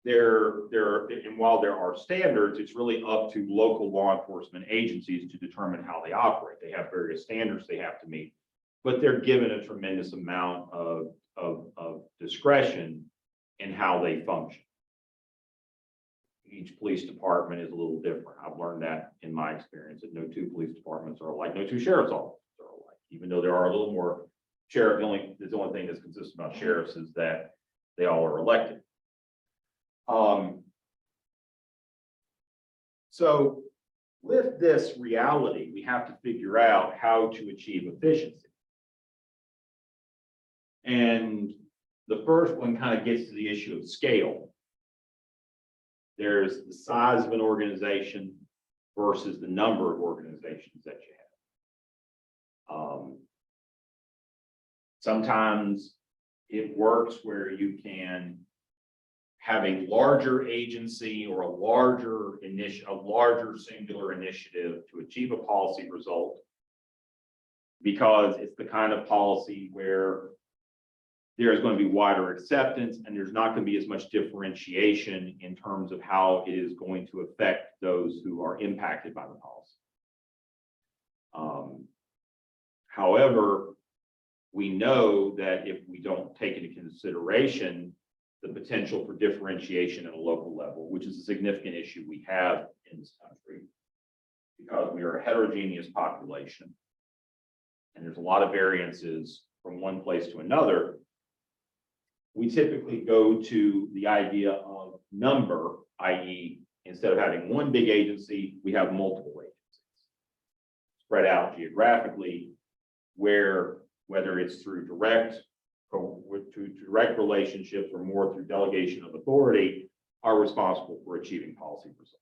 Speaker 1: and while there are standards, it's really up to local law enforcement agencies to determine how they operate. They have various standards they have to meet, but they're given a tremendous amount of discretion in how they function. Each police department is a little different. I've learned that in my experience, that no two police departments are alike, no two sheriff's offices are alike, even though there are a little more sheriff. The only thing that's consistent about sheriffs is that they all are elected. So with this reality, we have to figure out how to achieve efficiency. And the first one kind of gets to the issue of scale. There's the size of an organization versus the number of organizations that you have. Sometimes it works where you can have a larger agency or a larger singular initiative to achieve a policy result, because it's the kind of policy where there's going to be wider acceptance and there's not going to be as much differentiation in terms of how it is going to affect those who are impacted by the policy. However, we know that if we don't take into consideration the potential for differentiation at a local level, which is a significant issue we have in this country, because we are a heterogeneous population and there's a lot of variances from one place to another, we typically go to the idea of number, i.e., instead of having one big agency, we have multiple agencies spread out geographically, where whether it's through direct relationships or more through delegation of authority, are responsible for achieving policy results.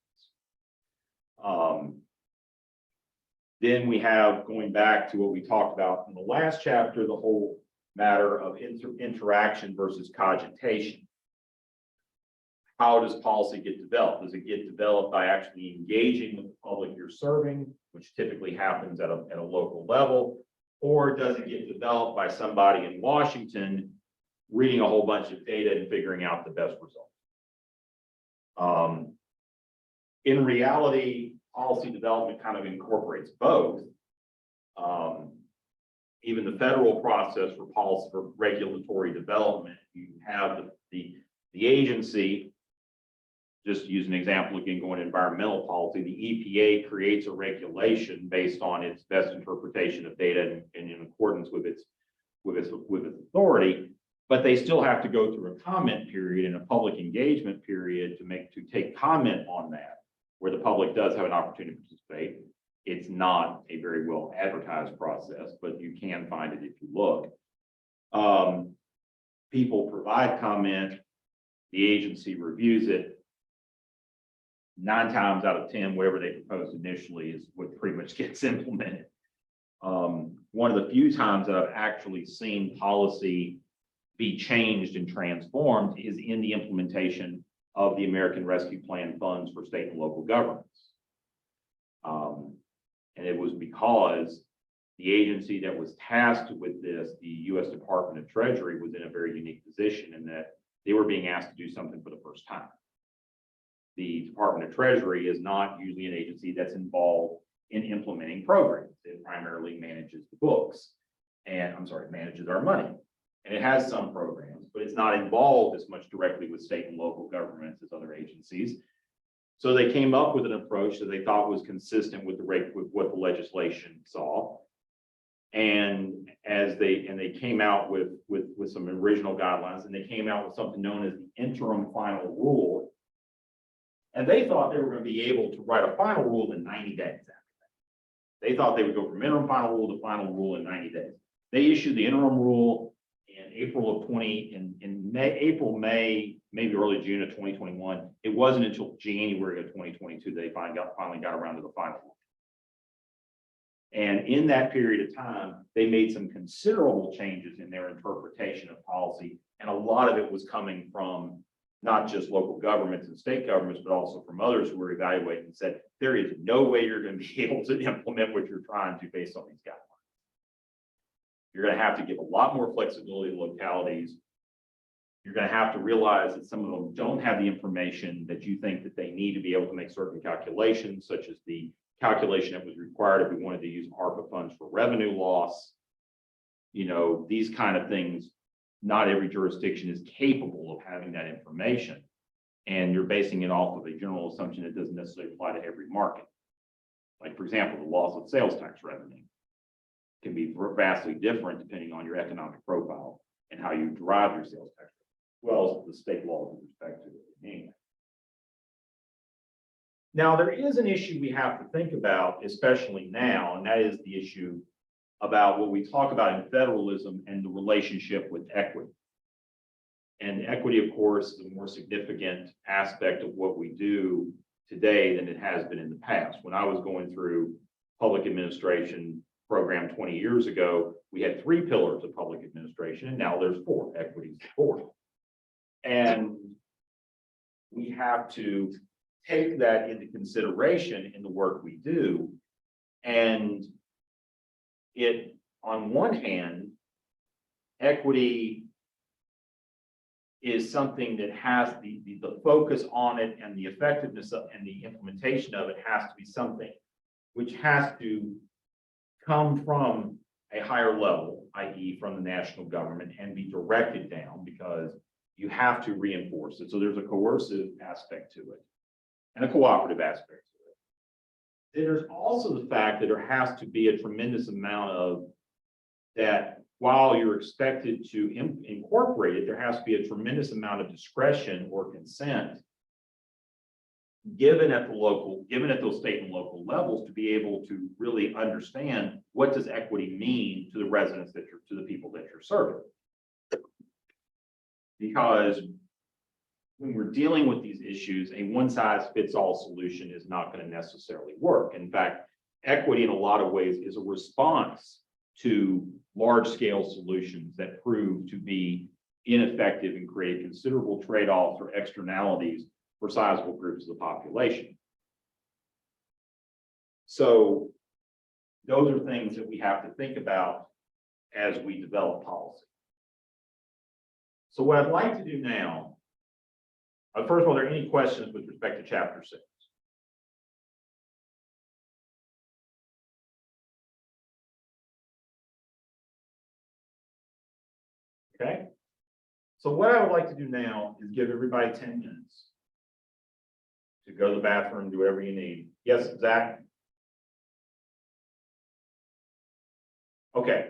Speaker 1: Then we have, going back to what we talked about in the last chapter, the whole matter of interaction versus cogitation. How does policy get developed? Does it get developed by actually engaging with the public you're serving, which typically happens at a local level? Or does it get developed by somebody in Washington reading a whole bunch of data and figuring out the best result? In reality, policy development kind of incorporates both. Even the federal process for policy, for regulatory development, you have the agency. Just to use an example, again, going to environmental policy, the EPA creates a regulation based on its best interpretation of data and in accordance with its authority, but they still have to go through a comment period and a public engagement period to take comment on that, where the public does have an opportunity to participate. It's not a very well advertised process, but you can find it if you look. People provide comment, the agency reviews it. 9 times out of 10, whatever they proposed initially is what pretty much gets implemented. One of the few times that I've actually seen policy be changed and transformed is in the implementation of the American Rescue Plan funds for state and local governments. And it was because the agency that was tasked with this, the U.S. Department of Treasury, was in a very unique position in that they were being asked to do something for the first time. The Department of Treasury is not usually an agency that's involved in implementing programs. It primarily manages the books manages our money. And it has some programs, but it's not involved as much directly with state and local governments as other agencies. So they came up with an approach that they thought was consistent with what the legislation saw. And they came out with some original guidelines, and they came out with something known as the interim final rule. And they thought they were going to be able to write a final rule in 90 days after that. They thought they would go from interim final rule to final rule in 90 days. They issued the interim rule in April of May, maybe early June of 2021. It wasn't until January of 2022 they finally got around to the final rule. And in that period of time, they made some considerable changes in their interpretation of policy. And a lot of it was coming from not just local governments and state governments, but also from others who were evaluating and said, there is no way you're going to be able to implement what you're trying to based on these guidelines. You're going to have to give a lot more flexibility to localities. You're going to have to realize that some of them don't have the information that you think that they need to be able to make certain calculations, such as the calculation that was required if we wanted to use ARPA funds for revenue loss. You know, these kind of things, not every jurisdiction is capable of having that information. And you're basing it off of a general assumption that doesn't necessarily apply to every market. Like, for example, the loss of sales tax revenue can be vastly different depending on your economic profile and how you derive your sales tax, as well as the state laws with respect to it. Now, there is an issue we have to think about, especially now, and that is the issue about what we talk about in federalism and the relationship with equity. And equity, of course, is a more significant aspect of what we do today than it has been in the past. When I was going through public administration program 20 years ago, we had 3 pillars of public administration, and now there's 4. Equity is 4th. And we have to take that into consideration in the work we do. And it, on one hand, equity is something that has the focus on it, and the effectiveness of and the implementation of it has to be something which has to come from a higher level, i.e. from the national government, and be directed down, because you have to reinforce it. So there's a coercive aspect to it and a cooperative aspect to it. There's also the fact that there has to be a tremendous amount of that. While you're expected to incorporate it, there has to be a tremendous amount of discretion or consent given at those state and local levels to be able to really understand what does equity mean to the residents to the people that you're serving. Because when we're dealing with these issues, a one-size-fits-all solution is not going to necessarily work. In fact, equity in a lot of ways is a response to large-scale solutions that prove to be ineffective and create considerable trade-offs or externalities for sizable groups of the population. So those are things that we have to think about as we develop policy. So what I'd like to do now, first of all, are there any questions with respect to Chapter 6? Okay. So what I would like to do now is give everybody 10 minutes to go to the bathroom, do whatever you need. Yes, Zach? Okay.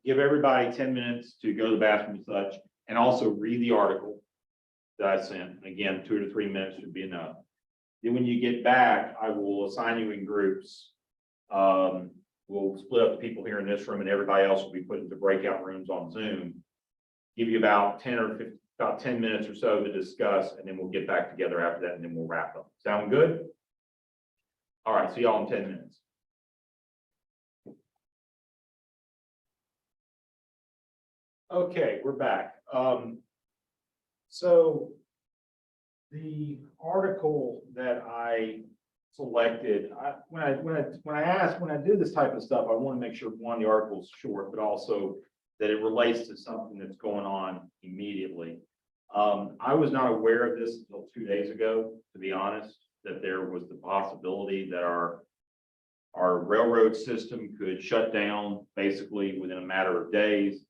Speaker 1: Give everybody 10 minutes to go to the bathroom and such, and also read the article that I sent. Again, 2 to 3 minutes should be enough. Then when you get back, I will assign you in groups. We'll split up the people here in this room, and everybody else will be put into breakout rooms on Zoom. Give you about 10 minutes or so to discuss, and then we'll get back together after that, and then we'll wrap up. Sound good? All right, see y'all in 10 minutes. Okay, we're back. So the article that I selected, when I do this type of stuff, I want to make sure one, the article is short, but also that it relates to something that's going on immediately. I was not aware of this until 2 days ago, to be honest, that there was the possibility that our railroad system could shut down basically within a matter of days,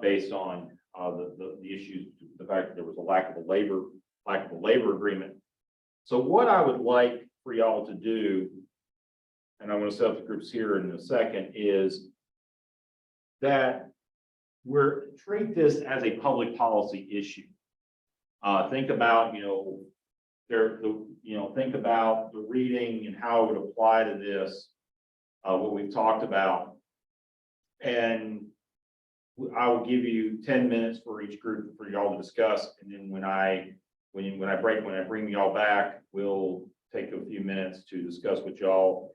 Speaker 1: based on the issues, the fact that there was a lack of a labor agreement. So what I would like for y'all to do, and I'm going to set up the groups here in a second, is that treat this as a public policy issue. Think about, think about the reading and how it would apply to this, what we've talked about. And I will give you 10 minutes for each group for y'all to discuss. And then when I bring y'all back, we'll take a few minutes to discuss what y'all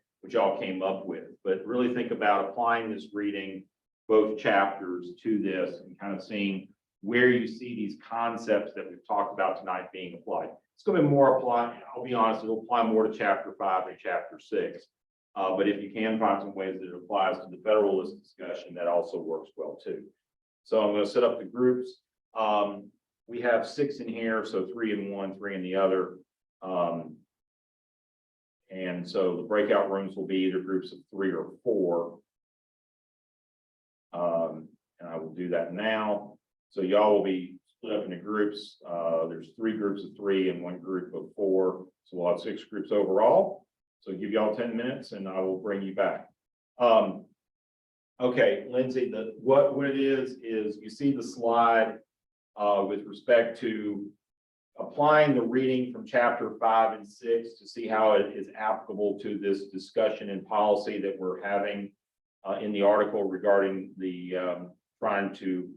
Speaker 1: came up with. But really think about applying this reading, both chapters, to this, and kind of seeing where you see these concepts that we've talked about tonight being applied. It's going to be more applied, I'll be honest, it'll apply more to chapter 5 and chapter 6. But if you can find some ways that it applies to the Federalist discussion, that also works well too. So I'm going to set up the groups. We have 6 in here, so 3 in one, 3 in the other. And so the breakout rooms will be either groups of 3 or 4. And I will do that now. So y'all will be split up into groups. There's 3 groups of 3 and 1 group of 4. So we'll have 6 groups overall. So give y'all 10 minutes and I will bring you back. Okay, Lindsay, what it is you see the slide with respect to applying the reading from chapter 5 and 6 to see how it is applicable to this discussion and policy that we're having in the article regarding the trying to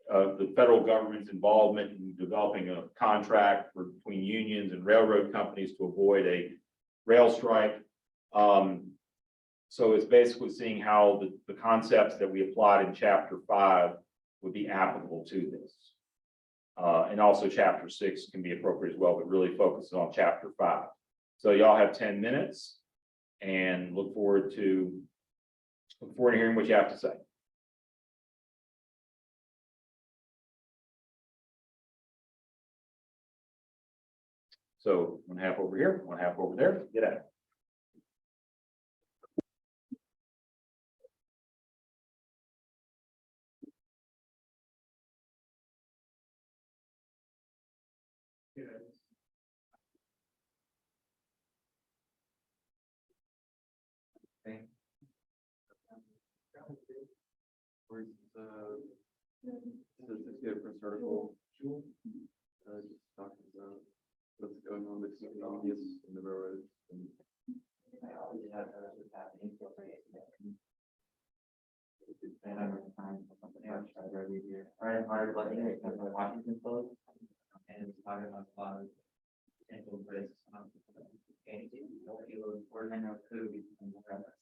Speaker 1: the federal government's involvement in developing a contract between unions and railroad companies to avoid a rail strike. So it's basically seeing how the concepts that we applied in chapter 5 would be applicable to this. And also chapter 6 can be appropriate as well, but really focuses on chapter 5. So y'all have 10 minutes and look forward to hearing what you have to say. So 1/2 over here, 1/2 over there, get at it.
Speaker 4: Where's the different article? Just talking about what's going on with the unions and the railroads.
Speaker 11: I always have what's happening. And I'm trying for something else every year. Hard letting it because of Washington Post. And it's talking about a lot of potential risks. And no kilo or no food and whatever.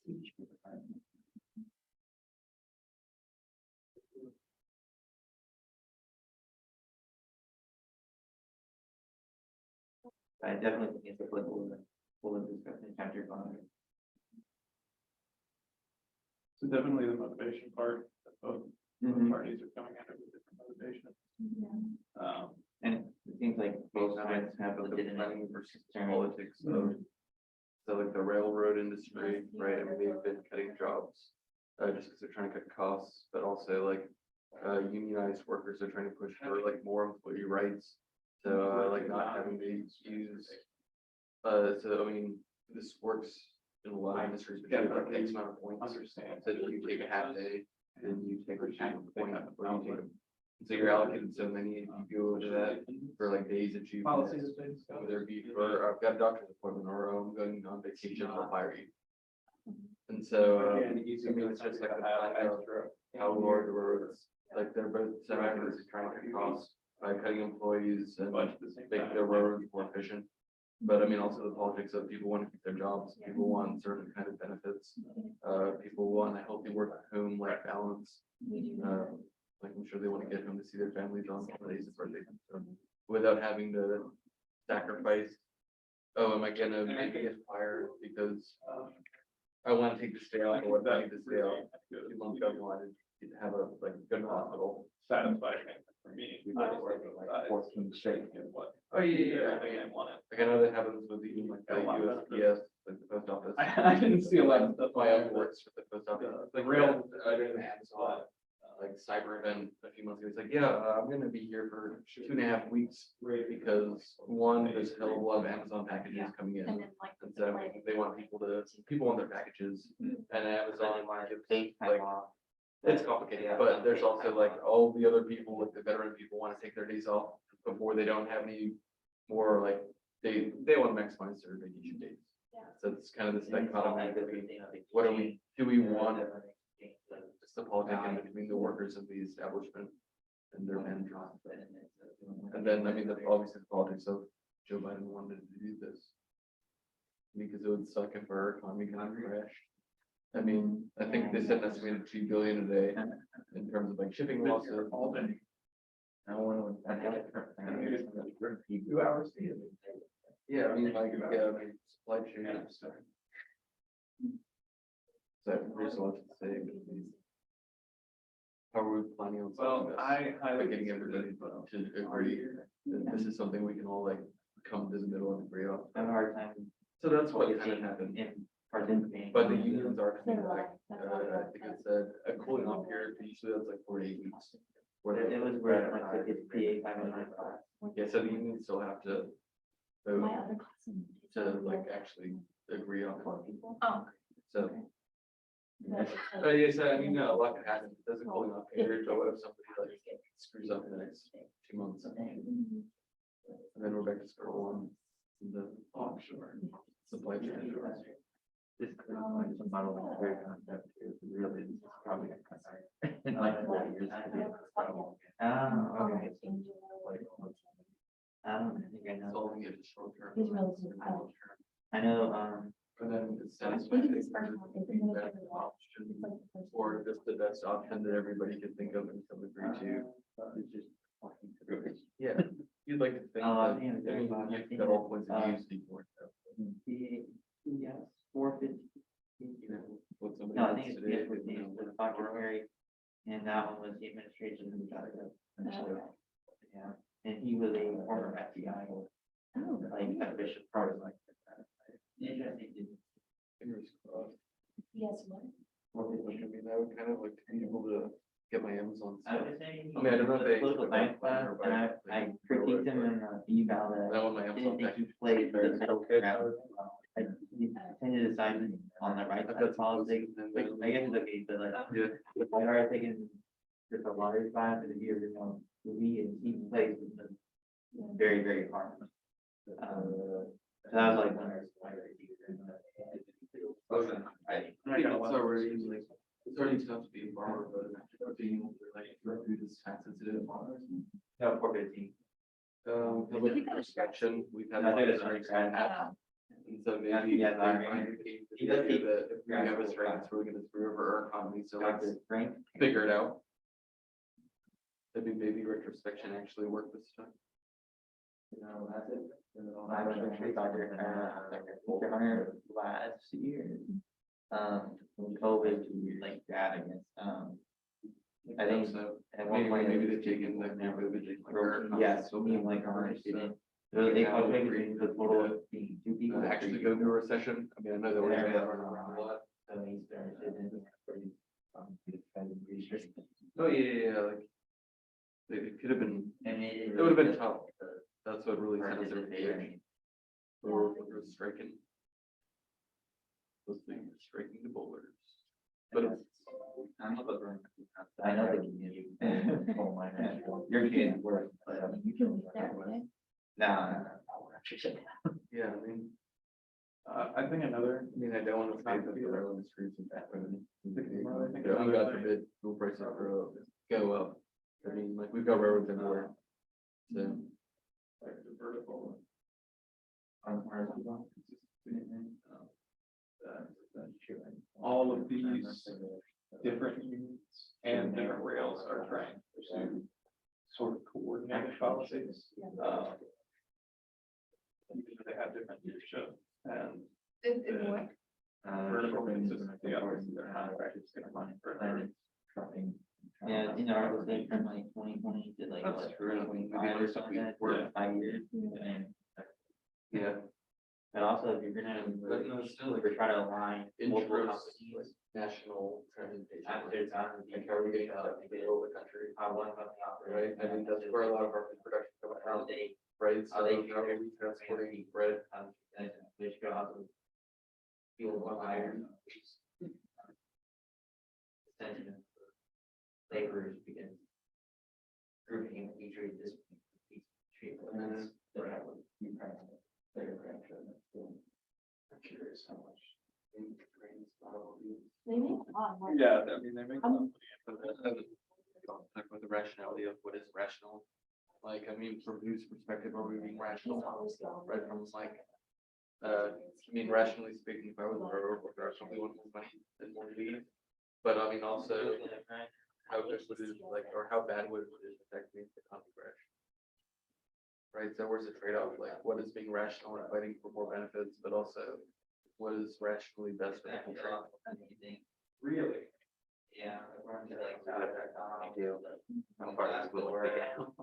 Speaker 11: I definitely think it's applicable to full discussion in chapter 5.
Speaker 9: So definitely the motivation part, that both parties are coming at it with different motivation.
Speaker 11: And it seems like both sides have a legitimate
Speaker 4: versus politics. So like the railroad industry, right? I mean, they've been cutting jobs just because they're trying to cut costs, but also like unionized workers are trying to push for like more employee rights. So like not having to use so I mean this works in a lot of industries, but you have like X amount of points. So if you take a half day, then you take a half point, or you take so you're allocated so many, if you go to that for like days that you whether it be for I've got a doctor's appointment or I'm going on vacation, I'll fire you. And so I mean it's just like the fact of how large the roads, like they're both semi-trying to cut costs by cutting employees and making their roads more efficient. But I mean, also the politics of people want to keep their jobs, people want certain kind of benefits, people want a healthy work-home life balance. Like I'm sure they want to get home to see their families on holidays and birthdays, without having to sacrifice. Oh, am I gonna maybe get fired because I want to take this day off, or what I need this day off? 2 months ago, I wanted to have a like good hospital.
Speaker 9: Satisfying for me.
Speaker 11: Like 14 straight.
Speaker 4: Oh yeah. Like I know that happens with even like the USPS, like the post office.
Speaker 9: I didn't see a lot of stuff.
Speaker 4: My uncle works for the post office. Like rail, I did an Amazon, like cyber event a few months ago. He's like, yeah, I'm gonna be here for 2.5 weeks because one, there's a hell of a lot of Amazon packages coming in. And so they want people want their packages, and Amazon gives like, it's complicated, but there's also like all the other people, like the veteran people want to take their days off before they don't have any more, like they want to maximize their vacation days. So it's kind of this dichotomy between what do we want just the politics in between the workers of the establishment and their managers. And then I mean that's obviously the politics of Joe Biden wanted to do this because it would suck if our economy kind of crashed. I mean, I think they said an estimated $2 billion a day in terms of like shipping losses.
Speaker 11: I want to.
Speaker 4: 2 hours. Yeah, I mean, like, yeah, I mean, supply chain. So there's a lot to say. How are we planning on?
Speaker 9: Well,
Speaker 4: Like getting everybody to agree that this is something we can all like come to the middle and agree on.
Speaker 11: I have a hard time.
Speaker 4: So that's what kind of happened.
Speaker 11: In participating.
Speaker 4: But the unions are kind of like, I think it said a cooling off period, usually that's like 48 weeks.
Speaker 11: It was where like it's PA 509.
Speaker 4: Yeah, so the unions still have to
Speaker 8: My
Speaker 4: vote
Speaker 8: other class.
Speaker 4: to like actually agree on it.
Speaker 8: Oh.
Speaker 4: So,
Speaker 8: That's-
Speaker 4: yes, I mean, no, a lot can happen. It doesn't cooling off period, but what if somebody like screws up in the next 2 months? And then we're back to square one. in The offshore supply chain.
Speaker 11: This is a model of very concept is really probably a concern. In like 4 years. Okay. I don't think I know.
Speaker 4: Solving it short term.
Speaker 8: He's really good. I like
Speaker 11: I know,
Speaker 4: But then it's
Speaker 8: I
Speaker 4: satisfying.
Speaker 8: think it's first one, it's really good.
Speaker 4: Option,
Speaker 8: It's like the first
Speaker 4: or
Speaker 8: one.
Speaker 4: just the best option that everybody can think of and come agree to.
Speaker 11: it's just walking through it.
Speaker 4: Yeah, you'd like to think.
Speaker 11: Oh, I
Speaker 4: that-
Speaker 11: think it's very much. I
Speaker 4: you've
Speaker 11: think
Speaker 4: got all
Speaker 11: that,
Speaker 4: points of views before.
Speaker 11: Yes, 450.
Speaker 4: You know, what somebody
Speaker 11: No, I
Speaker 4: wants
Speaker 11: think
Speaker 4: to
Speaker 11: it's
Speaker 4: do,
Speaker 11: PS14
Speaker 4: you know,
Speaker 11: for the Fox Mary, and that one was the administration who got it. Yeah, and he was a former FBI, like official part of like. Interesting.
Speaker 4: fingers crossed.
Speaker 8: Yes, what?
Speaker 4: Like, I mean, I would kind of like to be able to get my Amazon
Speaker 11: I
Speaker 4: stuff.
Speaker 11: would say.
Speaker 4: I mean, I don't know if they-
Speaker 11: Political science class, and I critiqued him in the eval that.
Speaker 4: That one, my
Speaker 11: I
Speaker 4: Amazon.
Speaker 11: didn't think he played very middle ground. I tended to decide on the right side of politics, like, I guess it's okay, but like,
Speaker 4: Yeah.
Speaker 11: I already taken just a lottery class for the year, you know, we and he plays with them very, very hard. So that was like.
Speaker 4: It's already like, it's already tough to be a farmer, but being able to like, food is tax sensitive.
Speaker 11: No, 415.
Speaker 4: Public inspection, we've had.
Speaker 11: I think
Speaker 4: lots
Speaker 11: it's
Speaker 4: of
Speaker 11: already
Speaker 4: strikes happen. And so maybe.
Speaker 11: Yeah,
Speaker 4: if
Speaker 11: I
Speaker 4: they
Speaker 11: agree.
Speaker 4: find a case
Speaker 11: He does keep-
Speaker 4: that if we have a strike, it's really gonna screw over our economy, so let's
Speaker 11: Dr. Frank.
Speaker 4: figure it out. I mean, maybe retrospection actually worked this time.
Speaker 11: No, that's it. I was actually Dr. Hunter last year. When COVID, like that against, I think
Speaker 4: so.
Speaker 11: at one point.
Speaker 4: Maybe they've taken like their COVID, like our
Speaker 11: Yes,
Speaker 4: economy,
Speaker 11: me like our
Speaker 4: so
Speaker 11: student. They fluctuate between the total of being two people.
Speaker 4: actually go through a recession. I mean, I know that we're gonna run around a lot.
Speaker 11: So he started and pretty, research.
Speaker 4: Oh, yeah, like. It could have been,
Speaker 11: And
Speaker 4: it would have been tough. That's what really kind of their fear.
Speaker 11: participating.
Speaker 4: Or striking. Those things, striking the boulders. But it's,
Speaker 11: I'm not looking. I know the community. Oh my God. Your kid work, but.
Speaker 8: You can leave there, right?
Speaker 11: Nah.
Speaker 4: yeah, I mean,
Speaker 9: I think another,
Speaker 4: I mean, I don't want to say that the railroad streets and that, but God forbid, fuel prices go up. I mean, like, we've got railroads everywhere. So.
Speaker 9: like the vertical. All of these different units and different rails are trying to pursue sort of coordinated policies. They have different leadership and vertical means the others, they're not practicing money for their
Speaker 11: Trucking. Yeah, in our was like from like 2020 to like.
Speaker 4: That's
Speaker 11: what,
Speaker 4: true.
Speaker 11: 2025 or something, like that,
Speaker 4: Yeah.
Speaker 11: 5 years. And
Speaker 4: Yeah.
Speaker 11: but also if you're gonna.
Speaker 4: But no, still, like,
Speaker 11: We're trying to align multiple
Speaker 4: Interest,
Speaker 11: companies.
Speaker 4: national transportation.
Speaker 11: After it's on.
Speaker 4: Like, how are we getting out of the middle of the country?
Speaker 11: One company
Speaker 4: Right,
Speaker 11: operates.
Speaker 4: I mean, that's where a lot of our food production comes
Speaker 11: How
Speaker 4: from,
Speaker 11: they.
Speaker 4: right? So
Speaker 11: How they
Speaker 4: how are we transporting bread?
Speaker 11: Which could also. Fuel higher. Sentiment. Laborers because. Grouping each rate this. Treat.
Speaker 4: Mhm.
Speaker 11: That would be priced.
Speaker 4: I'm curious how much.
Speaker 8: They make a lot more.
Speaker 9: Yeah, I mean, they make.
Speaker 4: Talk about the rationality of what is rational. Like, I mean, from whose perspective are we being rational? Right, from like, I mean, rationally speaking, if I was a railroad worker, I probably want more money and more leave. But I mean, also, how good would it, like, or how bad would it affect the economy crash? Right, so where's the trade-off, like, what is being rational and fighting for more benefits, but also what is rationally best for the country?
Speaker 11: Really? Yeah.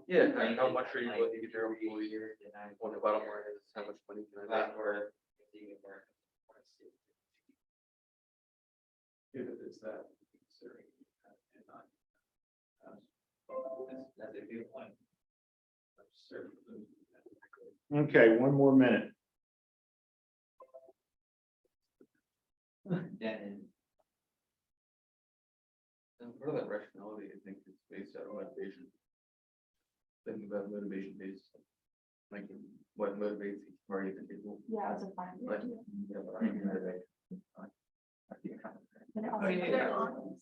Speaker 4: Yeah, and how much are you willing to give your employee, well, the bottom line is, how much money can I make?
Speaker 9: If it is that, considering and not.
Speaker 11: That's a good point.
Speaker 1: Okay, one more minute.
Speaker 11: Then,
Speaker 4: And part of that rationality, I think, is based out of motivation. Thinking about motivation based, like what motivates each party to people.
Speaker 8: Yeah, it's a fine.
Speaker 4: Like,
Speaker 8: But it
Speaker 4: Oh, yeah.
Speaker 8: also-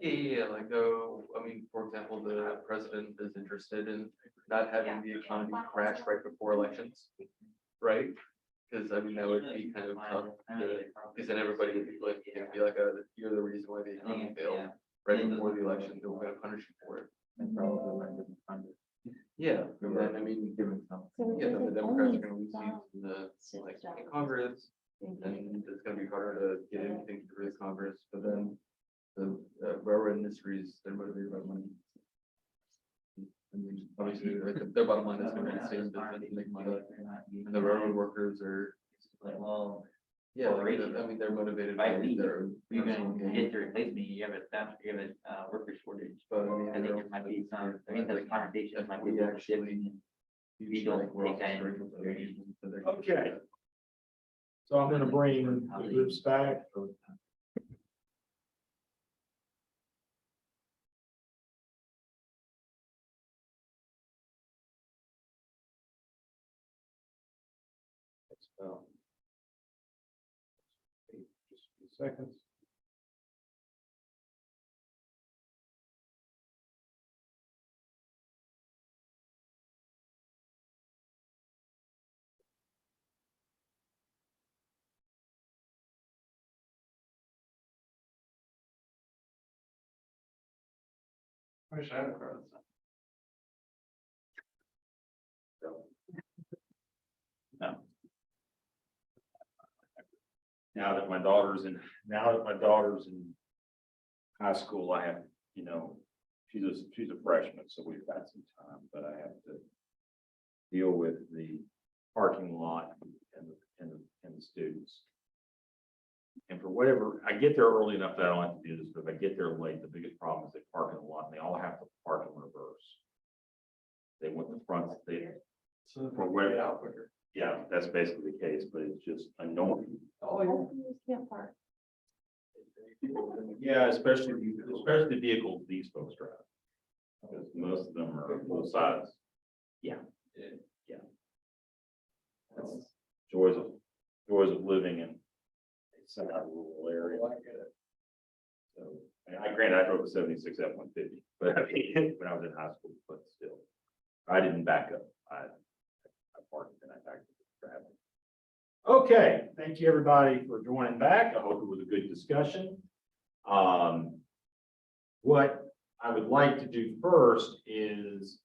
Speaker 4: Yeah, like, oh, I mean, for example, the president is interested in not having the economy crash right before elections, right? Because I mean, that would be kind of tough, because then everybody would be like, oh, you're the reason why the economy failed, right before the election, they're gonna punish you for it. Yeah, and then, I mean,
Speaker 8: So
Speaker 4: yeah, then the
Speaker 8: it
Speaker 4: Democrats are
Speaker 8: only
Speaker 4: gonna lose seats
Speaker 8: stops
Speaker 4: in the,
Speaker 8: six
Speaker 4: like,
Speaker 8: jobs.
Speaker 4: Congress, and it's gonna be harder to get anything through the Congress, but then the railroad industries, they're motivated by money. I mean, obviously, their bottom line is gonna be the same business to make money, and the railroad workers are,
Speaker 11: like, well,
Speaker 4: yeah, like, I mean, they're motivated by their.
Speaker 11: you're
Speaker 4: personal
Speaker 11: gonna
Speaker 4: gain.
Speaker 11: get to replace me, you have a staff, you have a worker shortage.
Speaker 4: But I mean,
Speaker 11: I think there might be some, I mean, there's connotation,
Speaker 4: if
Speaker 11: might be
Speaker 4: we
Speaker 11: a little
Speaker 4: actually
Speaker 11: different.
Speaker 4: do
Speaker 11: We don't
Speaker 4: strike, we're
Speaker 11: take that
Speaker 4: also
Speaker 11: into
Speaker 4: striking
Speaker 11: consideration.
Speaker 4: for their-
Speaker 1: Okay. So I'm gonna bring the groups back. Just a few seconds.
Speaker 9: I wish I had a car.
Speaker 1: No. Now that my daughter's in high school, I have, she's a freshman, so we've got some time, but I have to deal with the parking lot and the students. And for whatever, I get there early enough that I don't have to do this, but if I get there late, the biggest problem is they park in the lot and they all have to park in reverse. They want the front,
Speaker 9: So
Speaker 1: for where out quicker. Yeah, that's basically the case, but it's just annoying.
Speaker 8: You can't park.
Speaker 1: Yeah, especially the vehicles these folks drive. Because most of them are full size. Yeah. Yeah. That's joys of living in some rural area. So, I granted, I drove a 76 F-150, but I mean, when I was in high school, but still, I didn't back up. I parked and I backed up traveling. Okay, thank you everybody for joining back. I hope it was a good discussion. What I would like to do first is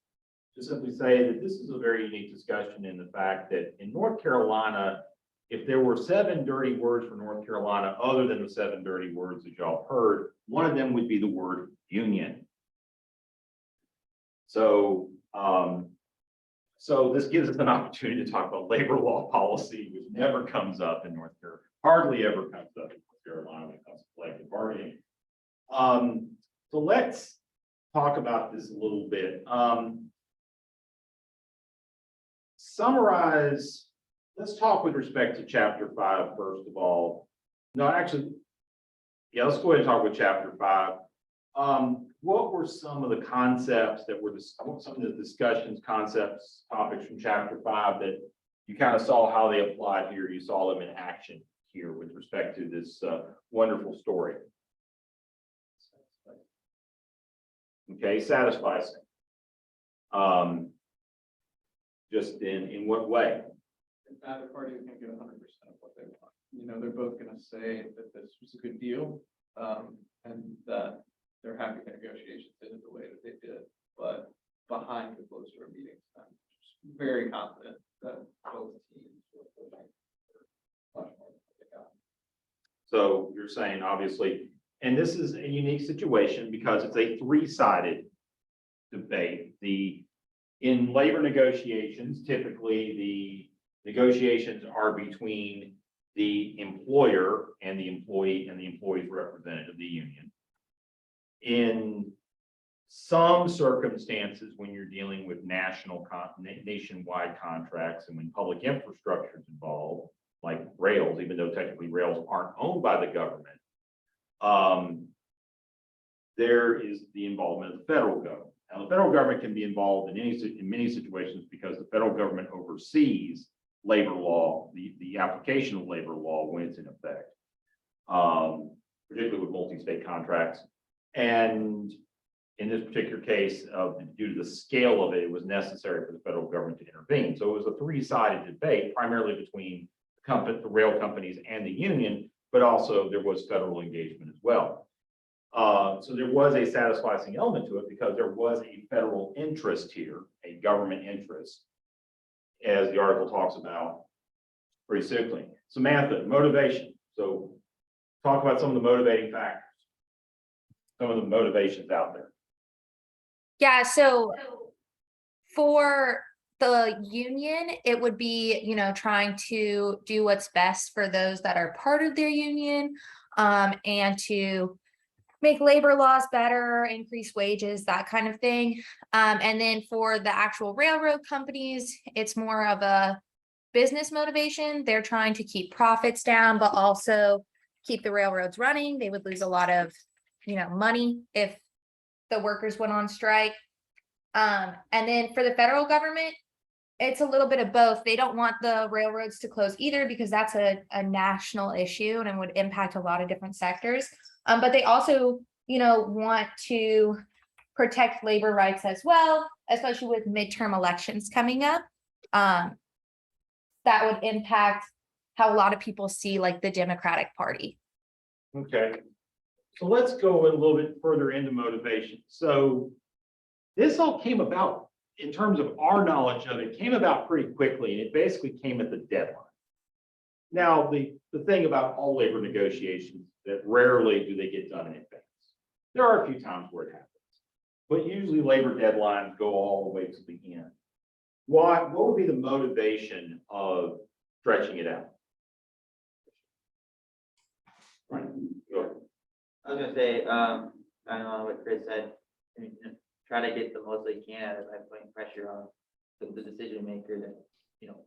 Speaker 1: to simply say that this is a very unique discussion in the fact that in North Carolina, if there were 7 dirty words for North Carolina, other than the 7 dirty words that y'all heard, one of them would be the word union. So, so this gives us an opportunity to talk about labor law policy, which never comes up in North Carolina, hardly ever comes up in North Carolina when it comes to collective bargaining. So let's talk about this a little bit. Summarize, let's talk with respect to chapter 5, first of all. No, actually, yeah, let's go ahead and talk with chapter 5. What were some of the concepts that were some of the discussions, concepts, topics from chapter 5 that you kind of saw how they applied here? You saw them in action here with respect to this wonderful story. Okay, satisfies. Just in what way?
Speaker 9: Neither party is gonna get 100% of what they want. They're both gonna say that this was a good deal. And that they're happy negotiations ended the way that they did, but behind the closed door meetings, I'm just very confident that both teams will push for much more than they got.
Speaker 1: So you're saying, obviously, and this is a unique situation because it's a three-sided debate. In labor negotiations, typically the negotiations are between the employer and the employee and the employee's representative, the union. In some circumstances, when you're dealing with nationwide contracts and when public infrastructure is involved, like rails, even though technically rails aren't owned by the government, there is the involvement of the federal government. Now, the federal government can be involved in many situations because the federal government oversees labor law, the application of labor law when it's in effect, particularly with multi-state contracts. And in this particular case, due to the scale of it, it was necessary for the federal government to intervene. So it was a three-sided debate, primarily between the rail companies and the union, but also there was federal engagement as well. So there was a satisfying element to it because there was a federal interest here, a government interest, as the article talks about pretty simply. Samantha, motivation. So talk about some of the motivating factors, some of the motivations out there.
Speaker 10: Yeah, so for the union, it would be, trying to do what's best for those that are part of their union, and to make labor laws better, increase wages, that kind of thing. And then for the actual railroad companies, it's more of a business motivation. They're trying to keep profits down, but also keep the railroads running. They would lose a lot of, money if the workers went on strike. And then for the federal government, it's a little bit of both. They don't want the railroads to close either because that's a national issue and it would impact a lot of different sectors. But they also, want to protect labor rights as well, especially with midterm elections coming up. That would impact how a lot of people see like the Democratic Party.
Speaker 1: Okay, so let's go a little bit further into motivation. So this all came about, in terms of our knowledge of it, came about pretty quickly, and it basically came at the deadline. Now, the thing about all labor negotiations, that rarely do they get done in advance. There are a few times where it happens, but usually labor deadlines go all the way to the end. What would be the motivation of stretching it out? Right, go ahead.
Speaker 11: I was gonna say, I know what Chris said, I mean, try to get the most they can out of it by putting pressure on the decision maker that,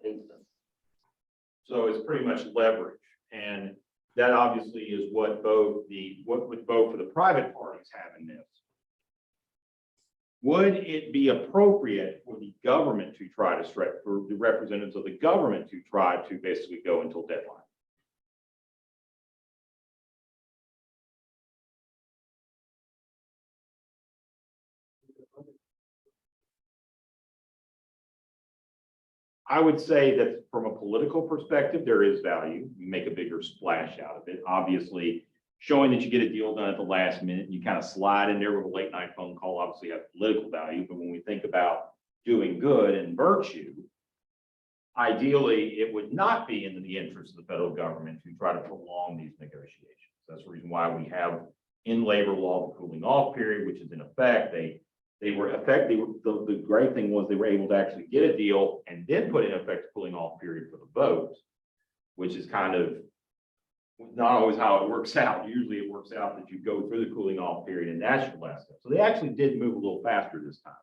Speaker 11: pays them.
Speaker 1: So it's pretty much leverage, and that obviously is what both for the private parties have in this. Would it be appropriate for the government to try to stretch, for the representatives of the government to try to basically go until deadline? I would say that from a political perspective, there is value. You make a bigger splash out of it. Obviously, showing that you get a deal done at the last minute, and you kind of slide in there with a late night phone call, obviously has political value. But when we think about doing good and virtue, ideally, it would not be in the interest of the federal government to try to prolong these negotiations. That's the reason why we have in labor law the cooling off period, which is in effect. The great thing was they were able to actually get a deal and then put in effect a cooling off period for the vote, which is kind of not always how it works out. Usually it works out that you go through the cooling off period and that's your last step. So they actually did move a little faster this time.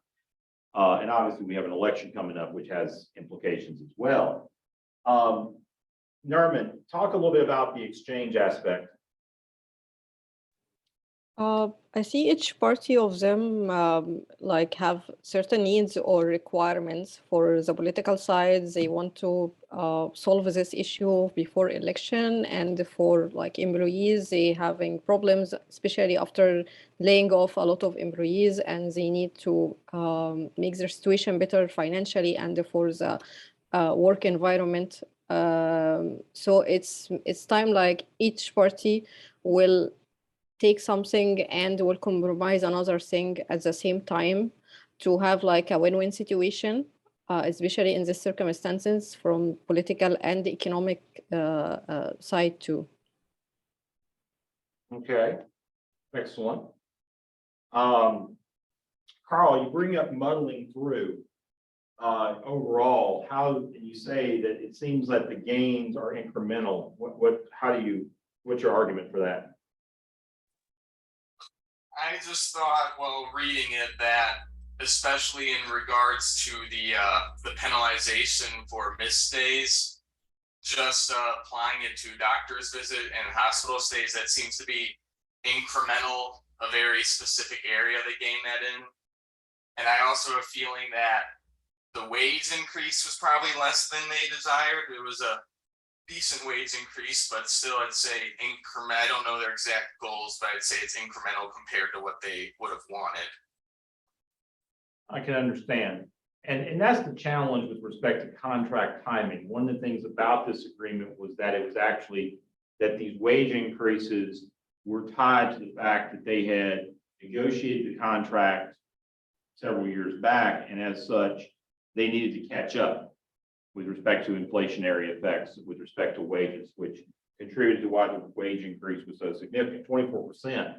Speaker 1: And obviously we have an election coming up, which has implications as well. Nerman, talk a little bit about the exchange aspect.
Speaker 5: I see each party of them have certain needs or requirements. For the political side, they want to solve this issue before election, and for employees, they having problems, especially after laying off a lot of employees, and they need to make their situation better financially and for the work environment. So it's time each party will take something and will compromise another thing at the same time to have like a win-win situation, especially in these circumstances from political and economic side too.
Speaker 1: Okay, excellent. Carl, you bring up muddling through. Overall, and you say that it seems that the gains are incremental. What's your argument for that?
Speaker 12: I just thought while reading it that, especially in regards to the penalization for missed stays, just applying it to doctor's visit and hospital stays, that seems to be incremental, a very specific area they gain that in. And I also have a feeling that the wage increase was probably less than they desired. It was a decent wage increase, but still I'd say increment. I don't know their exact goals, but I'd say it's incremental compared to what they would have wanted.
Speaker 1: I can understand. And that's the challenge with respect to contract timing. One of the things about this agreement was that it was actually that these wage increases were tied to the fact that they had negotiated the contract several years back, and as such, they needed to catch up with respect to inflationary effects, with respect to wages, which contributed to why the wage increase was so significant. 24%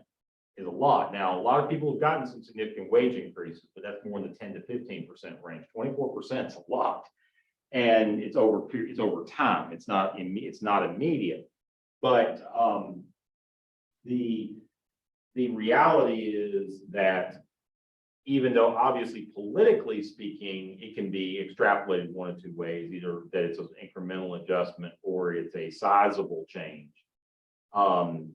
Speaker 1: is a lot. Now, a lot of people have gotten some significant wage increases, but that's more in the 10 to 15% range. 24% is a lot, and it's over time. It's not immediate, but the reality is that even though obviously politically speaking, it can be extrapolated one of two ways, either that it's an incremental adjustment or it's a sizable change. The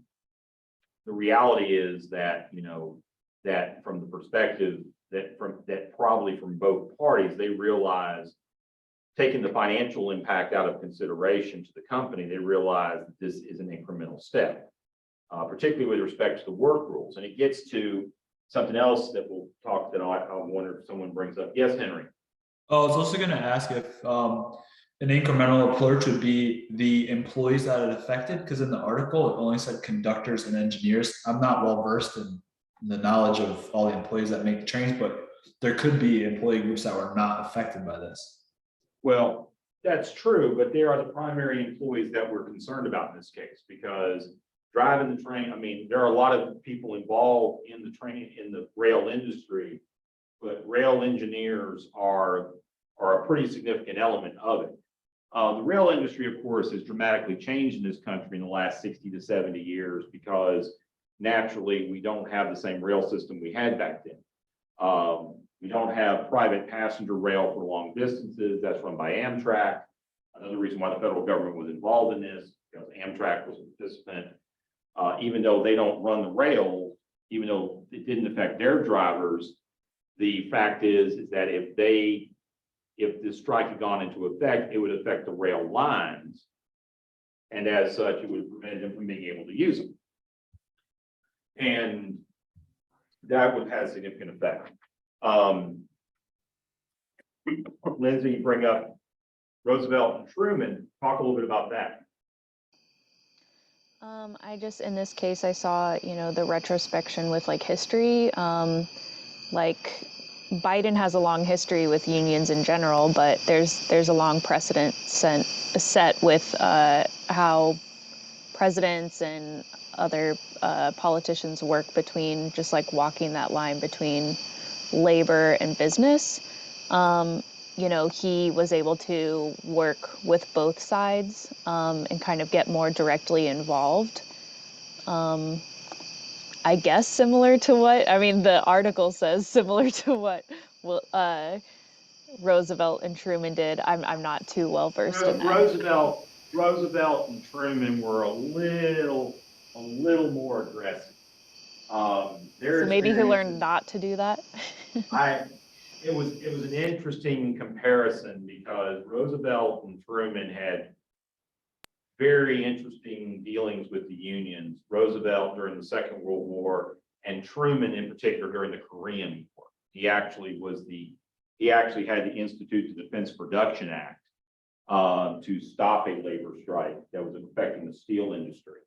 Speaker 1: reality is that, that from the perspective that probably from both parties, they realize, taking the financial impact out of consideration to the company, they realize that this is an incremental step, particularly with respect to the work rules. And it gets to something else that we'll talk that I wonder if someone brings up. Yes, Henry.
Speaker 7: Oh, I was also going to ask if an incremental approach would be the employees that it affected, because in the article it only said conductors and engineers. I'm not well versed in the knowledge of all the employees that make the trains, but there could be employee groups that were not affected by this.
Speaker 1: Well, that's true, but they are the primary employees that we're concerned about in this case, because driving the train, I mean, there are a lot of people involved in the rail industry, but rail engineers are a pretty significant element of it. The rail industry, of course, has dramatically changed in this country in the last 60 to 70 years because naturally we don't have the same rail system we had back then. We don't have private passenger rail for long distances. That's run by Amtrak. Another reason why the federal government was involved in this, because Amtrak was a participant. Even though they don't run the rail, even though it didn't affect their drivers, the fact is that if the strike had gone into effect, it would affect the rail lines. And as such, it would prevent them from being able to use them. And that would have a significant effect. Lindsay, you bring up Roosevelt and Truman. Talk a little bit about that.
Speaker 13: I just, in this case, I saw, the retrospection with like history. Like Biden has a long history with unions in general, but there's a long precedent set with how presidents and other politicians work between just like walking that line between labor and business. He was able to work with both sides and kind of get more directly involved. I guess similar to the article says similar to what Roosevelt and Truman did. I'm not too well versed in that.
Speaker 1: Roosevelt and Truman were a little more aggressive.
Speaker 13: So maybe he learned not to do that.
Speaker 1: It was an interesting comparison because Roosevelt and Truman had very interesting dealings with the unions. Roosevelt during the Second World War and Truman in particular during the Korean War. He actually had to institute the Defense Production Act to stop a labor strike that was affecting the steel industry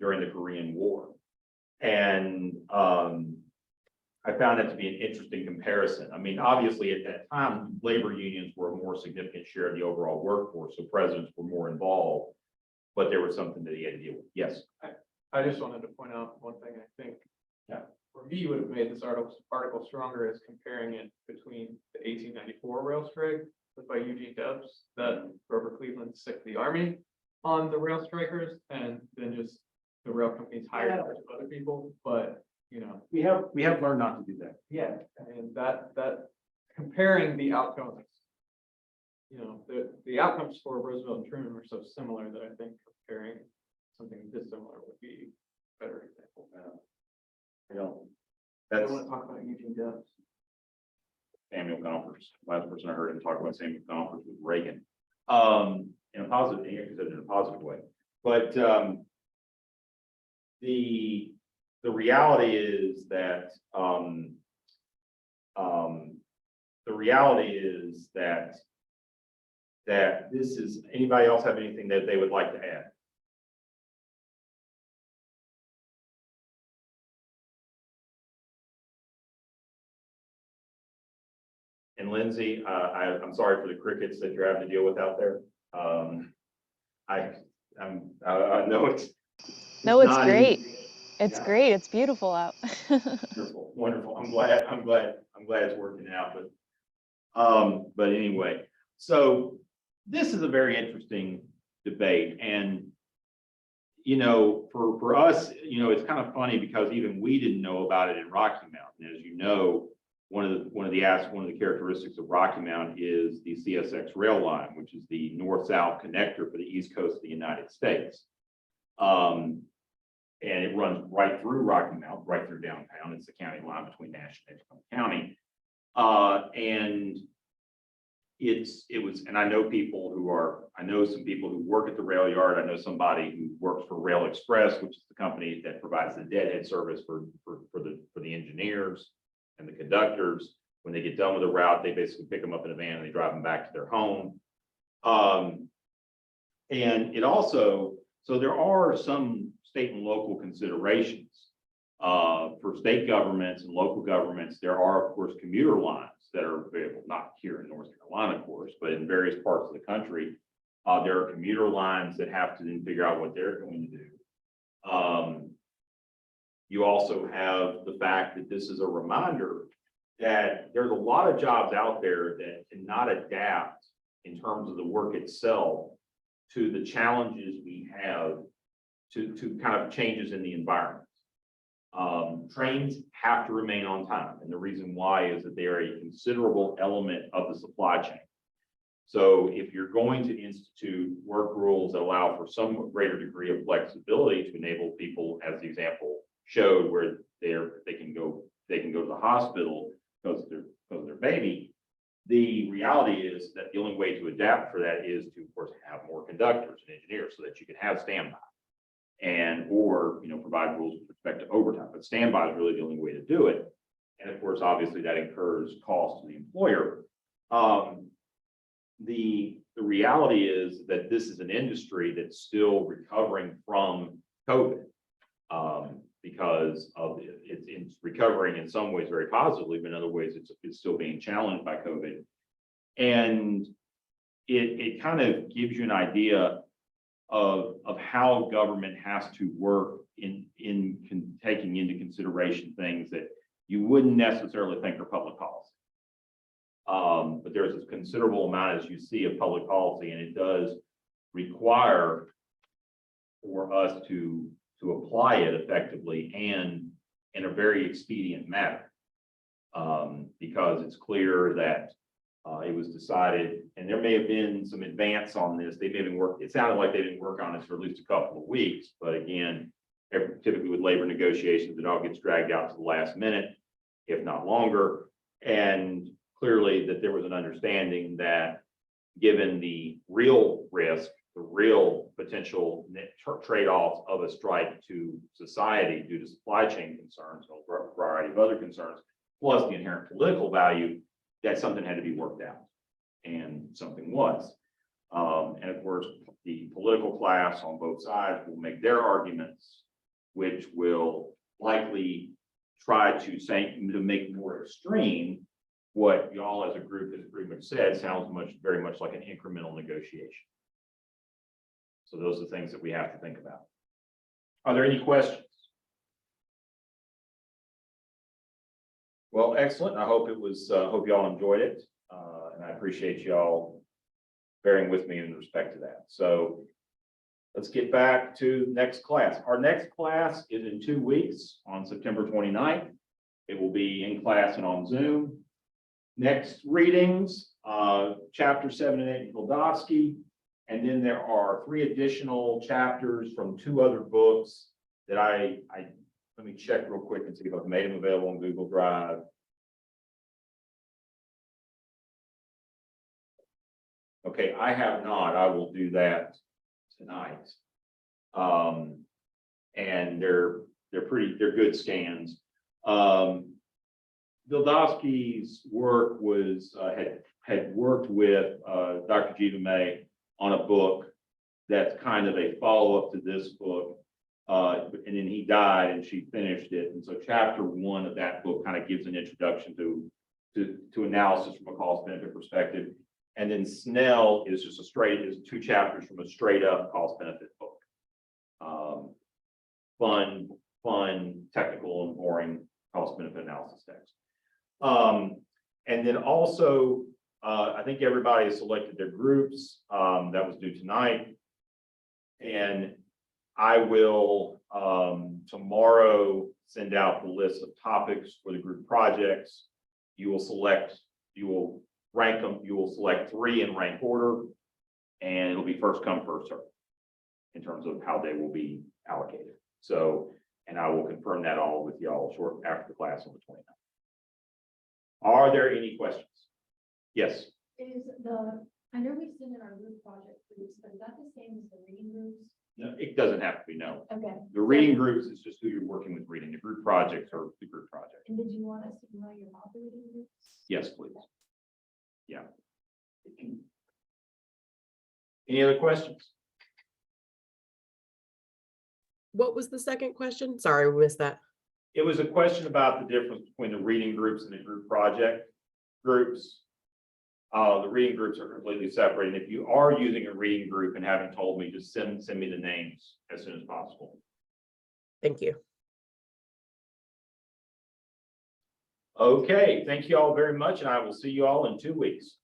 Speaker 1: during the Korean War. And I found that to be an interesting comparison. I mean, obviously at that time, labor unions were a more significant share of the overall workforce, so presidents were more involved, but there was something that he had to deal with. Yes.
Speaker 9: I just wanted to point out one thing, I think.
Speaker 1: Yeah.
Speaker 9: For me, would have made this article stronger is comparing it between the 1894 rail strike led by Eugene Debs that Grover Cleveland sicked the army on the rail strikers, and then just the rail companies hired a bunch of other people, but you know.
Speaker 1: We have learned not to do that.
Speaker 9: Yeah, and that comparing the outcomes, you know, the outcomes for Roosevelt and Truman were so similar that I think comparing something dissimilar would be a better example.
Speaker 1: You know,
Speaker 9: I
Speaker 1: that's
Speaker 9: want to talk about Eugene Debs.
Speaker 1: Samuel Gompers. Last person I heard him talk about Samuel Gompers was Reagan. In a positive, he actually said it in a positive way. But the reality is that that this is, anybody else have anything that they would like to add? And Lindsay, I'm sorry for the crickets that you're having to deal with out there. I know it's
Speaker 13: No, it's
Speaker 1: not
Speaker 13: great.
Speaker 1: easy.
Speaker 13: It's
Speaker 1: Yeah.
Speaker 13: great. It's beautiful out.
Speaker 1: Wonderful, wonderful. I'm glad it's working out, but anyway, so this is a very interesting debate. And, you know, for us, you know, it's kind of funny because even we didn't know about it in Rocky Mountain. As you know, one of the characteristics of Rocky Mountain is the CSX rail line, which is the north-south connector for the East Coast of the United States. And it runs right through Rocky Mountain, right through downtown. It's the county line between Nash and Edgecombe County. And and I know some people who work at the rail yard. I know somebody who works for Rail Express, which is the company that provides the deadhead service for the engineers and the conductors. When they get done with the route, they basically pick them up in a van and they drive them back to their home. And it also, so there are some state and local considerations. For state governments and local governments, there are, of course, commuter lines that are available, not here in North Carolina, of course, but in various parts of the country. There are commuter lines that have to then figure out what they're going to do. You also have the fact that this is a reminder that there's a lot of jobs out there that cannot adapt in terms of the work itself to the challenges we have to kind of changes in the environment. Trains have to remain on time. And the reason why is that they are a considerable element of the supply chain. So if you're going to institute work rules that allow for some greater degree of flexibility to enable people, as the example showed, where they can go to the hospital because of their baby, the reality is that the only way to adapt for that is to, of course, have more conductors and engineers so that you can have standby or provide rules with respect to overtime. But standby is really the only way to do it. And of course, obviously that incurs cost to the employer. The reality is that this is an industry that's still recovering from COVID, because of it's recovering in some ways very positively, but in other ways it's still being challenged by COVID. And it kind of gives you an idea of how government has to work in taking into consideration things that you wouldn't necessarily think are public policy. But there's a considerable amount, as you see, of public policy, and it does require for us to apply it effectively and in a very expedient manner. Because it's clear that it was decided, and there may have been some advance on this. They may have been it sounded like they didn't work on this for at least a couple of weeks, but again, typically with labor negotiations, it all gets dragged out to the last minute, if not longer. And clearly that there was an understanding that given the real risk, the real potential trade-offs of a strike to society due to supply chain concerns, a variety of other concerns, plus the inherent political value, that something had to be worked out, and something was. And of course, the political class on both sides will make their arguments, which will likely try to say, to make more extreme what y'all as a group has pretty much said sounds very much like an incremental negotiation. So those are the things that we have to think about. Are there any questions? Well, excellent. I hope it was, hope y'all enjoyed it. And I appreciate y'all bearing with me in respect to that. So let's get back to next class. Our next class is in 2 weeks on September 29th. It will be in class and on Zoom. Next readings, chapter 7 and 8 in Goldovsky. And then there are 3 additional chapters from 2 other books that let me check real quick and see if I've made them available on Google Drive. Okay, I have not. I will do that tonight. And they're good scans. Goldovsky's work was had worked with Dr. Jiva May on a book that's kind of a follow-up to this book. And then he died and she finished it. And so chapter 1 of that book kind of gives an introduction to analysis from a cost benefit perspective. And then Snell is just is 2 chapters from a straight up cost benefit book. Fun, technical and boring cost benefit analysis text. And then also, I think everybody has selected their groups. That was due tonight. And I will tomorrow send out the list of topics for the group projects. You will rank them, you will select 3 in rank order, and it'll be first come, first served in terms of how they will be allocated. So, and I will confirm that all with y'all short after the class on the 29th. Are there any questions? Yes.
Speaker 8: I know we've seen in our group project groups, but is that the same as the reading groups?
Speaker 1: No, it doesn't have to be, no.
Speaker 8: Okay.
Speaker 1: The reading groups is just who you're working with reading. The group projects are the group project.
Speaker 8: And did you want us to know your about the reading groups?
Speaker 1: Yes, please. Yeah. Any other questions?
Speaker 6: What was the second question? Sorry, we missed that.
Speaker 1: It was a question about the difference between the reading groups and the group project groups. The reading groups are completely separate. And if you are using a reading group and haven't told me, just send me the names as soon as possible.
Speaker 6: Thank you.
Speaker 1: Okay, thank you all very much, and I will see you all in 2 weeks.